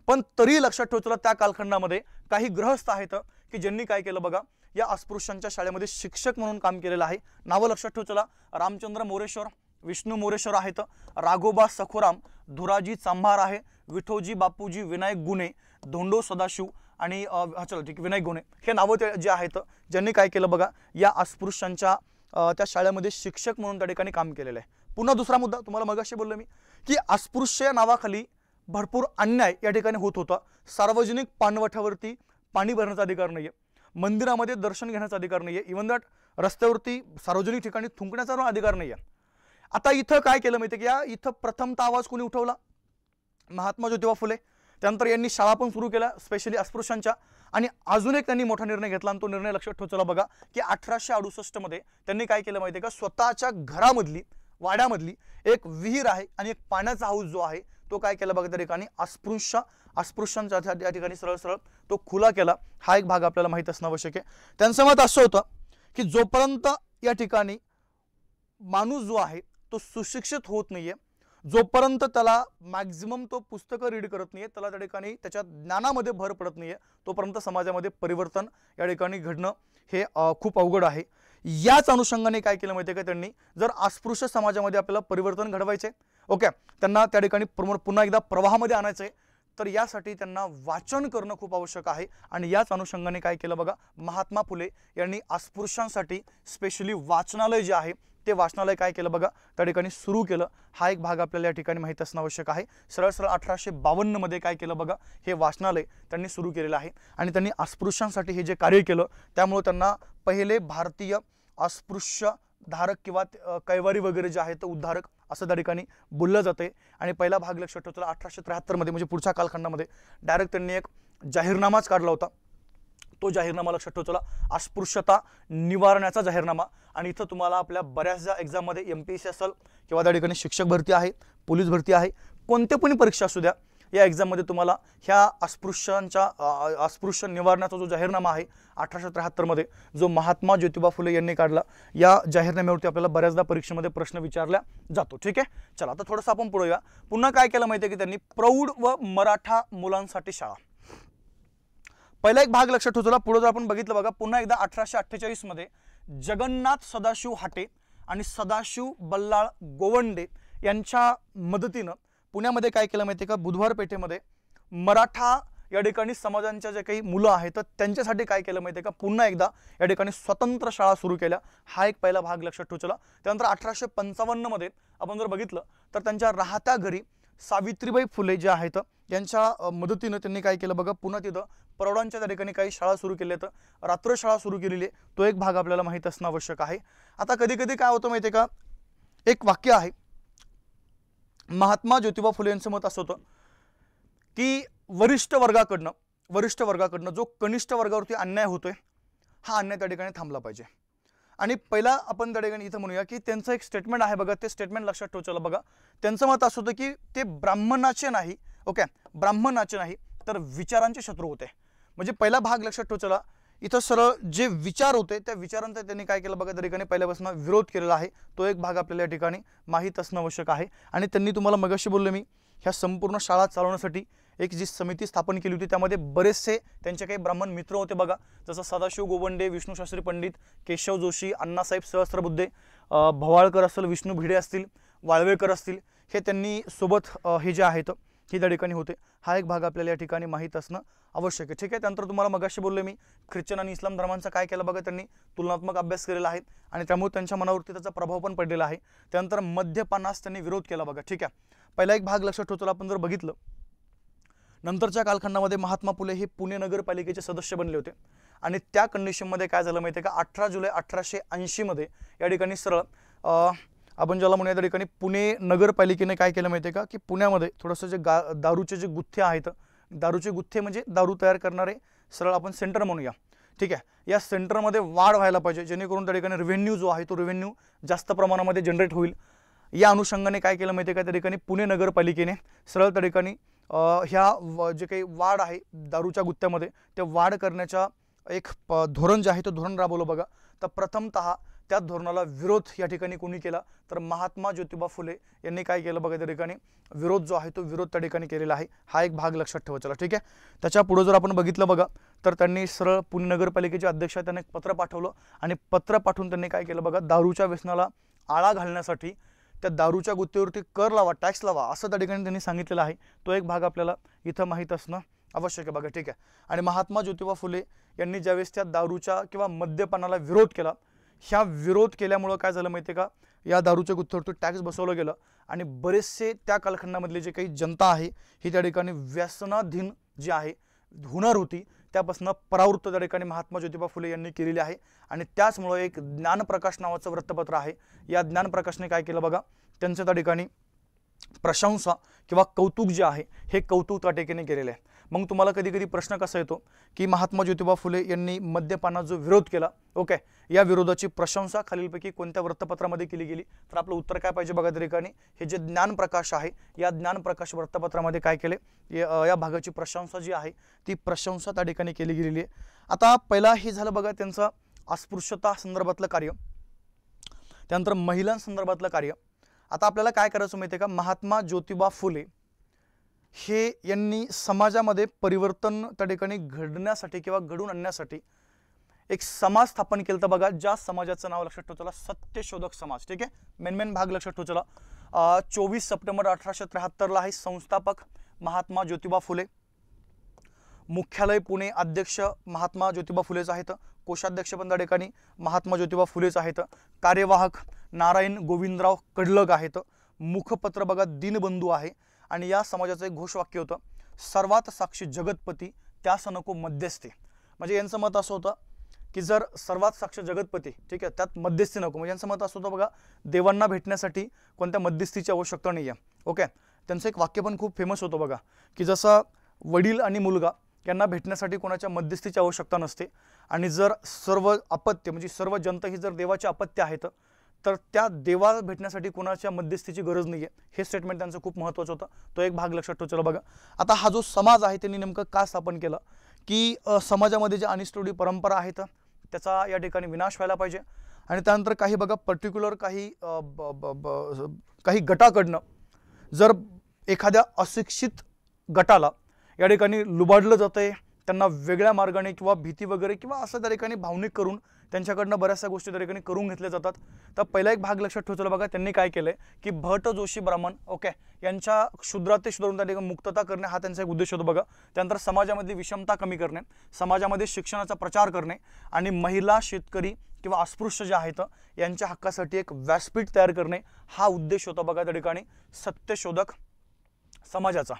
पण तरी लक्षात ठेव चला त्या कालखंडामध्ये काही ग्रहस्थ आहेत की ज्यांनी काय केलं बघा, या अस्पृश्यांच्या शाळेमध्ये शिक्षक म्हणून काम केलेलं आहे। नावं लक्षात ठेव चला, रामचंद्र मोरेश्वर, विष्णू मोरेश्वर आहेत, राघोबा सखोराम, धुराजी चांभार आहे, विठोजी बापूजी विनायक गुणे, धोंडो सदाशिव आणि चला ठीक विनायक गुणे, हे नावं जे आहेत ज्यांनी काय केलं बघा, या अस्पृश्यांच्या त्या शाळेमध्ये शिक्षक म्हणून त्या ठिकाणी काम केलेलं आहे। पुन्हा दुसरा मुद्दा तुम्हाला मगाशी बोललो मी की अस्पृश्य या नावाखाली भरपूर अन्याय या ठिकाणी होत होता। सार्वजनिक पाणवठ्यावरती पाणी भरण्याचा अधिकार नाहीये, मंदिरामध्ये दर्शन घेण्याचा अधिकार नाहीये, इव्हन दॅट रस्त्यावरती सार्वजनिक ठिकाणी थुंकण्याचा अधिकार नाहीये। आता इथं काय केलं माहिती की, या इथं प्रथमतः आवाज कोणी उठवला, महात्मा ज्योतिबा फुले। त्यानंतर यांनी शाळा पण सुरू केल्या स्पेशली अस्पृश्यांच्या, आणि अजून एक त्यांनी मोठा निर्णय घेतला आणि तो निर्णय लक्षात ठेव चला बघा की 1868 मध्ये त्यांनी काय केलं माहिती का, स्वतःच्या घरामधली वाड्यामधली एक विहीर आहे आणि एक पाण्याचा हाऊस जो आहे तो काय केला बघा त्या ठिकाणी अस्पृश्यांच्या त्या ठिकाणी सरळ सरळ तो खुला केला। हा एक भाग आपल्याला माहित असणं आवश्यक आहे। त्यांचं मत असं होतं की जोपर्यंत या ठिकाणी माणूस जो आहे तो सुशिक्षित होत नाहीये जोपर्यंत त्याला मॅक्झिमम तो पुस्तकं रीड करत नाहीये, त्याला त्या ठिकाणी त्याच्या ज्ञानामध्ये भर पडत नाहीये, तोपर्यंत समाजामध्ये परिवर्तन या ठिकाणी घडणं हे खूप अवघड आहे. याच अनुषंगाने काय केलं माहिती आहे का त्यांनी, जर अस्पृश्य समाजामध्ये आपल्याला परिवर्तन घडवायचे, ओके, त्यांना त्या ठिकाणी पुन्हा एकदा प्रवाहामध्ये आणायचे, तर यासाठी त्यांना वाचन करणं खूप आवश्यक आहे. आणि याच अनुषंगाने काय केलं बघा, महात्मा फुले यांनी अस्पृश्यांसाठी स्पेशली वाचनालय जे आहे ते वाचनालय काय केलं बघा, त्या ठिकाणी सुरू केलं. हा एक भाग आपल्याला या ठिकाणी माहीत असणं आवश्यक आहे. सरळ 1852 मध्ये काय केलं बघा, हे वाचनालय त्यांनी सुरू केलेलं आहे. आणि त्यांनी अस्पृश्यांसाठी हे जे कार्य केलं त्यामुळे त्यांना पहिले भारतीय अस्पृश्य धारक किंवा कैवारी वगैरे जे आहे ते उद्धारक असं त्या ठिकाणी बोललं जाते. आणि पहिला भाग लक्षात ठेवतो 1873 मध्ये, म्हणजे पुढच्या कालखंडामध्ये डायरेक्ट त्यांनी एक जाहीरनामाच काढला होता. तो जाहीरनामा लक्षात ठेवतो, अस्पृश्यता निवारणाचा जाहीरनामा. आणि इथं तुम्हाला आपल्या बऱ्याचशा एक्झाममध्ये MPSC असेल किंवा त्या ठिकाणी शिक्षक भरती आहे, पोलीस भरती आहे, कोणते पण परीक्षा असू द्या, या एक्झाममध्ये तुम्हाला ह्या अस्पृश्य निवारणाचा जो जाहीरनामा आहे 1873 मध्ये, जो महात्मा ज्योतिबा फुले यांनी काढला, या जाहीरनाम्यावरती आपल्याला बऱ्याचदा परीक्षेमध्ये प्रश्न विचारला जातो. ठीक आहे, चला आता थोडंसं आपण पुढे या. पुन्हा काय केलं माहिती आहे की त्यांनी प्रौढ व मराठा मुलांसाठी शाळा, पहिला एक भाग लक्षात ठेवला. पुढे जर आपण बघितलं बघा, पुन्हा एकदा 1848 मध्ये जगन्नाथ सदाशिव हाटे आणि सदाशिव बल्लाळ गोवंडे यांच्या मदतीनं पुण्यामध्ये काय केलं माहिती आहे का, बुधवार पेठेमध्ये मराठा या ठिकाणी समाजांच्या जे काही मुलं आहेत तर त्यांच्यासाठी काय केलं माहिती आहे का, पुन्हा एकदा या ठिकाणी स्वतंत्र शाळा सुरू केल्या. हा एक पहिला भाग लक्षात ठेवला. त्यानंतर 1855 मध्ये आपण जर बघितलं तर त्यांच्या राहत्या घरी सावित्रीबाई फुले जे आहेत यांच्या मदतीनं त्यांनी काय केलं बघा, पुन्हा तिथं प्रौढांच्या त्या ठिकाणी काही शाळा सुरू केल्या, तर रात्रशाळा सुरू केलेली आहे. तो एक भाग आपल्याला माहीत असणं आवश्यक आहे. आता कधी कधी काय होतं माहिती आहे का, एक वाक्य आहे, महात्मा ज्योतिबा फुले यांचं मत असं होतं की वरिष्ठ वर्गाकडनं जो कनिष्ठ वर्गावरती अन्याय होतोय, हा अन्याय त्या ठिकाणी थांबला पाहिजे. आणि पहिला आपण त्या ठिकाणी इथं म्हणूया की त्यांचं एक स्टेटमेंट आहे बघा, ते स्टेटमेंट लक्षात ठेवलं बघा. त्यांचं मत असं होतं की ते ब्राह्मणाचे नाही, ओके, ब्राह्मणाचे नाही तर विचारांचे शत्रू होते. म्हणजे पहिला भाग लक्षात ठेवला, इथं सरळ जे विचार होते त्या विचारांचा त्यांनी काय केलं बघा, त्या ठिकाणी पहिल्यापासून विरोध केलेला आहे. तो एक भाग आपल्याला या ठिकाणी माहीत असणं आवश्यक आहे. आणि त्यांनी तुम्हाला मगाशी बोललो मी, ह्या संपूर्ण शाळा चालवण्यासाठी एक जी समिती स्थापन केली होती, त्यामध्ये बरेचसे त्यांचे काही ब्राह्मण मित्र होते बघा, जसं सदाशिव गोवंडे, विष्णुशास्त्री पंडित, केशव जोशी, अण्णासाहेब सहस्त्रबुद्धे, भवाळकर असेल, विष्णू भिडे असतील, वाळवेकर असतील, हे त्यांनी सोबत हे जे आहेत हे त्या ठिकाणी होते. हा एक भाग आपल्याला या ठिकाणी माहीत असणं आवश्यक आहे. ठीक आहे, त्यानंतर तुम्हाला मगाशी बोललो मी, ख्रिश्चन आणि इस्लाम धर्मांचा काय केलं बघा, त्यांनी तुलनात्मक अभ्यास केलेला आहे आणि त्यामुळे त्यांच्या मनावरती त्याचा प्रभाव पण पडलेला आहे. त्यानंतर मद्यपानास त्यांनी विरोध केला बघा. ठीक आहे, पहिला एक भाग लक्षात ठेवतो. आपण जर बघितलं नंतरच्या कालखंडामध्ये महात्मा फुले हे पुणे नगरपालिकेचे सदस्य बनले होते. आणि त्या कंडिशनमध्ये काय झालं माहिती आहे का, 18 जुलै 1880 मध्ये या ठिकाणी सरळ आपण ज्याला म्हणूया त्या ठिकाणी पुणे नगरपालिकेने काय केलं माहिती आहे का, की पुण्यामध्ये थोडंसं जे दारूचे जे गुत्थे आहेत, दारूचे गुत्थे म्हणजे दारू तयार करणारे सरळ आपण सेंटर म्हणूया. ठीक आहे, या सेंटरमध्ये वाढ व्हायला पाहिजे, जेणेकरून त्या ठिकाणी रेव्हेन्यू जो आहे तो रेव्हेन्यू जास्त प्रमाणामध्ये जनरेट होईल. या अनुषंगाने काय केलं माहिती आहे का, त्या ठिकाणी पुणे नगरपालिकेने सरळ त्या ठिकाणी ह्या जे काही वाढ आहे दारूच्या गुत्त्यामध्ये, ते वाढ करण्याचा एक धोरण जे आहे तो धोरण राबवलं बघा. तर प्रथमतः त्या धोरणाला विरोध या ठिकाणी कोणी केला, तर महात्मा ज्योतिबा फुले यांनी काय केलं बघा, त्या ठिकाणी विरोध जो आहे तो विरोध त्या ठिकाणी केलेला आहे. हा एक भाग लक्षात ठेवायचा. ठीक आहे, त्याच्या पुढे जर आपण बघितलं बघा, तर त्यांनी सरळ पुणे नगरपालिकेचे अध्यक्ष त्यांना एक पत्र पाठवलं आणि पत्र पाठवून त्यांनी काय केलं बघा, दारूच्या व्यसनाला आळा घालण्यासाठी त्या दारूच्या गुत्तेवरती कर लावा, टॅक्स लावा, असं त्या ठिकाणी त्यांनी सांगितलेलं आहे. तो एक भाग आपल्याला इथं माहीत असणं आवश्यक आहे बघा. ठीक आहे, आणि महात्मा ज्योतिबा फुले यांनी ज्यावेळेस त्या दारूच्या किंवा मद्यपानाला विरोध केला, ह्या विरोध केल्यामुळं काय झालं माहिती आहे का, या दारूच्या गुत्तेवरती टॅक्स बसवलं गेलं आणि बरेचसे त्या कालखंडामधले जे काही जनता आहे ही त्या ठिकाणी व्यसनाधीन जी आहे होणार होती, त्यापासून परावृत्त त्या ठिकाणी महात्मा ज्योतिबा फुले यांनी केलेली आहे. आणि त्याचमुळे एक ज्ञानप्रकाश नावाचं वृत्तपत्र आहे, या ज्ञानप्रकाशने काय केलं बघा, त्यांचं त्या ठिकाणी प्रशंसा किंवा कौतुक जे आहे हे कौतुक त्या ठिकाणी केलेलं आहे. मग तुम्हाला कधी कधी प्रश्न कसा येतो की महात्मा ज्योतिबा फुले यांनी मद्यपानाचा जो विरोध केला, ओके, या विरोधाची प्रशंसा खालीलपैकी कोणत्या वृत्तपत्रामध्ये केली गेली, तर आपलं उत्तर काय पाहिजे बघा. त्या ठिकाणी हे जे ज्ञानप्रकाश आहे, या ज्ञानप्रकाश वृत्तपत्रामध्ये काय केले, या भागाची प्रशंसा जी आहे ती प्रशंसा त्या ठिकाणी केली गेलेली आहे. आता पहिला हे झालं बघा त्यांचं अस्पृश्यता संदर्भातलं कार्य, त्यानंतर महिलांसंदर्भातलं कार्य, आता आपल्याला काय करायचं माहिती आहे का, महात्मा ज्योतिबा फुले हे यांनी समाजामध्ये परिवर्तन त्या ठिकाणी घडण्यासाठी किंवा घडून आणण्यासाठी एक समाज स्थापन केलं. तर बघा, ज्या समाजाचं नाव लक्षात ठेवा चला, सत्यशोधक समाज. ठीक आहे, मेन भाग लक्षात ठेवा चला. 24 सप्टेंबर 1873ला आहे. संस्थापक महात्मा ज्योतिबा फुले. मुख्यालय पुणे. अध्यक्ष महात्मा ज्योतिबा फुलेच आहेत. कोषाध्यक्ष पण त्या ठिकाणी महात्मा ज्योतिबा फुलेच आहेत. कार्यवाहक नारायण गोविंदराव कडलग आहेत. मुखपत्र बघा दीनबंधू आहे. आणि या समाजाचं एक घोषवाक्य होतं, सर्वात साक्षी जगतपती त्यास नको मध्यस्थी. म्हणजे यांचं मत असं होतं की जर सर्वात साक्ष जगतपती, ठीक आहे, त्यात मध्यस्थी नको. म्हणजे यांचं मत असं होतं बघा, देवांना भेटण्यासाठी कोणत्या मध्यस्थीची आवश्यकता नाही आहे. ओके, त्यांचं एक वाक्य पण खूप फेमस होतं बघा, की जसं वडील आणि मुलगा यांना भेटण्यासाठी कोणाच्या मध्यस्थीची आवश्यकता नसते, आणि जर सर्व अपत्य म्हणजे सर्व जनता ही जर देवाचे अपत्य आहेत तर त्या देवाला भेटण्यासाठी कोणाच्या मध्यस्थीची गरज नाही आहे. हे स्टेटमेंट त्यांचं खूप महत्त्वाचं होतं. तो एक भाग लक्षात ठेवा. चला बघा, आता हा जो समाज आहे त्यांनी नेमकं का स्थापन केलं, की समाजामध्ये ज्या अनिष्ट रूढी परंपरा आहेत त्याचा या ठिकाणी विनाश व्हायला पाहिजे. आणि त्यानंतर काही बघा पर्टिक्युलर काही गटाकडनं जर एखाद्या अशिक्षित गटाला या ठिकाणी लुबाडलं जातंय, त्यांना वेगळ्या मार्गाने किंवा भीती वगैरे किंवा असं त्या ठिकाणी भावनिक करून त्यांच्याकडनं बऱ्याचशा गोष्टी त्या ठिकाणी करून घेतल्या जातात. तर पहिला एक भाग लक्षात ठेवतो बघा, त्यांनी काय केलंय की भट जोशी ब्राह्मण, ओके, यांच्या क्षुद्राते शुद्रून त्या ठिकाणी मुक्तता करणे हा त्यांचा एक उद्देश होतो बघा. त्यानंतर समाजामध्ये विषमता कमी करणे, समाजामध्ये शिक्षणाचा प्रचार करणे, आणि महिला, शेतकरी किंवा अस्पृश्य जे आहेत यांच्या हक्कासाठी एक व्यासपीठ तयार करणे हा उद्देश होता बघा त्या ठिकाणी सत्यशोधक समाजाचा.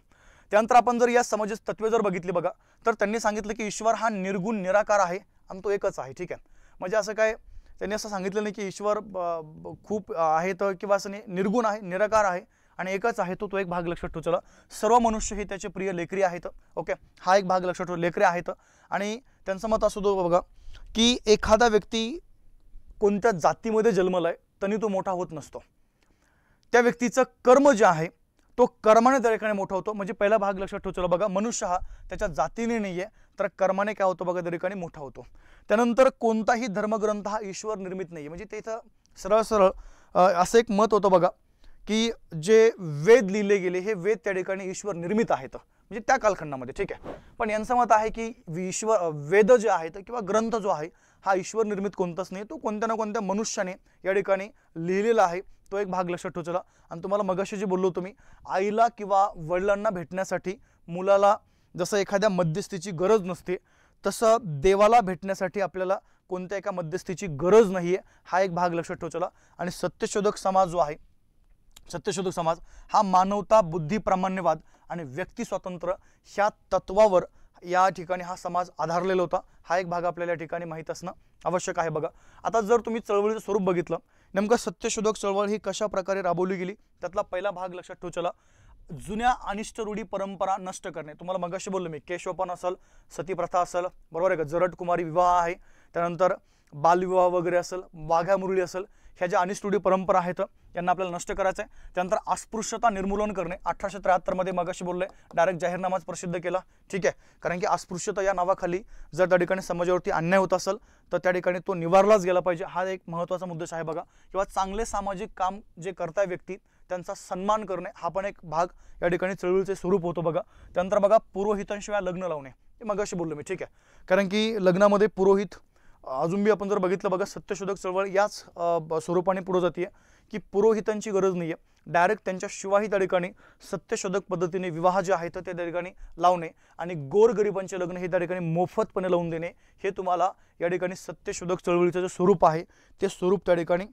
त्यानंतर आपण जर या समाजाची तत्वे जर बघितली बघा, तर त्यांनी सांगितलं की ईश्वर हा निर्गुण निराकार आहे आणि तो एकच आहे. ठीक आहे, म्हणजे असं काय त्यांनी असं सांगितलं नाही की ईश्वर खूप आहेत किंवा असं नाही, निर्गुण आहे, निराकार आहे आणि एकच आहे. तो एक भाग लक्षात ठेवा. चला, सर्व मनुष्य हे त्याचे प्रिय लेकरी आहेत. ओके, हा एक भाग लक्षात ठेवा, लेकरे आहेत. आणि त्यांचं मत असं होतं बघा की एखादा व्यक्ती कोणत्या जातीमध्ये जन्मलाय तरी तो मोठा होत नसतो. त्या व्यक्तीचं कर्म जे आहे तो कर्माने त्या ठिकाणी मोठा होतो. म्हणजे पहिला भाग लक्षात ठेवा. चला बघा, मनुष्य हा त्याच्या जातीने नाहीये तर कर्माने काय होतो बघा त्या ठिकाणी मोठा होतो. त्यानंतर कोणताही धर्मग्रंथ हा ईश्वर निर्मित नाहीये. म्हणजे त्याचं सरळ सरळ असं एक मत होतं बघा की जे वेद लिहिले गेले हे वेद त्या ठिकाणी ईश्वर निर्मित आहेत, म्हणजे त्या कालखंडामध्ये. ठीक आहे, पण यांचं मत आहे की वेद जे आहेत किंवा ग्रंथ जो आहे हा ईश्वर निर्मित कोणताच नाही, तो कोणत्या ना कोणत्या मनुष्याने या ठिकाणी लिहिलेला आहे. तो एक भाग लक्षात ठेवा. चला, आणि तुम्हाला मगाशी जे बोललो तुम्ही, आईला किंवा वडिलांना भेटण्यासाठी मुलाला जसं एखाद्या मध्यस्थीची गरज नसते तसं देवाला भेटण्यासाठी आपल्याला कोणत्या एका मध्यस्थीची गरज नाही आहे. हा एक भाग लक्षात ठेवा. चला, आणि सत्यशोधक समाज जो आहे, सत्यशोधक समाज हा मानवता, बुद्धी, प्रामाण्यवाद आणि व्यक्ती स्वातंत्र्य ह्या तत्वावर या ठिकाणी हा समाज आधारलेला होता. हा एक भाग आपल्याला या ठिकाणी माहीत असणं आवश्यक आहे बघा. आता जर तुम्ही चळवळीचं स्वरूप बघितलं, नेमकं सत्यशोधक चळवळ ही कशा प्रकारे राबवली गेली त्यातला पहिला भाग लक्षात ठेवा. चला, जुन्या अनिष्ट रूढी परंपरा नष्ट करणे. तुम्हाला मगाशी बोललो मी, केशवपन असेल, सतीप्रथा असेल, बरोबर आहे का, जरट कुमारी विवाह आहे, त्यानंतर बालविवाह वगैरे असेल, वाघ्या मुरळी असेल, ह्या ज्या अनिष्ट रूढी परंपरा आहेत यांना आपल्याला नष्ट करायचं आहे. त्यानंतर अस्पृश्यता निर्मूलन करणे. 1873 मध्ये मगाशी बोललोय, डायरेक्ट जाहीरनामाच प्रसिद्ध केला. ठीक आहे, कारण की अस्पृश्यता या नावाखाली जर त्या ठिकाणी समाजावरती अन्याय होत असेल तर त्या ठिकाणी तो निवारलाच गेला पाहिजे. हा एक महत्त्वाचा मुद्दा आहे बघा. किंवा चांगले सामाजिक काम जे करताय व्यक्ती त्यांचा सन्मान करणे हा पण एक भाग या ठिकाणी चळवळीचे स्वरूप होतो बघा. त्यानंतर बघा, पुरोहितांशिवाय लग्न लावणे, हे मगाशी बोललो मी. ठीक आहे, कारण की लग्नामध्ये पुरोहित अजून बी आपण जर बघितलं बघा, सत्यशोधक चळवळ याच स्वरूपाने पुढे जाते की पुरोहितांची गरज नाही आहे, डायरेक्ट त्यांच्या शिवाही त्या ठिकाणी सत्यशोधक पद्धतीने विवाह जे आहेत ते त्या ठिकाणी लावणे आणि गोरगरिबांचे लग्न हे त्या ठिकाणी मोफतपणे लावून देणे, हे तुम्हाला या ठिकाणी सत्यशोधक चळवळीचं जे स्वरूप आहे ते स्वरूप त्या ठिकाणी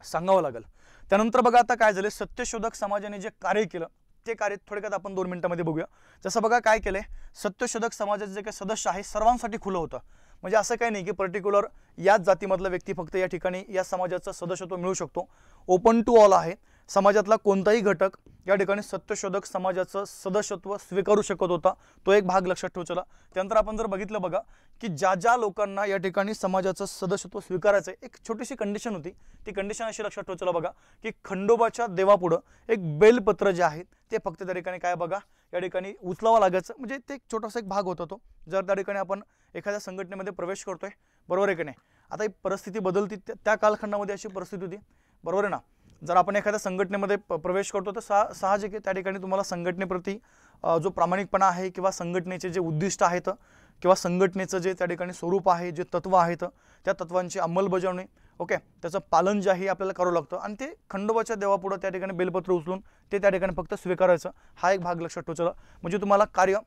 सांगावं लागेल. त्यानंतर बघा, आता काय झालं, सत्यशोधक समाजाने जे कार्य केलं ते कार्य थोडक्यात आपण 2 मिनिटांमध्ये बघूया. जसं बघा काय केलंय, सत्यशोधक समाजाचे जे काही सदस्य आहे सर्वांसाठी खुलं होतं. म्हणजे असं काही नाही की पर्टिक्युलर याच जातीमधला व्यक्ती फक्त या ठिकाणी या समाजाचं सदस्यत्व मिळू शकतो. ओपन टू ऑल आहे. समाजातला कोणताही घटक या ठिकाणी सत्यशोधक समाजाचं सदस्यत्व स्वीकारू शकत होता. तो एक भाग लक्षात ठेवा. चला, त्यानंतर आपण जर बघितलं बघा की ज्या ज्या लोकांना या ठिकाणी समाजाचं सदस्यत्व स्वीकारायचं एक छोटीशी कंडिशन होती. ती कंडिशन अशी लक्षात ठेवा. चला बघा की खंडोबाच्या देवापुढं एक बेलपत्र जे आहे ते फक्त त्या ठिकाणी काय बघा या ठिकाणी उचलावं लागायचं. म्हणजे ते एक छोटासा एक भाग होता तो. जर त्या ठिकाणी आपण एखाद्या संघटनेमध्ये प्रवेश करतोय, बरोबर आहे की नाही, आता ही परिस्थिती बदलती, त्या कालखंडामध्ये अशी परिस्थिती होती, बरोबर आहे ना. जर आपण एखाद्या संघटनेमध्ये प्रवेश करतो तर साहजिक आहे त्या ठिकाणी तुम्हाला संघटनेप्रती जो प्रामाणिकपणा आहे किंवा संघटनेचे जे उद्दिष्ट आहेत किंवा संघटनेचं जे त्या ठिकाणी स्वरूप आहे, जे तत्व आहेत, त्या तत्वांची अंमलबजावणी, ओके, त्याचं पालन जे आहे आपल्याला करावं लागतं आणि ते खंडोबाच्या देवापुढं त्या ठिकाणी बेलपत्र उचलून ते त्या ठिकाणी फक्त स्वीकारायचं. हा एक भाग लक्षात ठेवायचा. म्हणजे तुम्हाला कार्य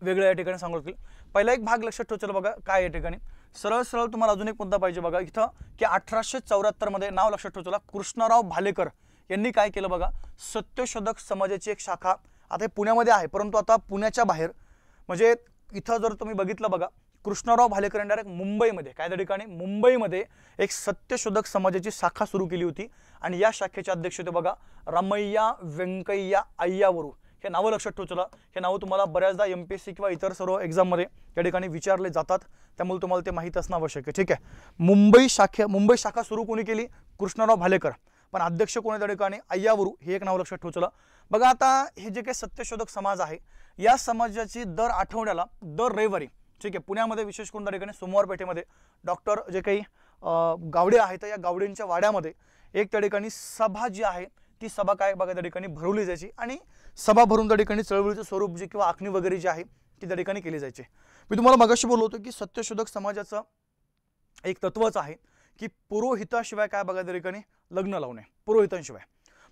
वेगळं या ठिकाणी सांगू लागतील. पहिला एक भाग लक्षात ठेवायचा बघा काय या ठिकाणी सरळ सरळ तुम्हाला अजून एक मुद्दा पाहिजे बघा इथं की 1874 मध्ये नाव लक्षात ठेवायचं कृष्णराव भालेकर यांनी काय केलं बघा, सत्यशोधक समाजाची एक शाखा आता पुण्यामध्ये आहे, परंतु आता पुण्याच्या बाहेर म्हणजे इथं जर तुम्ही बघितलं बघा कृष्णराव भालेकर यांनी डायरेक्ट मुंबईमध्ये काय त्या ठिकाणी मुंबईमध्ये एक सत्यशोधक समाजाची शाखा सुरू केली होती आणि या शाखेचे अध्यक्ष होते बघा रमैया व्यंकय्या अय्यावरू. हे नावं लक्षात ठेवायचं. हे नाव तुम्हाला बऱ्याचदा MPSC किंवा इतर सर्व एक्झाममध्ये या ठिकाणी विचारले जातात, त्यामुळे तुम्हाला ते माहीत असणं आवश्यक आहे. ठीक आहे. मुंबई शाखा सुरू कोणी केली? कृष्णराव भालेकर. पण अध्यक्ष कोण त्या ठिकाणी? अय्यावरू. हे एक नाव लक्षात ठेवायचं. बघा आता हे जे काही सत्यशोधक समाज आहे या समाजाची दर आठवड्याला दर रविवारी ठीक आहे पुण्यामध्ये विशेष करून त्या ठिकाणी सोमवार पेठेमध्ये डॉक्टर जे काही गावडे आहेत या गावडेंच्या वाड्यामध्ये एक त्या ठिकाणी सभा जी आहे ती सभा काय बघा त्या ठिकाणी भरवली जायची आणि सभा भरून त्या ठिकाणी चळवळीचं स्वरूप जे किंवा आखणी वगैरे जी आहे ती त्या ठिकाणी केली जायची. मी तुम्हाला मगाशी बोललो होतो की सत्यशोधक समाजाचं एक तत्वच आहे की पुरोहिताशिवाय काय बघा त्या ठिकाणी लग्न लावणे, पुरोहितांशिवाय.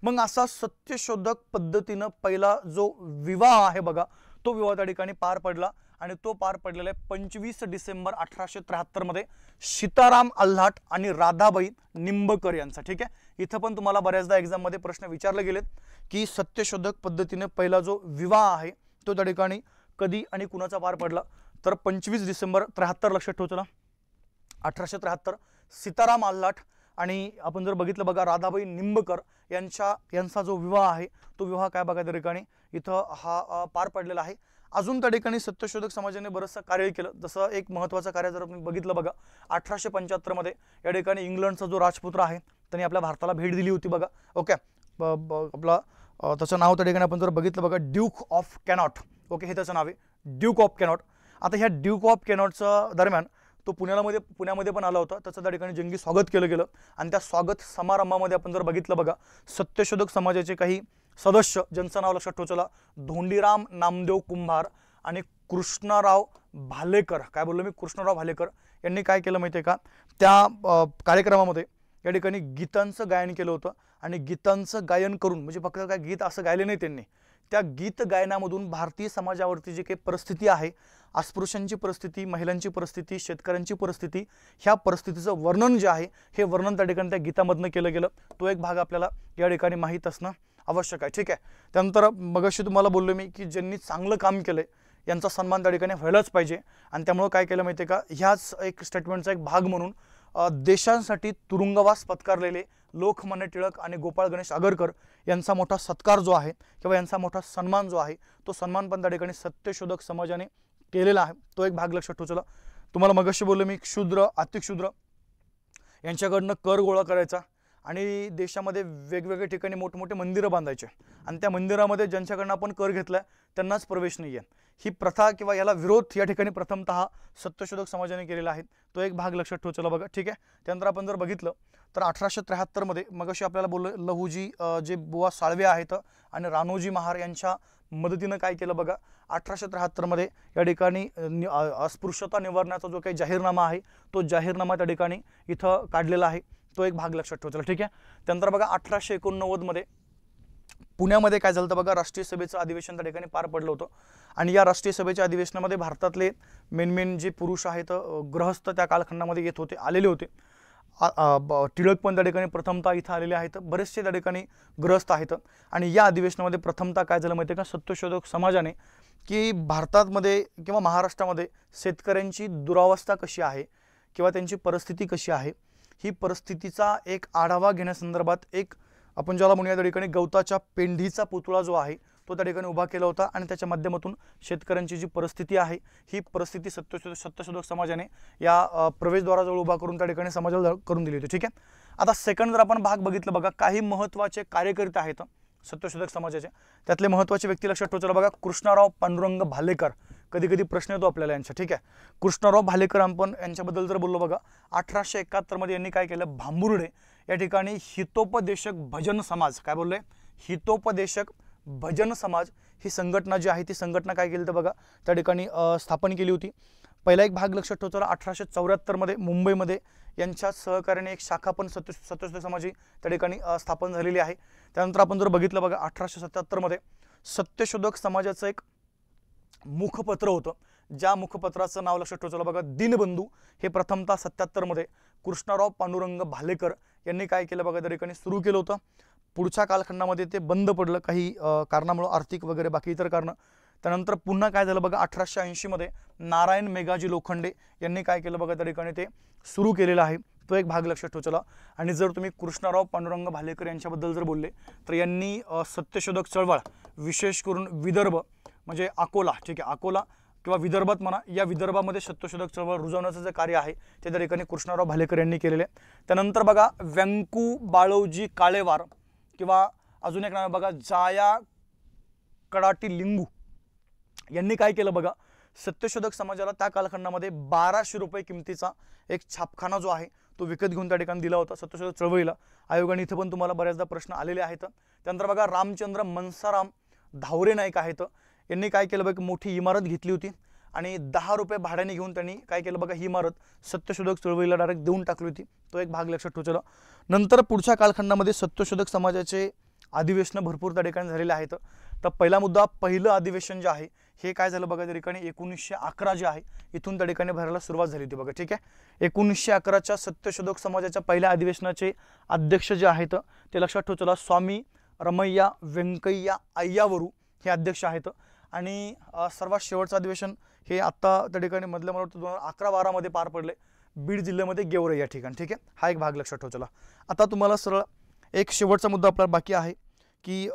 मग असा सत्यशोधक पद्धतीनं पहिला जो विवाह आहे बघा तो विवाह त्या ठिकाणी पार पडला आणि तो पार पडलेला आहे 25 डिसेंबर 1873 मध्ये सीताराम आल्हाट आणि राधाबाई निंबकर यांचा. ठीक आहे. इथं पण तुम्हाला बऱ्याचदा एक्झाम मध्ये प्रश्न विचारले गेलेत की सत्यशोधक पद्धतीने पहिला जो विवाह आहे तो त्या ठिकाणी कधी आणि कुणाचा पार पडला तर 25 डिसेंबर 73 लक्षात ठेवतो. 1873 सीताराम आल्हाट आणि आपण जर बघितलं बघा राधाबाई निंबकर यांचा जो विवाह आहे तो विवाह काय बघा त्या ठिकाणी इथं हा पार पडलेला आहे. अजून त्या ठिकाणी सत्यशोधक समाजाने बरंचसं कार्य केलं. जसं एक महत्त्वाचं कार्य जर आपण बघितलं बघा 1875 मध्ये या ठिकाणी इंग्लंडचा जो राजपुत्र आहे त्यांनी आपल्या भारताला भेट दिली होती बघा. ओके. आपला त्याचं नाव त्या ठिकाणी आपण जर बघितलं बघा ड्यूक ऑफ कॅनॉट. ओके, हे त्याचं नाव आहे ड्यूक ऑफ कॅनॉट. आता ह्या ड्यूक ऑफ कॅनॉटच्या दरम्यान तो पुण्यामध्ये पण आला होता. त्याचं त्या ठिकाणी जंगी स्वागत केलं गेलं आणि त्या स्वागत समारंभामध्ये आपण जर बघितलं बघा सत्यशोधक समाजाचे काही सदस्य ज्यांचं नाव लक्षात ठेवायचं धोंडीराम नामदेव कुंभार आणि कृष्णराव भालेकर. काय बोललो मी? कृष्णराव भालेकर यांनी काय केलं माहिती आहे का त्या कार्यक्रमामध्ये या ठिकाणी गीतांचं गायन केलं होतं आणि गीतांचं गायन करून म्हणजे फक्त काय गीत असं गायले नाही त्यांनी, त्या गीत गायनामधून भारतीय समाजावरती जी काही परिस्थिती आहे अस्पृश्यांची परिस्थिती, महिलांची परिस्थिती, शेतकऱ्यांची परिस्थिती, ह्या परिस्थितीचं वर्णन जे आहे हे वर्णन त्या ठिकाणी त्या गीतामधनं केलं गेलं. तो एक भाग आपल्याला या ठिकाणी माहीत असणं आवश्यक आहे. ठीक आहे. त्यानंतर मगाशी तुम्हाला बोललो मी की ज्यांनी चांगलं काम केलंय यांचा सन्मान त्या ठिकाणी व्हायलाच पाहिजे आणि त्यामुळे काय केलं माहिती आहे का ह्याच एक स्टेटमेंटचा एक भाग म्हणून देशांसाठी तुरुंगवास पत्कारलेले लोकमान्य टिळक आणि गोपाळ गणेश आगरकर यांचा मोठा सत्कार जो आहे किंवा यांचा मोठा सन्मान जो आहे तो सन्मान पण त्या ठिकाणी सत्यशोधक समाजाने केलेला आहे. तो एक भाग लक्षात ठेवायचा. तुम्हाला मगाशी बोललो मी क्षुद्र अतिक्षुद्र यांच्याकडनं कर गोळा करायचा आणि देशामध्ये वेगवेगळ्या ठिकाणी मोठमोठे मंदिरं बांधायचे आणि त्या मंदिरामध्ये ज्यांच्याकडनं आपण कर घेतलाय त्यांनाच प्रवेश नाही आहे. ही प्रथा किंवा याला विरोध या ठिकाणी प्रथमतः सत्यशोधक समाजाने केलेला आहे. तो एक भाग लक्षात ठेवायचा बघा. ठीक आहे. त्यानंतर आपण जर बघितलं तर 1873 मध्ये मगाशी आपल्याला बोललो लहुजी जे बुवा साळवे आहेत आणि रानोजी महार यांच्या मदतीनं काय केलं बघा 1873 मध्ये या ठिकाणी अस्पृश्यता निवारणाचा जो काही जाहीरनामा आहे तो जाहीरनामा त्या ठिकाणी इथं काढलेला आहे. तो एक भाग लक्षात ठेवायचा. ठीक आहे. त्यानंतर बघा 1889 मध्ये पुण्यामध्ये काय झालं बघा राष्ट्रीय सभेचं अधिवेशन त्या ठिकाणी पार पडलं होतं आणि या राष्ट्रीय सभेच्या अधिवेशनामध्ये भारतातले मेन जे पुरुष आहेत गृहस्थ त्या कालखंडामध्ये येत होते, आलेले होते. टिळक पण त्या ठिकाणी प्रथमतः इथं आलेले आहेत, बरेचसे त्या ठिकाणी गृहस्थ आहेत आणि या अधिवेशनामध्ये प्रथमतः काय झालं माहिती आहे का सत्यशोधक समाजाने की भारतामध्ये किंवा महाराष्ट्रामध्ये शेतकऱ्यांची दुरावस्था कशी आहे किंवा त्यांची परिस्थिती कशी आहे ही परिस्थितीचा एक आढावा घेण्यासंदर्भात एक आपण ज्याला म्हणूया त्या ठिकाणी गवताच्या पेंढीचा पुतळा जो आहे तो त्या ठिकाणी उभा केला होता आणि त्याच्या माध्यमातून शेतकऱ्यांची जी परिस्थिती आहे ही परिस्थिती सत्यशोधक समाजाने या प्रवेशद्वाराजवळ उभा करून त्या ठिकाणी समाजाला करून दिली होती. ठीक आहे. आता सेकंड जर आपण भाग बघितलं बघा काही महत्त्वाचे कार्यकर्ते आहेत सत्यशोधक समाजाचे त्यातले महत्त्वाचे व्यक्ती लक्षात ठेवायचं बघा कृष्णराव पांडुरंग भालेकर. कधी कधी प्रश्न येतो आपल्याला यांचा. ठीक आहे. कृष्णराव भालेकर आपण यांच्याबद्दल जर बोललो बघा 1871 मध्ये यांनी काय केलं भांबुर्डे या ठिकाणी हितोपदेशक भजन समाज, काय बोलले, हितोपदेशक भजन समाज ही संघटना जी आहे ती संघटना काय केली तर बघा त्या ठिकाणी स्थापन केली होती. पहिला एक भाग लक्षात ठेवा, 1874 मध्ये मुंबईमध्ये यांच्या सहकार्याने एक शाखा पण सत्यशोधक समाजी त्या ठिकाणी स्थापन झालेली आहे. त्यानंतर आपण जर बघितलं बघा 1877 मध्ये सत्यशोधक समाजाचं एक मुखपत्र होतं, ज्या मुखपत्राचं नाव लक्षात ठेवा बघा दिनबंधू. हे प्रथमतः 77 मध्ये कृष्णराव पांडुरंग भालेकर यांनी काय केलं बघा त्या ठिकाणी सुरू केलं होतं. पुढच्या कालखंडामध्ये ते बंद पडलं काही कारणामुळे, आर्थिक वगैरे बाकी इतर कारण. त्यानंतर पुन्हा काय झालं बघा 1880 मध्ये नारायण मेघाजी लोखंडे यांनी काय केलं बघा त्या ठिकाणी ते सुरू केलेलं आहे. तो एक भाग लक्षात ठेवा. आणि जर तुम्ही कृष्णराव पांडुरंग भालेकर यांच्याबद्दल जर बोलले तर यांनी सत्यशोधक चळवळ विशेष करून विदर्भ म्हणजे अकोला, ठीक आहे, अकोला किंवा विदर्भात म्हणा, या विदर्भामध्ये सत्यशोधक चळवळ रुजवण्याचं जे कार्य आहे ते त्या ठिकाणी कृष्णराव भालेकर यांनी केलेले. त्यानंतर बघा व्यंकू बाळोजी काळेवार किंवा अजून एक नाव बघा जाया कडाटी लिंगू यांनी काय केलं बघा सत्यशोधक समाजाला त्या कालखंडामध्ये 1200 रुपये किमतीचा एक छापखाना जो आहे तो विकत घेऊन त्या ठिकाणी दिला होता सत्यशोधक चळवळीला. आयोगाने इथे पण तुम्हाला बऱ्याचदा प्रश्न आलेले आहेत. त्यानंतर बघा रामचंद्र मनसाराम धावरे नाईक आहेत, यांनी काय केलं बघा मोठी इमारत घेतली होती आणि 10 रुपये भाड्याने घेऊन त्यांनी काय केलं बघा ही इमारत सत्यशोधक चळवळीला डायरेक्ट देऊन टाकली होती. तो एक भाग लक्षात ठेवा. नंतर पुढच्या कालखंडामध्ये सत्यशोधक समाजाचे अधिवेशन भरपूर त्या ठिकाणी झालेले आहेत. तर पहिला मुद्दा, पहिलं अधिवेशन जे आहे हे काय झालं बघा त्या ठिकाणी 1911 जे आहे इथून त्या ठिकाणी भरायला सुरुवात झाली होती बघा, ठीक आहे. 1911च्या सत्यशोधक समाजाच्या पहिल्या अधिवेशनाचे अध्यक्ष जे आहेत ते लक्षात ठेवा स्वामी रमैया व्यंकय्या अय्यावरू हे अध्यक्ष आहेत. आणि सर्वात शेवटचं अधिवेशन हे आत्ता त्या ठिकाणी मधल्या मला वाटतं 2011-12 मध्ये पार पडले बीड जिल्ह्यामध्ये गेवराई या ठिकाणी, ठीक आहे. हा एक भाग लक्षात ठेवा. आता तुम्हाला सरळ एक शेवटचा मुद्दा आपल्याला बाकी आहे की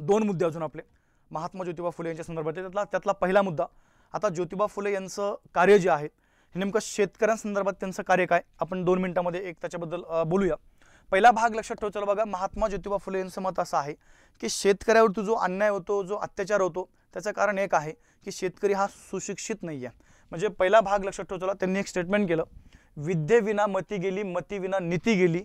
2 मुद्दे अजून आपले महात्मा ज्योतिबा फुले यांच्या संदर्भात. त्यातला पहिला मुद्दा, आता ज्योतिबा फुले यांचं कार्य जे आहे हे नेमकं शेतकऱ्यांसंदर्भात त्यांचं कार्य काय, आपण 2 मिनिटांमध्ये एक त्याच्याबद्दल बोलूया. पहिला भाग लक्षात ठेवा बघा महात्मा ज्योतिबा फुले यांचं मत असं आहे की शेतकऱ्यावरती जो अन्याय होतो, जो अत्याचार होतो त्याचं कारण एक आहे की शेतकरी हा सुशिक्षित नाही आहे. म्हणजे पहिला भाग लक्षात ठेवा त्यांनी एक स्टेटमेंट केलं, विद्येविना मती गेली, मतीविना नीती गेली,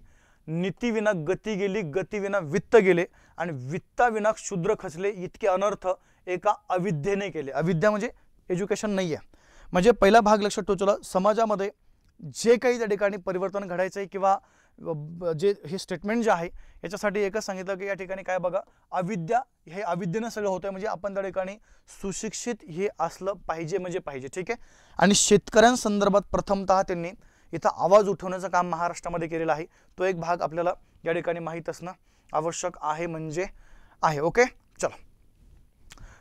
नीतीविना गती गेली, गतीविना वित्त गेले आणि वित्ताविना क्षुद्र खचले, इतके अनर्थ एका अविद्येने केले. अविद्या म्हणजे एज्युकेशन नाही आहे. म्हणजे पहिला भाग लक्षात ठेवा समाजामध्ये जे काही त्या ठिकाणी परिवर्तन घडायचं आहे किंवा जे हे स्टेटमेंट जे आहे याच्यासाठी एकच सांगितलं की या ठिकाणी काय बघा अविद्या, हे अविद्येनं सगळं होतं म्हणजे आपण त्या ठिकाणी सुशिक्षित हे असलं पाहिजे म्हणजे पाहिजे, ठीक आहे. आणि शेतकऱ्यांसंदर्भात प्रथमतः त्यांनी इथं आवाज उठवण्याचं काम महाराष्ट्रामध्ये केलेलं आहे. तो एक भाग आपल्याला या ठिकाणी माहीत असणं आवश्यक आहे म्हणजे आहे. ओके, चला.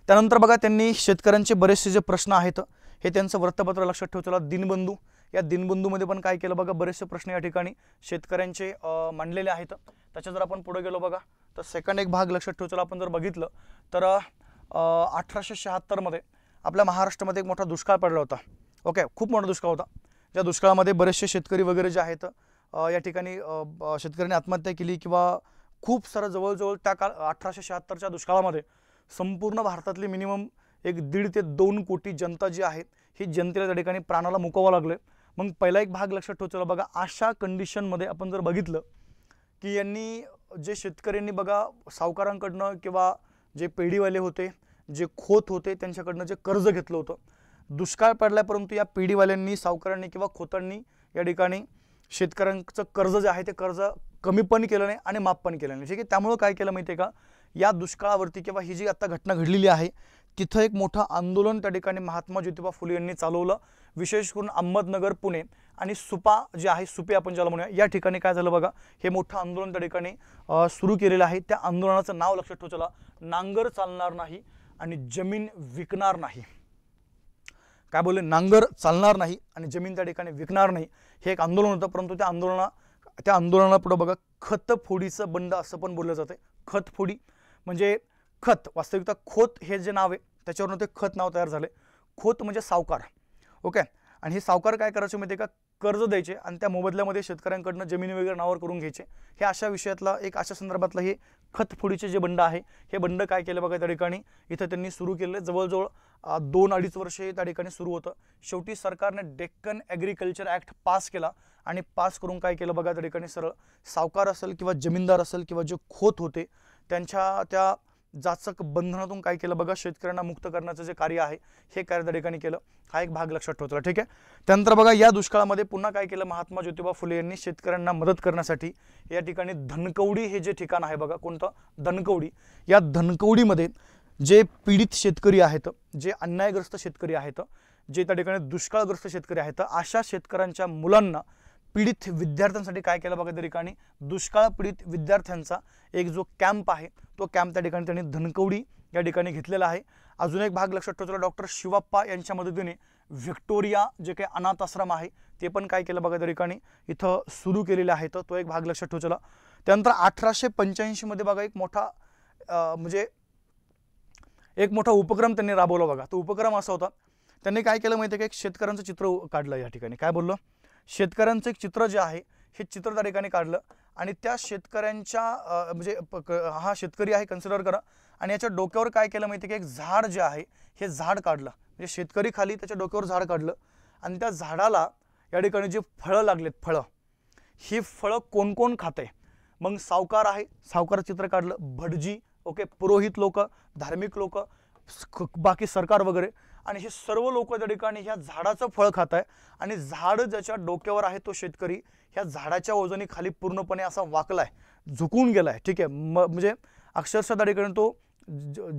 त्यानंतर बघा त्यांनी शेतकऱ्यांचे बरेचसे जे प्रश्न आहेत हे त्यांचं वृत्तपत्र लक्षात ठेवा दिनबंधू. या दिनबंधूमध्ये पण काय केलं बघा बरेचसे प्रश्न या ठिकाणी शेतकऱ्यांचे मांडलेले आहेत. त्याच्या जर आपण पुढे गेलो बघा तर सेकंड एक भाग लक्षात ठेवा आपण जर बघितलं तर 1876 मध्ये आपल्या महाराष्ट्रामध्ये एक मोठा दुष्काळ पडला होता. ओके, खूप मोठा दुष्काळ होता. ज्या दुष्काळामध्ये बरेचसे शेतकरी वगैरे जे आहेत या ठिकाणी शेतकऱ्यांनी आत्महत्या केली किंवा खूप सारं जवळजवळ त्या 1876च्या दुष्काळामध्ये संपूर्ण भारतातली मिनिमम 1.5 ते 2 कोटी जनता जी आहे ही जनतेला त्या ठिकाणी प्राणाला मुकावं लागले. मग पहिला एक भाग लक्षात ठेवा बघा अशा कंडिशनमध्ये आपण जर बघितलं की यांनी जे शेतकऱ्यांनी बघा सावकारांकडनं किंवा जे पेढीवाले होते, जे खोत होते त्यांच्याकडनं जे कर्ज घेतलं होतं, दुष्काळ पडला परंतु या पेढीवाल्यांनी, सावकारांनी किंवा खोतांनी या ठिकाणी शेतकऱ्यांचं कर्ज जे आहे ते कर्ज कमी पण केलं नाही आणि माफ पण केलं नाही, ठीक आहे. त्यामुळे काय केलं माहिती आहे का, या दुष्काळावरती किंवा ही जी आता घटना घडलेली आहे तिथं एक मोठं आंदोलन त्या ठिकाणी महात्मा ज्योतिबा फुले यांनी चालवलं. विशेष करून अहमदनगर, पुणे आणि सुपा जे आहे, सुपे आपण ज्याला म्हणूया, या ठिकाणी काय झालं बघा हे मोठं आंदोलन त्या ठिकाणी सुरू केलेलं आहे. त्या आंदोलनाचं नाव लक्षात ठेवा, नांगर चालणार नाही आणि जमीन विकणार नाही. काय बोलले, नांगर चालणार नाही आणि जमीन त्या ठिकाणी विकणार नाही, हे एक आंदोलन होतं. परंतु त्या आंदोलनाला पुढे बघा खतफोडीचं बंड असं पण बोललं जातं. खतफोडी म्हणजे खत, वास्तविकता खोत हे जे नाव आहे त्याच्यावरून ते खत नाव तयार झाले. खोत म्हणजे सावकार, ओके. आणि हे सावकार काय करायचे माहिती आहे का, कर्ज द्यायचे आणि त्या मोबदल्यामध्ये शेतकऱ्यांकडनं जमिनी वगैरे नावावर करून घ्यायचे। हे अशा विषयातला एक अशा संदर्भातलं हे खतफोडीचे जे बंड आहे, हे बंड काय केलं बघा त्या ठिकाणी इथं त्यांनी सुरू केले। जवळजवळ 2-2.5 वर्ष त्या ठिकाणी सुरू होतं। शेवटी सरकारने डेक्कन ॲग्रिकल्चर ॲक्ट पास केला आणि पास करून काय केलं बघा त्या ठिकाणी सरळ सावकार असेल किंवा जमीनदार असेल किंवा जे खोत होते त्यांच्या त्या जाचक बंधनातून काय केलं बघा शेतकऱ्यांना मुक्त करण्याचं जे कार्य आहे हे कार्य त्या ठिकाणी केलं। हा एक भाग लक्षात ठेवला, ठीक आहे। त्यानंतर बघा या दुष्काळामध्ये पुन्हा काय केलं महात्मा ज्योतिबा फुले यांनी शेतकऱ्यांना मदत करण्यासाठी या ठिकाणी धनकवडी हे जे ठिकाण आहे बघा, कोणतं धनकवडी, या धनकवडीमध्ये जे पीडित शेतकरी आहेत, जे अन्यायग्रस्त शेतकरी आहेत, जे त्या ठिकाणी दुष्काळग्रस्त शेतकरी आहेत, अशा शेतकऱ्यांच्या मुलांना पीडित विद्यार्थ्यांसाठी काय केलं बघा त्या ठिकाणी दुष्काळ पीडित विद्यार्थ्यांचा एक जो कॅम्प आहे तो कॅम्प त्या ठिकाणी त्यांनी धनकवडी या ठिकाणी घेतलेला आहे। अजून एक भाग लक्षात ठेवला, डॉक्टर शिवाप्पा यांच्या मदतीने व्हिक्टोरिया जे काही अनाथ आश्रम आहे ते पण काय केलं बघा त्या ठिकाणी इथं सुरू केलेलं आहे, तो एक भाग लक्षात ठेवला। त्यानंतर 1885 मध्ये बघा एक मोठा म्हणजे एक मोठा उपक्रम त्यांनी राबवला बघा। तो उपक्रम असा होता, त्यांनी काय केलं माहिती आहे का, एक शेतकऱ्यांचं चित्र काढलं या ठिकाणी, काय बोललो, शेतकऱ्यांचं एक चित्र जे आहे हे चित्र त्या ठिकाणी काढलं आणि त्या शेतकऱ्यांच्या म्हणजे हा शेतकरी आहे कन्सिडर करा आणि याच्या डोक्यावर काय केलं माहिती आहे की एक झाड जे आहे हे झाड काढलं, म्हणजे शेतकरी खाली त्याच्या डोक्यावर झाड काढलं आणि त्या झाडाला या ठिकाणी जे फळं लागलेत, फळं, ही फळं कोण कोण खाते, मग सावकार आहे, सावकार चित्र काढलं, भटजी, ओके, पुरोहित लोक, धार्मिक लोक, बाकी सरकार वगैरे, आणि हे सर्व लोक त्या ठिकाणी ह्या झाडाचं फळ खात आहे आणि झाड ज्याच्या डोक्यावर आहे तो शेतकरी ह्या झाडाच्या वजनी खाली पूर्णपणे असा वाकलाय, झुकून गेलाय, ठीक आहे, म्हणजे अक्षरशः त्या ठिकाणी तो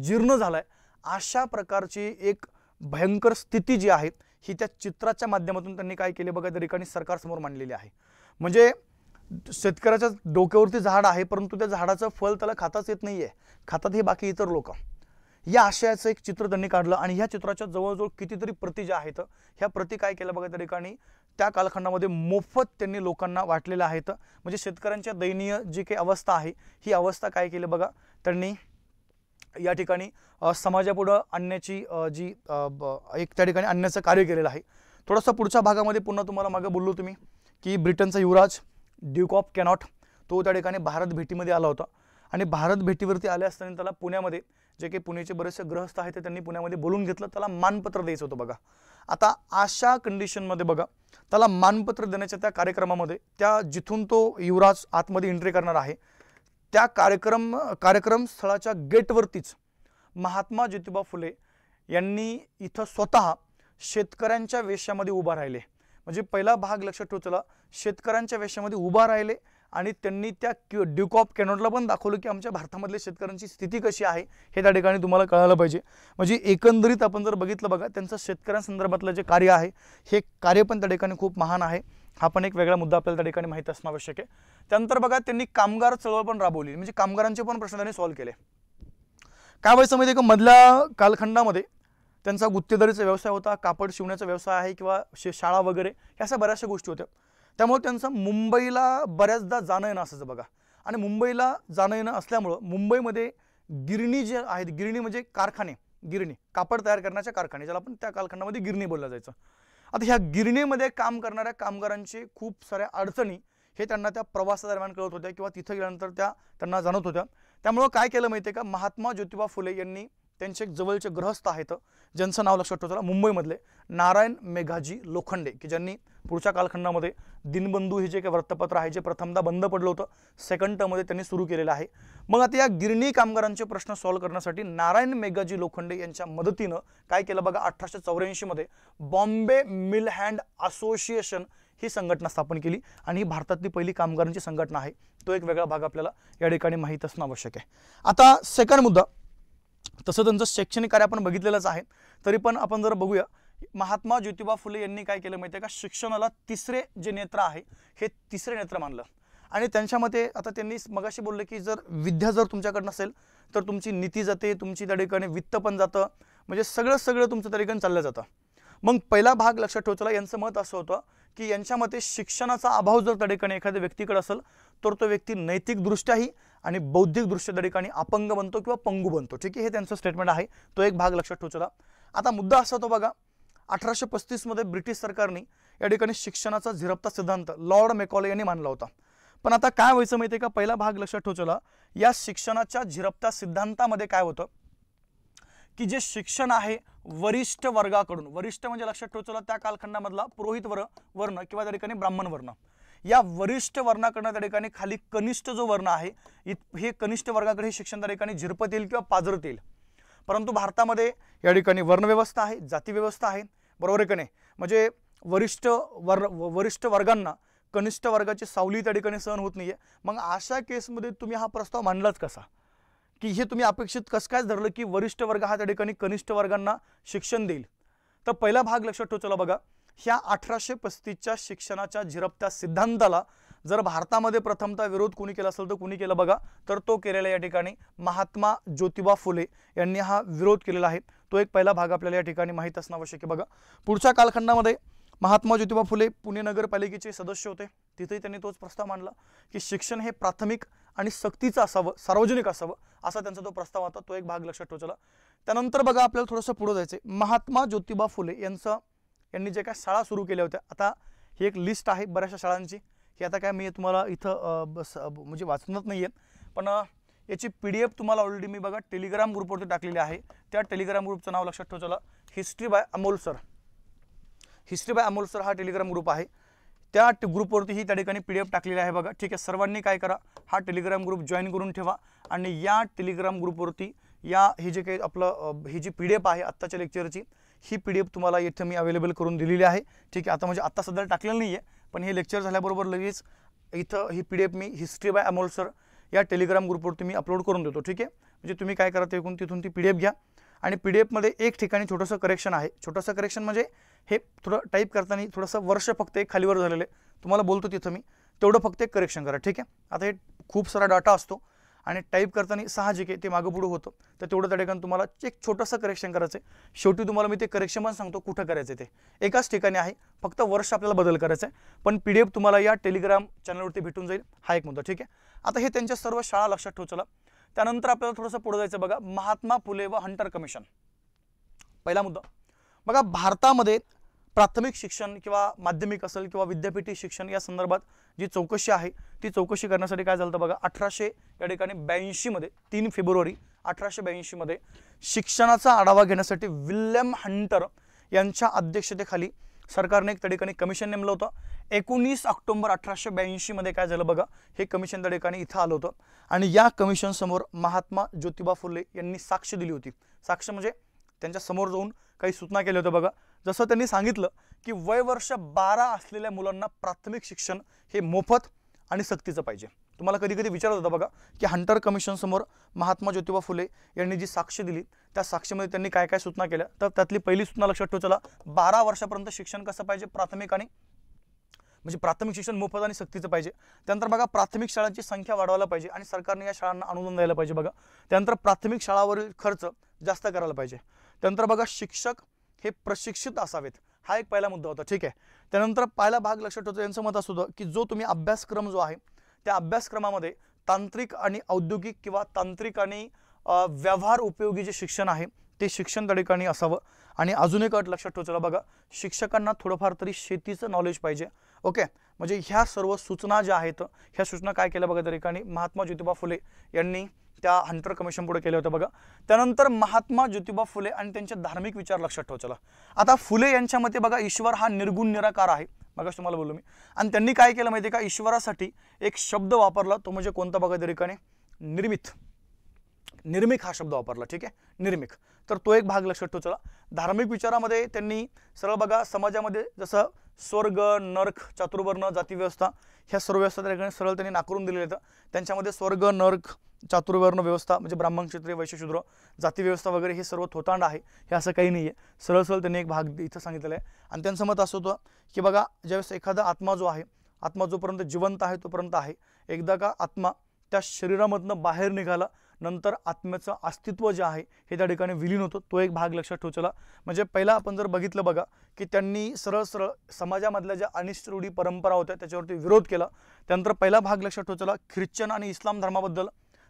जीर्ण झालाय। अशा प्रकारची एक भयंकर स्थिती जी आहे ही त्या चित्राच्या माध्यमातून त्यांनी काय केले बघा त्या ठिकाणी सरकारसमोर मांडलेली आहे। म्हणजे शेतकऱ्याच्या डोक्यावरती झाड आहे परंतु त्या झाडाचं फळ त्याला खाताच येत नाहीये, खातात हे बाकी इतर लोक, या आशयाचं एक चित्र त्यांनी काढलं आणि ह्या चित्राच्या जवळजवळ कितीतरी प्रती ज्या आहेत ह्या प्रती काय केलं बघा त्या ठिकाणी त्या कालखंडामध्ये मोफत त्यांनी लोकांना वाटलेल्या आहेत। म्हणजे शेतकऱ्यांच्या दयनीय जी काही अवस्था आहे ही अवस्था काय केली बघा त्यांनी या ठिकाणी समाजापुढे आणण्याची जी एक त्या ठिकाणी आणण्याचं कार्य केलेलं आहे। थोडंसं पुढच्या भागामध्ये पुन्हा तुम्हाला मागे बोललो तुम्ही की ब्रिटनचा युवराज ड्यूक ऑफ कॅनॉट तो त्या ठिकाणी भारत भेटीमध्ये आला होता आणि भारत भेटीवरती आले असताना त्याला पुण्यामध्ये जे काही पुण्याचे बरेचसे गृहस्थ आहेत ते त्यांनी पुण्यामध्ये बोलून घेतलं, त्याला मानपत्र द्यायचं होतं बघा। आता अशा कंडिशनमध्ये बघा त्याला मानपत्र देण्याच्या त्या कार्यक्रमामध्ये त्या जिथून तो युवराज आतमध्ये एंट्री करणार आहे त्या कार्यक्रम स्थळाच्या गेटवरतीच महात्मा ज्योतिबा फुले यांनी इथं स्वतः शेतकऱ्यांच्या वेशामध्ये उभा राहिले। म्हणजे पहिला भाग लक्षात ठेवला, शेतकऱ्यांच्या वेशामध्ये उभा राहिले आणि त्यांनी त्या ड्यूक ऑफ कॅनॉटला पण दाखवलं की आमच्या भारतामधल्या शेतकऱ्यांची स्थिती कशी आहे हे त्या ठिकाणी तुम्हाला कळायला पाहिजे। म्हणजे एकंदरीत आपण जर बघितलं बघा त्यांचं शेतकऱ्यांसंदर्भातलं जे कार्य आहे हे कार्य पण त्या ठिकाणी खूप महान आहे। हा पण एक वेगळा मुद्दा आपल्याला त्या ठिकाणी माहिती असणं आवश्यक आहे। त्यानंतर बघा त्यांनी कामगार चळवळ पण राबवली, म्हणजे कामगारांचे पण प्रश्न त्यांनी सॉल्व्ह केले। काय व्हायचं माहिती आहे का, मधल्या कालखंडामध्ये त्यांचा गुत्तेदारीचा व्यवसाय होता, कापड शिवण्याचा व्यवसाय आहे किंवा शाळा वगैरे ह्या अशा बऱ्याचशा गोष्टी होत्या, त्यामुळे त्यांचं मुंबईला बऱ्याचदा जाणं येणं असायचं बघा। आणि मुंबईला जाणं येणं असल्यामुळं मुंबईमध्ये गिरणी जे आहेत, गिरणी म्हणजे कारखाने, गिरणी कापड तयार करण्याच्या कारखाने, ज्याला आपण त्या कालखंडामध्ये गिरणी बोललं जायचं। आता ह्या गिरणीमध्ये काम करणाऱ्या कामगारांचे खूप साऱ्या अडचणी हे त्यांना त्या प्रवासादरम्यान कळत होत्या किंवा तिथं गेल्यानंतर त्यांना जाणवत होत्या। त्यामुळे काय केलं माहिती आहे का, महात्मा ज्योतिबा फुले यांनी त्यांचे एक जवळचे गृहस्थ आहेत ज्यांचं नाव लक्षात ठेवलं मुंबईमधले नारायण मेघाजी लोखंडे, की ज्यांनी पुढच्या कालखंडामध्ये दिनबंधू हे जे काही वृत्तपत्र आहे जे प्रथमदा बंद पडलं होतं सेकंड टर्ममध्ये त्यांनी सुरू केलेलं आहे। मग आता या गिरणी कामगारांचे प्रश्न सॉल्व्ह करण्यासाठी नारायण मेघाजी लोखंडे यांच्या मदतीनं काय केलं बघा 1884 मध्ये बॉम्बे मिल हँड असोसिएशन ही संघटना स्थापन केली आणि ही भारतातली पहिली कामगारांची संघटना आहे। तो एक वेगळा भाग आपल्याला या ठिकाणी माहीत असणं आवश्यक आहे। आता सेकंड मुद्दा, तसं त्यांचं शैक्षणिक कार्य आपण बघितलेलंच आहे तरी पण आपण जर बघूया महात्मा ज्योतिबा फुले यांनी काय केलं माहिती आहे का, शिक्षणाला तिसरे जे नेत्र आहे हे तिसरे नेत्र मानलं आणि त्यांच्या मते आता त्यांनी मगाशी बोलले की जर विद्या जर तुमच्याकडे नसेल तर तुमची नीती जाते, तुमची त्या ठिकाणी वित्त पण जातं, म्हणजे सगळं तुमचं त्या ठिकाणी चाललं जातं। मग पहिला भाग लक्षात ठेवला, यांचं मत असं होतं की यांच्या मते शिक्षणाचा अभाव जर त्या ठिकाणी एखाद्या व्यक्तीकडे असेल तर तो व्यक्ती नैतिकदृष्ट्याही आणि बौद्धिकदृष्ट्या त्या ठिकाणी अपंग बनतो किंवा पंगू बनतो, ठीक आहे, हे त्यांचं स्टेटमेंट आहे। तो एक भाग लक्षात ठेवला। आता मुद्दा असा होतो बघा 1835 मध्ये ब्रिटिश सरकारने या ठिकाणी शिक्षणाचा झिरपता सिद्धांत लॉर्ड मेकॉले यांनी मांडला होता। पण आता काय व्हायचं माहिती आहे का, पहिला भाग लक्षात ठेवा चला, या शिक्षणाच्या झिरपता सिद्धांतामध्ये काय होतं की जे शिक्षण आहे वरिष्ठ वर्गाकडून, वरिष्ठ म्हणजे लक्षात ठेवा चला त्या कालखंडामधला पुरोहित वर्ण किंवा त्या ठिकाणी ब्राह्मण वर्ण, या वरिष्ठ वर्णाकडनं त्या ठिकाणी खाली कनिष्ठ जो वर्ण आहे हे कनिष्ठ वर्गाकडे हे शिक्षण त्या ठिकाणी झिरपत येईल किंवा पाजरत येईल। परंतु भारतामध्ये या ठिकाणी वर्णव्यवस्था आहे, जाती व्यवस्था आहे, बरोबर आहे का नाही, म्हणजे वरिष्ठ वर्गांना कनिष्ठ वर्गाची सावली त्या ठिकाणी सहन होत नाहीये। मग अशा केसमध्ये तुम्ही हा प्रस्ताव मांडलाच कसा, की हे तुम्ही अपेक्षित कसं काय धरलं की वरिष्ठ वर्ग हा त्या ठिकाणी कनिष्ठ वर्गांना शिक्षण देईल। तर पहिला भाग लक्षात ठेवा चला बघा, ह्या 1835च्या शिक्षणाच्या झिरपत्या सिद्धांताला जर भारतामध्ये प्रथमतः विरोध कोणी केला असेल तर कोणी केला बघा, तर तो केलेला या ठिकाणी महात्मा ज्योतिबा फुले यांनी हा विरोध केलेला आहे। तो एक पहिला भाग आपल्याला या ठिकाणी माहीत असणं आवश्यक आहे बघा। पुढच्या कालखंडामध्ये महात्मा ज्योतिबा फुले पुणे नगरपालिकेचे सदस्य होते, तिथेही त्यांनी तोच प्रस्ताव मांडला की शिक्षण हे प्राथमिक आणि सक्तीचं असावं, सार्वजनिक असावं, असा त्यांचा तो प्रस्ताव होता। तो एक भाग लक्षात ठेवा चला। त्यानंतर बघा आपल्याला थोडंसं पुढे जायचं आहे, महात्मा ज्योतिबा फुले यांनी जे काय शाळा सुरू केल्या होत्या, आता ही एक लिस्ट आहे बऱ्याचशा शाळांची, ही आता काय मी तुम्हाला इथं म्हणजे वाचणार नाही आहेत, पण याची PDF तुम्हाला ऑलरेडी मी बघा टेलिग्राम ग्रुपवरती टाकलेली आहे। त्या टेलिग्राम ग्रुपचं नाव लक्षात ठेवा चला, history by Amol sir. History by Amol sir हा टेलिग्राम ग्रुप आहे, त्या ग्रुपवरती ही त्या ठिकाणी PDF टाकलेली आहे बघा। ठीक आहे, सर्वांनी काय करा, हा टेलिग्राम ग्रुप जॉईन करून ठेवा आणि या टेलिग्राम ग्रुपवरती हे जे काही आपलं ही जी PDF आहे आत्ताच्या लेक्चरची, ही PDF तुम्हाला इथं मी अवेलेबल करून दिलेली आहे। ठीक आहे, आता म्हणजे आत्ता सध्या टाकलेलं नाही आहे, पण हे लेक्चर झाल्याबरोबर लगेच इथं ही PDF me history by Amol sir या टेलिग्राम ग्रुपवरती मी अपलोड करून देतो। ठीक आहे, म्हणजे तुम्ही काय करा, तिथून ती PDF घ्या आणि PDF मध्ये एक ठिकाणी छोटंसं करेक्शन आहे। छोटंसं करेक्शन म्हणजे हे थोडं टाईप करताना थोडंसं वर्ष फक्त एक खालीवर झालेलं आहे, तुम्हाला बोलतो तिथं मी, तेवढं फक्त एक करेक्शन करा। ठीक आहे, आता हे खूप सारा डाटा असतो आणि टाईप करताना साहजिक आहे ते मागं पुढं होतं, तर तेवढं त्या ठिकाणी तुम्हाला एक छोटंसं करेक्शन करायचं आहे। शेवटी तुम्हाला मी ते करेक्शन पण सांगतो कुठं करायचं ते, एकाच ठिकाणी आहे, फक्त वर्ष आपल्याला बदल करायचा आहे, पण PDF तुम्हाला या टेलिग्राम चॅनलवरती भेटून जाईल, हा एक मुद्दा। ठीक आहे, आता हे त्यांच्या सर्व शाळा लक्षात ठेवा चला। त्यानंतर आपल्याला थोडंसं पुढे जायचं बघा, महात्मा फुले व हंटर कमिशन। पहिला मुद्दा बघा, भारतामध्ये प्राथमिक शिक्षण किंवा माध्यमिक असेल किंवा विद्यापीठी शिक्षण या संदर्भात जी चौकशी आहे ती चौकशी करण्यासाठी काय झालं बघा, 1882 मध्ये 3 फेब्रुवारी 1882 मध्ये शिक्षणाचा आढावा घेण्यासाठी विल्यम हंटर यांच्या अध्यक्षतेखाली सरकारने एक त्या ठिकाणी कमिशन नेमलं होतं। 19 ऑक्टोबर 1882 मध्ये काय झालं बघा, हे कमिशन त्या ठिकाणी इथं आलं होतं आणि या कमिशन समोर महात्मा ज्योतिबा फुले यांनी साक्ष दिली होती। साक्ष म्हणजे त्यांच्या समोर जाऊन काही सूचना केल्या होत्या बघा। जसं त्यांनी सांगितलं की वय वर्ष 12 असलेल्या मुलांना प्राथमिक शिक्षण हे मोफत आणि सक्तीचं पाहिजे। तुम्हाला कधी कधी विचारत होता बघा की हंटर कमिशन समोर महात्मा ज्योतिबा फुले यांनी जी साक्ष दिली त्या साक्षीमध्ये त्यांनी काय काय सूचना केल्या, तर त्यातली पहिली सूचना लक्षात ठेवा चला, 12 वर्षापर्यंत शिक्षण कसं पाहिजे, प्राथमिक आणि म्हणजे प्राथमिक शिक्षण मोफत आणि सक्तीचं पाहिजे। त्यानंतर बघा प्राथमिक शाळांची संख्या वाढवायला पाहिजे आणि सरकारने या शाळांना अनुदान द्यायला पाहिजे बघा। त्यानंतर प्राथमिक शाळावरील खर्च जास्त करायला पाहिजे। त्यानंतर बघा शिक्षक हे प्रशिक्षित असावेत, हा एक पहिला मुद्दा होता। ठीक आहे, त्यानंतर पहिला भाग लक्षात ठेवतो, यांचं मत असं होतं की जो तुम्ही अभ्यासक्रम जो आहे त्या अभ्यासक्रमामध्ये तांत्रिक आणि औद्योगिक किंवा तांत्रिक आणि व्यवहार उपयोगी जे शिक्षण आहे ते शिक्षण त्या ठिकाणी असावं। आणि अजून एक अट लक्षात ठेवा बघा, शिक्षकांना थोडंफार तरी शेतीचं नॉलेज पाहिजे। ओके, म्हणजे ह्या सर्व सूचना ज्या आहेत ह्या सूचना काय केल्या बघा त्या ठिकाणी महात्मा ज्योतिबा फुले यांनी त्या हंटर कमिशन पुढे केले होते बघा। त्यानंतर महात्मा ज्योतिबा फुले आणि त्यांचे धार्मिक विचार लक्षात ठेवा चला। आता फुले यांच्या मते बघा ईश्वर हा निर्गुण निराकार आहे, मगाशी तुम्हाला बोललो मी, आणि त्यांनी काय केलं माहिती आहे का, ईश्वरासाठी एक शब्द वापरला, तो म्हणजे कोणता बघा त्या ठिकाणी, निर्मिक हा शब्द वापरला। ठीक आहे, निर्मिक, तर तो एक भाग लक्षात ठेवा चला। धार्मिक विचारामध्ये त्यांनी सरळ बघा समाजामध्ये जसं स्वर्ग नरक चातुर्वर्ण जाती व्यवस्था ह्या सर्व व्यवस्था त्या ठिकाणी सरळ त्यांनी नाकारून दिलेल्या आहेत। त्यांच्यामध्ये स्वर्ग नरक चातुर्वर्ण व्यवस्था म्हणजे ब्राह्मण क्षत्रिय वैश्य शूद्र जाती व्यवस्था वगैरे हे सर्व थोतांड आहे, हे असं काही नाही आहे, सरळ सरळ त्यांनी एक भाग इथं सांगितलेला आहे। आणि त्यांचं मत असं होतं की बघा ज्यावेळेस एखादा आत्मा जो आहे, आत्मा जोपर्यंत जिवंत आहे तोपर्यंत आहे, एकदा का आत्मा त्या शरीरामधनं बाहेर निघाला नंतर आत्म्याचं अस्तित्व जे आहे हे त्या ठिकाणी विलीन होतं, तो एक भाग लक्षात ठेवा चला। म्हणजे पहिला आपण जर बघितलं बघा की त्यांनी सरळ सरळ समाजामधल्या ज्या अनिष्ट रूढी परंपरा होत्या त्याच्यावरती विरोध केला। त्यानंतर पहिला भाग लक्षात ठेवा चला, ख्रिश्चन आणि इस्लाम धर्माबद्दल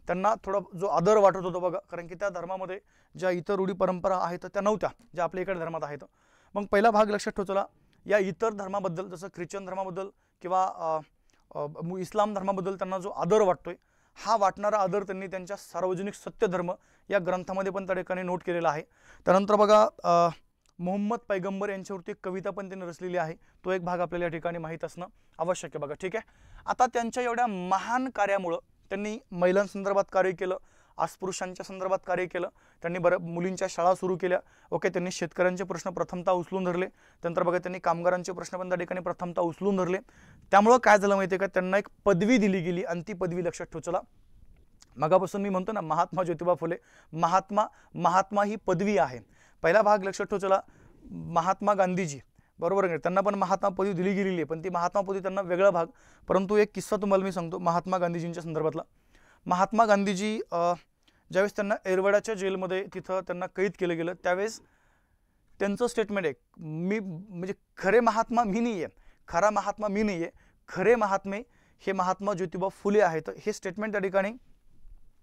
त्यांना थोडा जो आदर वाटत होता बघा, कारण की त्या धर्मामध्ये ज्या इतर रूढी परंपरा आहेत त्या नव्हत्या ज्या आपल्या इकडे धर्मात आहेत। मग पहिला भाग लक्षात ठेवा चला, या इतर धर्माबद्दल जसं ख्रिश्चन धर्माबद्दल किंवा इस्लाम धर्माबद्दल त्यांना जो आदर वाटतोय, हा वाटणारा आदर त्यांनी त्यांच्या सार्वजनिक सत्यधर्म या ग्रंथामध्ये पण त्या ठिकाणी नोट केलेला आहे। त्यानंतर बघा मोहम्मद पैगंबर यांच्यावरती एक कविता पण त्यांनी रचलेली आहे, तो एक भाग आपल्याला या ठिकाणी माहीत असणं आवश्यक आहे बघा, ठीक आहे। आता त्यांच्या एवढ्या महान कार्यामुळं त्यांनी महिलांसंदर्भात कार्य केलं, अस्पृश्यांच्या संदर्भात कार्य केलं, त्यांनी मुलींच्या शाळा सुरू केल्या, ओके, त्यांनी शेतकऱ्यांचे प्रश्न प्रथमतः उचलून धरले, त्यानंतर बघा त्यांनी कामगारांचे प्रश्न पण त्या ठिकाणी प्रथमतः उचलून धरले। त्यामुळं काय झालं माहिती आहे का, त्यांना एक पदवी दिली गेली आणि ती पदवी लक्षात ठेव चला, मगापासून मी म्हणतो ना महात्मा ज्योतिबा फुले, महात्मा ही पदवी आहे। पहिला भाग लक्षात ठेव चला, महात्मा गांधीजी, बरोबर आहे, त्यांना पण महात्मा पदवी दिली गेलेली आहे, पण ती महात्मा पदवी त्यांना वेगळा भाग। परंतु एक किस्सा तुम्हाला मी सांगतो महात्मा गांधीजींच्या संदर्भातला। महात्मा गांधीजी ज्यावेळेस त्यांना एरवड्याच्या जेलमध्ये तिथं त्यांना कैद केलं गेलं, त्यावेळेस त्यांचं स्टेटमेंट आहे, मी म्हणजे खरे महात्मा मी नाही आहे, खरा महात्मा मी नाही आहे, खरे महात्मे हे महात्मा ज्योतिबा फुले आहेत, हे स्टेटमेंट त्या ठिकाणी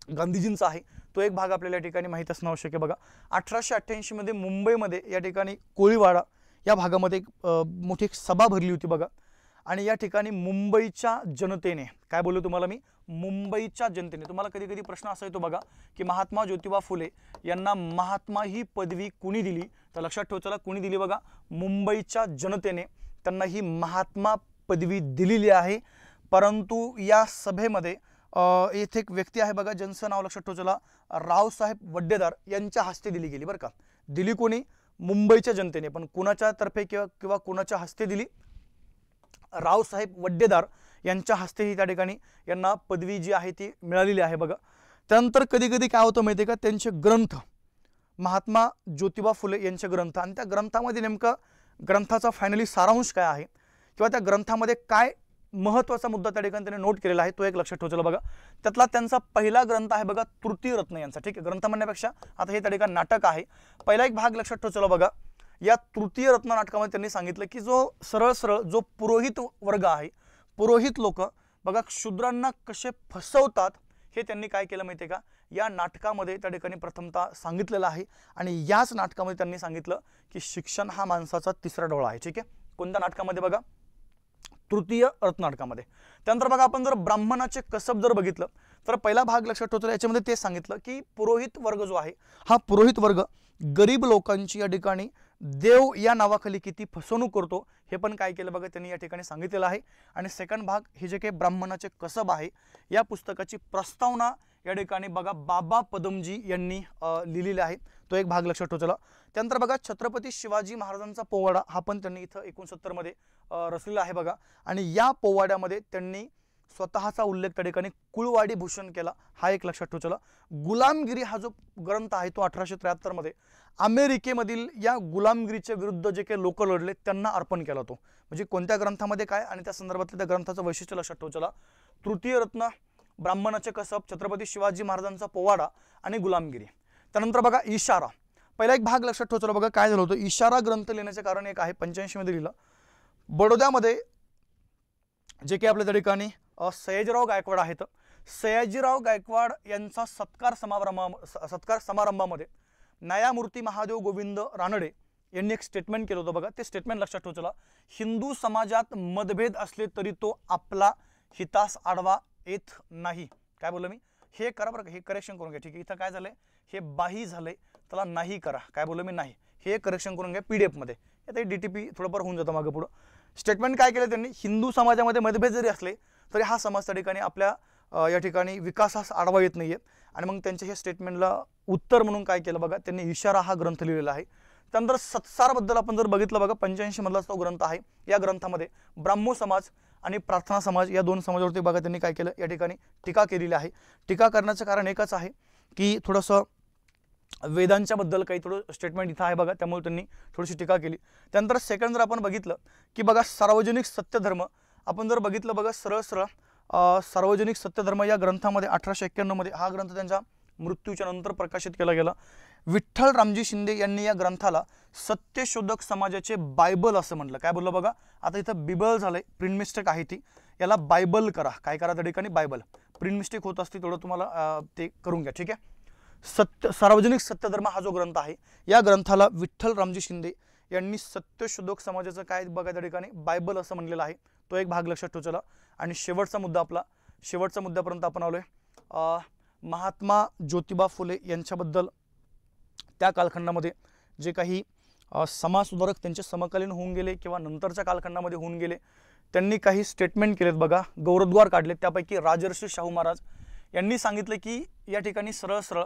गांधीजींचा आहे। तो एक भाग आपल्याला या ठिकाणी माहीत असणं आवश्यक आहे बघा। 1888 मध्ये मुंबईमध्ये या ठिकाणी कोळीवाडा या भागामध्ये एक मोठी सभा भरली होती बघा, आणि या ठिकाणी मुंबईच्या जनतेने काय बोललो तुम्हाला मी, मुंबईच्या जनतेने, तुम्हाला कधी कधी प्रश्न असा येतो बघा की महात्मा ज्योतिबा फुले यांना महात्मा ही पदवी कुणी दिली, तर लक्षात ठेव चला कुणी दिली बघा, मुंबईच्या जनतेने त्यांना ही महात्मा पदवी दिलेली आहे। परंतु या सभेमध्ये येथे एक व्यक्ती आहे बघा, ज्यांचं नाव लक्षात ठेव चला रावसाहेब वड्डेदार यांच्या हस्ते दिली गेली बरं का, दिली कोणी, मुंबईच्या जनतेने, पण कुणाच्या तर्फे किंवा कुणाच्या हस्ते दिली, रावसाहेब वड्डेदार यांच्या हस्ते ही त्या ठिकाणी यांना पदवी जी आहे ती मिळालेली आहे बघा। त्यानंतर कधी कधी काय होतं माहिती आहे का, त्यांचे ग्रंथ, महात्मा ज्योतिबा फुले यांचे ग्रंथ, आणि त्या ग्रंथामध्ये नेमका ग्रंथाचा फायनली सारांश काय आहे किंवा त्या ग्रंथामध्ये काय महत्त्वाचा मुद्दा त्या ठिकाणी त्यांनी नोट केलेला आहे, तो एक लक्षात ठेवला बघा। त्यातला त्यांचा पहिला ग्रंथ आहे बघा तृतीय रत्न यांचा, ठीक आहे, ग्रंथ म्हणण्यापेक्षा आता हे त्या ठिकाणी नाटक आहे। पहिला एक भाग लक्षात ठेवला बघा, या तृतीय रत्न नाटकामध्ये त्यांनी सांगितलं की जो सरळ जो पुरोहित वर्ग आहे, पुरोहित लोक बघा शूद्रांना कसे फसवतात, हे त्यांनी काय केलं माहिती आहे का, या नाटकामध्ये त्या ठिकाणी प्रथमतः सांगितलेलं आहे। आणि याच नाटकामध्ये त्यांनी सांगितलं की शिक्षण हा माणसाचा तिसरा डोळा आहे, ठीक आहे। कोणत्या नाटकामध्ये बघा, तृतीय रत्नाटकामध्ये। त्यानंतर बघा आपण जर ब्राह्मणाचे कसब जर बघितलं तर पहिला भाग लक्षात ठेवतो, याच्यामध्ये ते सांगितलं की पुरोहित वर्ग जो आहे, हा पुरोहित वर्ग गरीब लोकांची या ठिकाणी देव या नावाखाली किती फसवणूक करतो, हे पण काय केलं बघा त्यांनी या ठिकाणी सांगितलेलं आहे। आणि सेकंड भाग हे जे काही ब्राह्मणाचे कसब आहे, या पुस्तकाची प्रस्तावना या ठिकाणी बघा बाबा पदमजी यांनी लिहिलेली आहे, तो एक भाग लक्षात ठेवला। त्यानंतर बघा छत्रपती शिवाजी महाराजांचा पोवाडा हा पण त्यांनी इथं 69 मध्ये रचलेला आहे बघा, आणि या पोवाड्यामध्ये त्यांनी स्वतःचा उल्लेख त्या ठिकाणी कुळवाडी भूषण केला, हा एक लक्षात ठेवला। गुलामगिरी हा जो ग्रंथ आहे तो 1873 मध्ये अमेरिकेमधील या गुलामगिरीच्या विरुद्ध जे काही लोक लढले त्यांना अर्पण केला तो, म्हणजे कोणत्या ग्रंथामध्ये काय आणि त्या संदर्भातल्या त्या ग्रंथाचं वैशिष्ट्य लक्षात ठेवला। तृतीय रत्न, ब्राह्मणाचे कसब, छत्रपती शिवाजी महाराजांचा पोवाडा आणि गुलामगिरी। त्यानंतर बघा इशारा, पहिला एक भाग लक्षात ठेवला बघा, काय झालं होतं, इशारा ग्रंथ लिहिण्याचे कारण एक आहे 85 मध्ये लिहिलं, बडोद्यामध्ये जे काही आपल्या त्या ठिकाणी सयाजीराव गायकवाड आहेत, सयाजीराव गायकवाड यांचा सत्कार समारंभामध्ये न्यायमूर्ती महादेव गोविंद रानडे यांनी एक स्टेटमेंट केलं होतं बघा, ते स्टेटमेंट लक्षात ठेवला, हिंदू समाजात मतभेद असले तरी तो आपला हितास आडवा येत नाही, काय बोललो मी, हे करा बरं का, हे करेक्शन करून घ्या, ठीक आहे। इथं काय झालंय, हे बाही झालंय, त्याला नाही करा, काय बोललो मी, नाही, हे करेक्शन करून घ्या PDF मध्ये, आता DTP थोडंफार होऊन जातं मागे पुढं। स्टेटमेंट काय केलं त्यांनी, हिंदू समाजामध्ये मतभेद जरी असले तरी हा समाज त्या ठिकाणी आपल्या या ठिकाणी विकासास आडवा येत नाहीये, आणि मग त्यांच्या हे स्टेटमेंटला उत्तर म्हणून काय केलं बघा, त्यांनी इशारा हा ग्रंथ लिहिलेला आहे। त्यानंतर सत्सारबद्दल आपण जर बघितलं बघा, 85 मधला तो ग्रंथ आहे, या ग्रंथामध्ये ब्राह्मो समाज आणि प्रार्थना समाज या दोन समाजावरती बघा त्यांनी काय केलं, या ठिकाणी टीका केलेली आहे। टीका करण्याचं कारण एकच आहे की थोडंसं वेदांच्या बद्दल काही थोडं स्टेटमेंट इथं आहे बघा, त्यामुळे त्यांनी थोडीशी टीका केली। त्यानंतर सेकंड जर आपण बघितलं की बघा सार्वजनिक सत्यधर्म, आपण जर बघितलं बघा सरळ सार्वजनिक सत्यधर्म या ग्रंथामध्ये 1891 मध्ये हा ग्रंथ त्यांच्या मृत्यूच्या नंतर प्रकाशित केला गेला। विठ्ठल रामजी शिंदे यांनी या ग्रंथाला सत्यशोधक समाजाचे बायबल असं म्हटलं, काय बोललं बघा, आता इथं बिबल झालंय, प्रिंट मिस्टेक आहे ती, याला बायबल करा, काय करा त्या ठिकाणी बायबल, प्रिंट मिस्टेक होत असते थोडं तुम्हाला ते करून घ्या, ठीक आहे। सार्वजनिक सत्यधर्म हा जो ग्रंथ आहे, या ग्रंथाला विठ्ठल रामजी शिंदे यांनी सत्यशोधक समाजाचं काय बघा त्या ठिकाणी बायबल असं म्हणलेलं आहे, तो एक भाग लक्षात ठेवा. चला आणि शेवटचा मुद्द्यापर्यंत आपण आलोय. महात्मा ज्योतिबा फुले यांच्याबद्दल त्या कालखंडामध्ये जे काही समाजसुधारक त्यांचे समकालीन होऊन गेले किंवा नंतरच्या कालखंडामध्ये होऊन गेले, त्यांनी काही स्टेटमेंट केलेत बघा, गौरवद्वार काढलेत. त्यापैकी राजर्षी शाहू महाराज यांनी सांगितलं की या ठिकाणी सरळ सरळ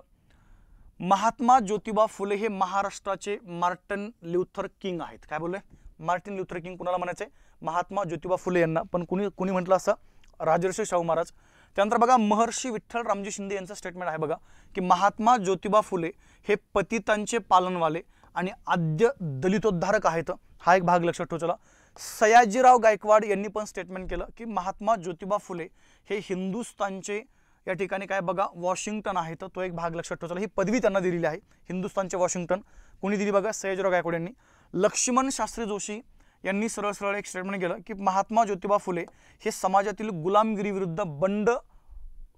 महात्मा ज्योतिबा फुले हे महाराष्ट्राचे मार्टिन ल्युथर किंग आहेत. काय बोलले? मार्टिन ल्युथर किंग कुणाला म्हणायचे? महात्मा ज्योतिबा फुले यांना. पण कुणी म्हटलं असं? राजर्षी शाहू महाराज. त्यानंतर बघा महर्षी विठ्ठल रामजी शिंदे यांचं स्टेटमेंट आहे बघा की महात्मा ज्योतिबा फुले हे पतितांचे पालनवाले आणि आद्य दलितोद्धारक आहेत. हा एक भाग लक्षात ठेवा. चला सयाजीराव गायकवाड यांनी पण स्टेटमेंट केलं की महात्मा ज्योतिबा फुले हे हिंदुस्थानचे या ठिकाणी काय बघा वॉशिंग्टन आहे. तो एक भाग लक्षात ठेवा. ही पदवी त्यांना दिलेली आहे, हिंदुस्थानचे वॉशिंग्टन. कोणी दिली बघा? सयाजीराव गायकवाड यांनी. लक्ष्मण शास्त्री जोशी यांनी सरळ सरळ एक स्टेटमेंट केलं की महात्मा ज्योतिबा फुले हे समाजातील गुलामगिरी विरुद्ध बंड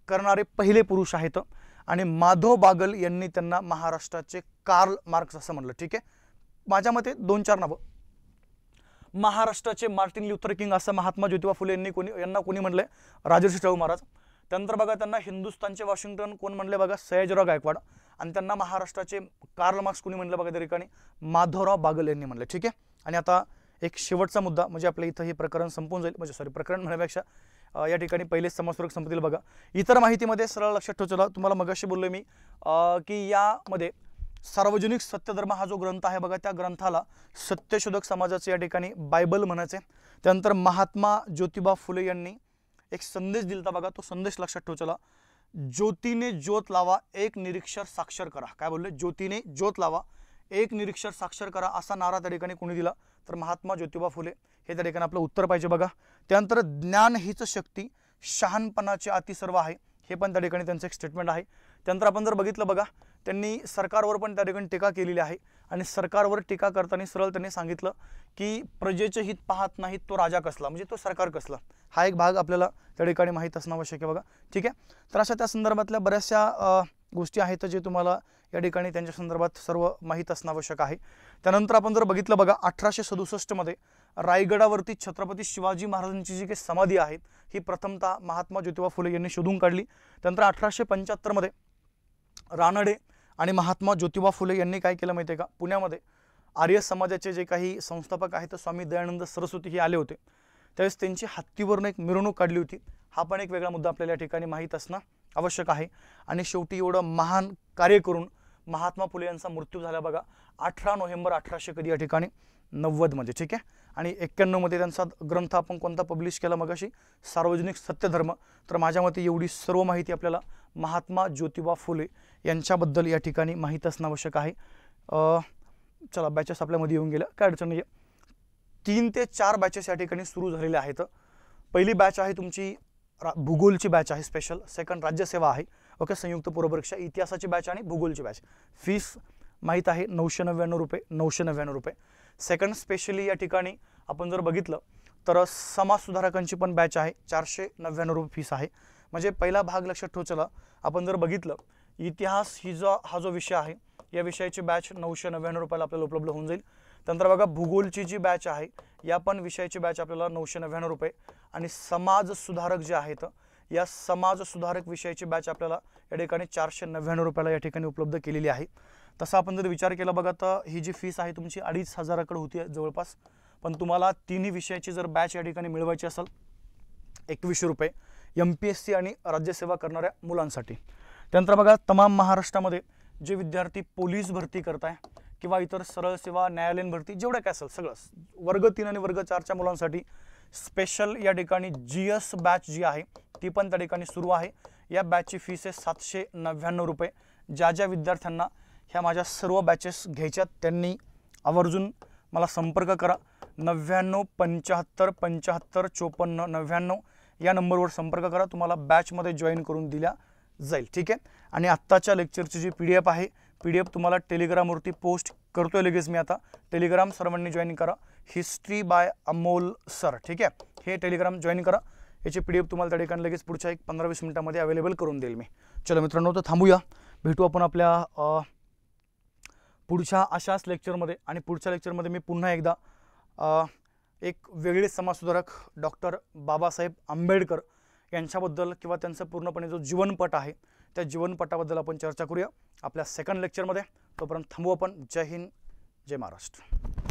करणारे पहिले पुरुष आहेत. आणि माधव बागल यांनी त्यांना महाराष्ट्राचे कार्ल मार्क्स असं म्हणलं. ठीक आहे, माझ्या मते 2-4 नावं. महाराष्ट्राचे मार्टिन ल्युथर किंग असं महात्मा ज्योतिबा फुले यांना कोणी म्हणलंय? राजर्षी शाहू महाराज. त्यानंतर बघा त्यांना हिंदुस्थानचे वॉशिंग्टन कोण म्हणले बघा? सयाजीराव गायकवाड. आणि त्यांना महाराष्ट्राचे कार्ल मार्क्स कोणी म्हणलं बघा त्या ठिकाणी? माधवराव बागल यांनी म्हणलं. ठीक आहे, आणि आता एक शेवटचा मुद्दा म्हणजे आपल्या इथं हे प्रकरण संपून जाईल, म्हणजे प्रकरण म्हणण्यापेक्षा या ठिकाणी पहिले समाजसुधारक संपतील बघा. इतर माहितीमध्ये सरळ लक्षात ठेवा. तुम्हाला मगाशी बोललोय मी की यामध्ये सार्वजनिक सत्यधर्म हा जो ग्रंथ आहे बघा, त्या ग्रंथाला सत्यशोधक समाजाचे या ठिकाणी बायबल म्हणायचे. त्यानंतर महात्मा ज्योतिबा फुले यांनी एक संदेश दिलता बघा, तो संदेश लक्षात ठेवा. चला ज्योतीने ज्योत लावा, एक निरीक्षर साक्षर करा. काय बोलले? ज्योतीने ज्योत लावा, एक निरीक्षर साक्षर करा असा नारा त्या ठिकाणी कोणी दिला? तर महात्मा ज्योतिबा फुले. हे त्या ठिकाणी आपलं उत्तर पाहिजे बघा. त्यानंतर ज्ञान हीच शक्ती, शहाणपणाचे अति सर्व आहे, हे पण त्या ठिकाणी त्यांचं एक स्टेटमेंट आहे. त्यानंतर आपण जर बघितलं बघा, त्यांनी सरकारवर पण त्या ठिकाणी टीका केलेली आहे. आणि सरकारवर टीका करताना सरळ त्यांनी सांगितलं की प्रजेचे हित पाहत नाहीत तो राजा कसला, म्हणजे तो सरकार कसला. हा एक भाग आपल्याला त्या ठिकाणी माहीत असणं आवश्यक आहे बघा. ठीक आहे, तर अशा त्या संदर्भातल्या बऱ्याचशा गोष्टी आहेत जे तुम्हाला या ठिकाणी त्यांच्या संदर्भात सर्व माहीत असणं आवश्यक आहे. त्यानंतर आपण जर बघितलं बघा 1867 मध्ये रायगडावरती छत्रपती शिवाजी महाराजांची जी काही समाधी आहे ही प्रथमतः महात्मा ज्योतिबा फुले यांनी शोधून काढली. त्यानंतर 1875 मध्ये रानडे आणि महात्मा ज्योतिबा फुले यांनी काय केलं माहिती आहे का? पुण्यामध्ये आर्य समाजाचे जे काही संस्थापक आहेत स्वामी दयानंद सरस्वती हे आले होते, त्यावेळेस त्यांची हत्तीवरून एक मिरवणूक काढली होती. हा पण एक वेगळा मुद्दा आपल्याला या ठिकाणी माहीत असणं आवश्यक आहे. आणि शेवटी एवढं महान कार्य करून महात्मा फुले यांचा मृत्यू झाला बघा 18 नोव्हेंबर 1800 या ठिकाणी 90 मध्ये. ठीक आहे, आणि 91 मध्ये त्यांचा ग्रंथ आपण कोणता पब्लिश केला मगाशी? सार्वजनिक सत्यधर्म. तर माझ्या मते एवढी सर्व माहिती आपल्याला महात्मा ज्योतिबा फुले यांच्याबद्दल या ठिकाणी माहीत असणं आवश्यक आहे. चला बॅचेस आपल्यामध्ये येऊन गेल्या, काय अडचण नाही. 3 ते 4 बॅचेस या ठिकाणी सुरू झालेल्या आहेत. पहिली बॅच आहे तुमची भूगोलची बॅच आहे स्पेशल. सेकंड राज्यसेवा आहे, ओके, संयुक्त पूर्व परीक्षा, इतिहासाची बॅच आणि भूगोलची बॅच. फीस माहीत आहे 999 रुपये, 999 रुपये. सेकंड स्पेशली या ठिकाणी आपण जर बघितलं तर समाजसुधारकांची पण बॅच आहे, 499 रुपये फीस आहे. म्हणजे पहिला भाग लक्षात ठेवा. चला आपण जर बघितलं इतिहास हा जो विषय आहे या विषयाची बॅच 999 रुपयाला आपल्याला उपलब्ध होऊन जाईल. त्यानंतर बघा भूगोलची जी बॅच आहे या पण विषयाची बॅच आपल्याला 999 रुपये. आणि समाज सुधारक जे आहेत या समाज सुधारक विषयाची बॅच आपल्याला या ठिकाणी 499 रुपयाला या ठिकाणी उपलब्ध केलेली आहे. तसा आपण जर विचार केला बघा तर ही जी फीस आहे तुमची 2500कडे होती जवळपास. पण तुम्हाला तिन्ही विषयाची जर बॅच या ठिकाणी मिळवायची असेल 2100 रुपये MPSC आणि राज्यसेवा करणाऱ्या मुलांसाठी. त्यानंतर बघा तमाम महाराष्ट्रामध्ये जे विद्यार्थी पोलीस भरती करताय किंवा इतर सरळ सेवा न्यायालयीन भरती जेवढं काय असेल सगळं वर्ग 3 आणि वर्ग 4च्या मुलांसाठी स्पेशल या ठिकाणी GS बॅच जी आहे ती पण त्या ठिकाणी सुरू आहे. या बॅचची फीस आहे 799 रुपये. ज्या ज्या विद्यार्थ्यांना ह्या माझ्या सर्व बॅचेस घ्यायच्यात त्यांनी आवर्जून मला संपर्क करा. 99 75 75 54 99 या नंबरवर संपर्क करा. तुम्हाला बॅचमध्ये जॉईन करून दिल्या जाईल. ठीक आहे, आणि आत्ताच्या लेक्चरची जी PDF आहे PDF तुम्हाला टेलिग्रामवरती पोस्ट करतोय लगेच मी आता. टेलिग्राम सर्वांनी जॉईन करा, हिस्ट्री बाय अमोल सर. ठीक आहे, हे टेलिग्राम जॉईन करा. याची PDF तुम्हाला त्या ठिकाणी लगेच पुढच्या 15-20 मिनिटांमध्ये अवेलेबल करून देईल मी. चलो मित्रांनो, तर थांबूया, भेटू आपण आपल्या पुढच्या अशाच लेक्चरमध्ये आणि पुढच्या लेक्चरमध्ये मी पुन्हा एकदा एक वेगळे समाजसुधारक डॉक्टर बाबासाहेब आंबेडकर यांच्याबद्दल किंवा त्यांचा पूर्णपणे जो जीवनपट आहे त्या जीवनपटाबद्दल आपण चर्चा करूया आपल्या सेकंड लेक्चरमध्ये. तोपर्यंत थांबू आपण. जय हिंद, जय महाराष्ट्र.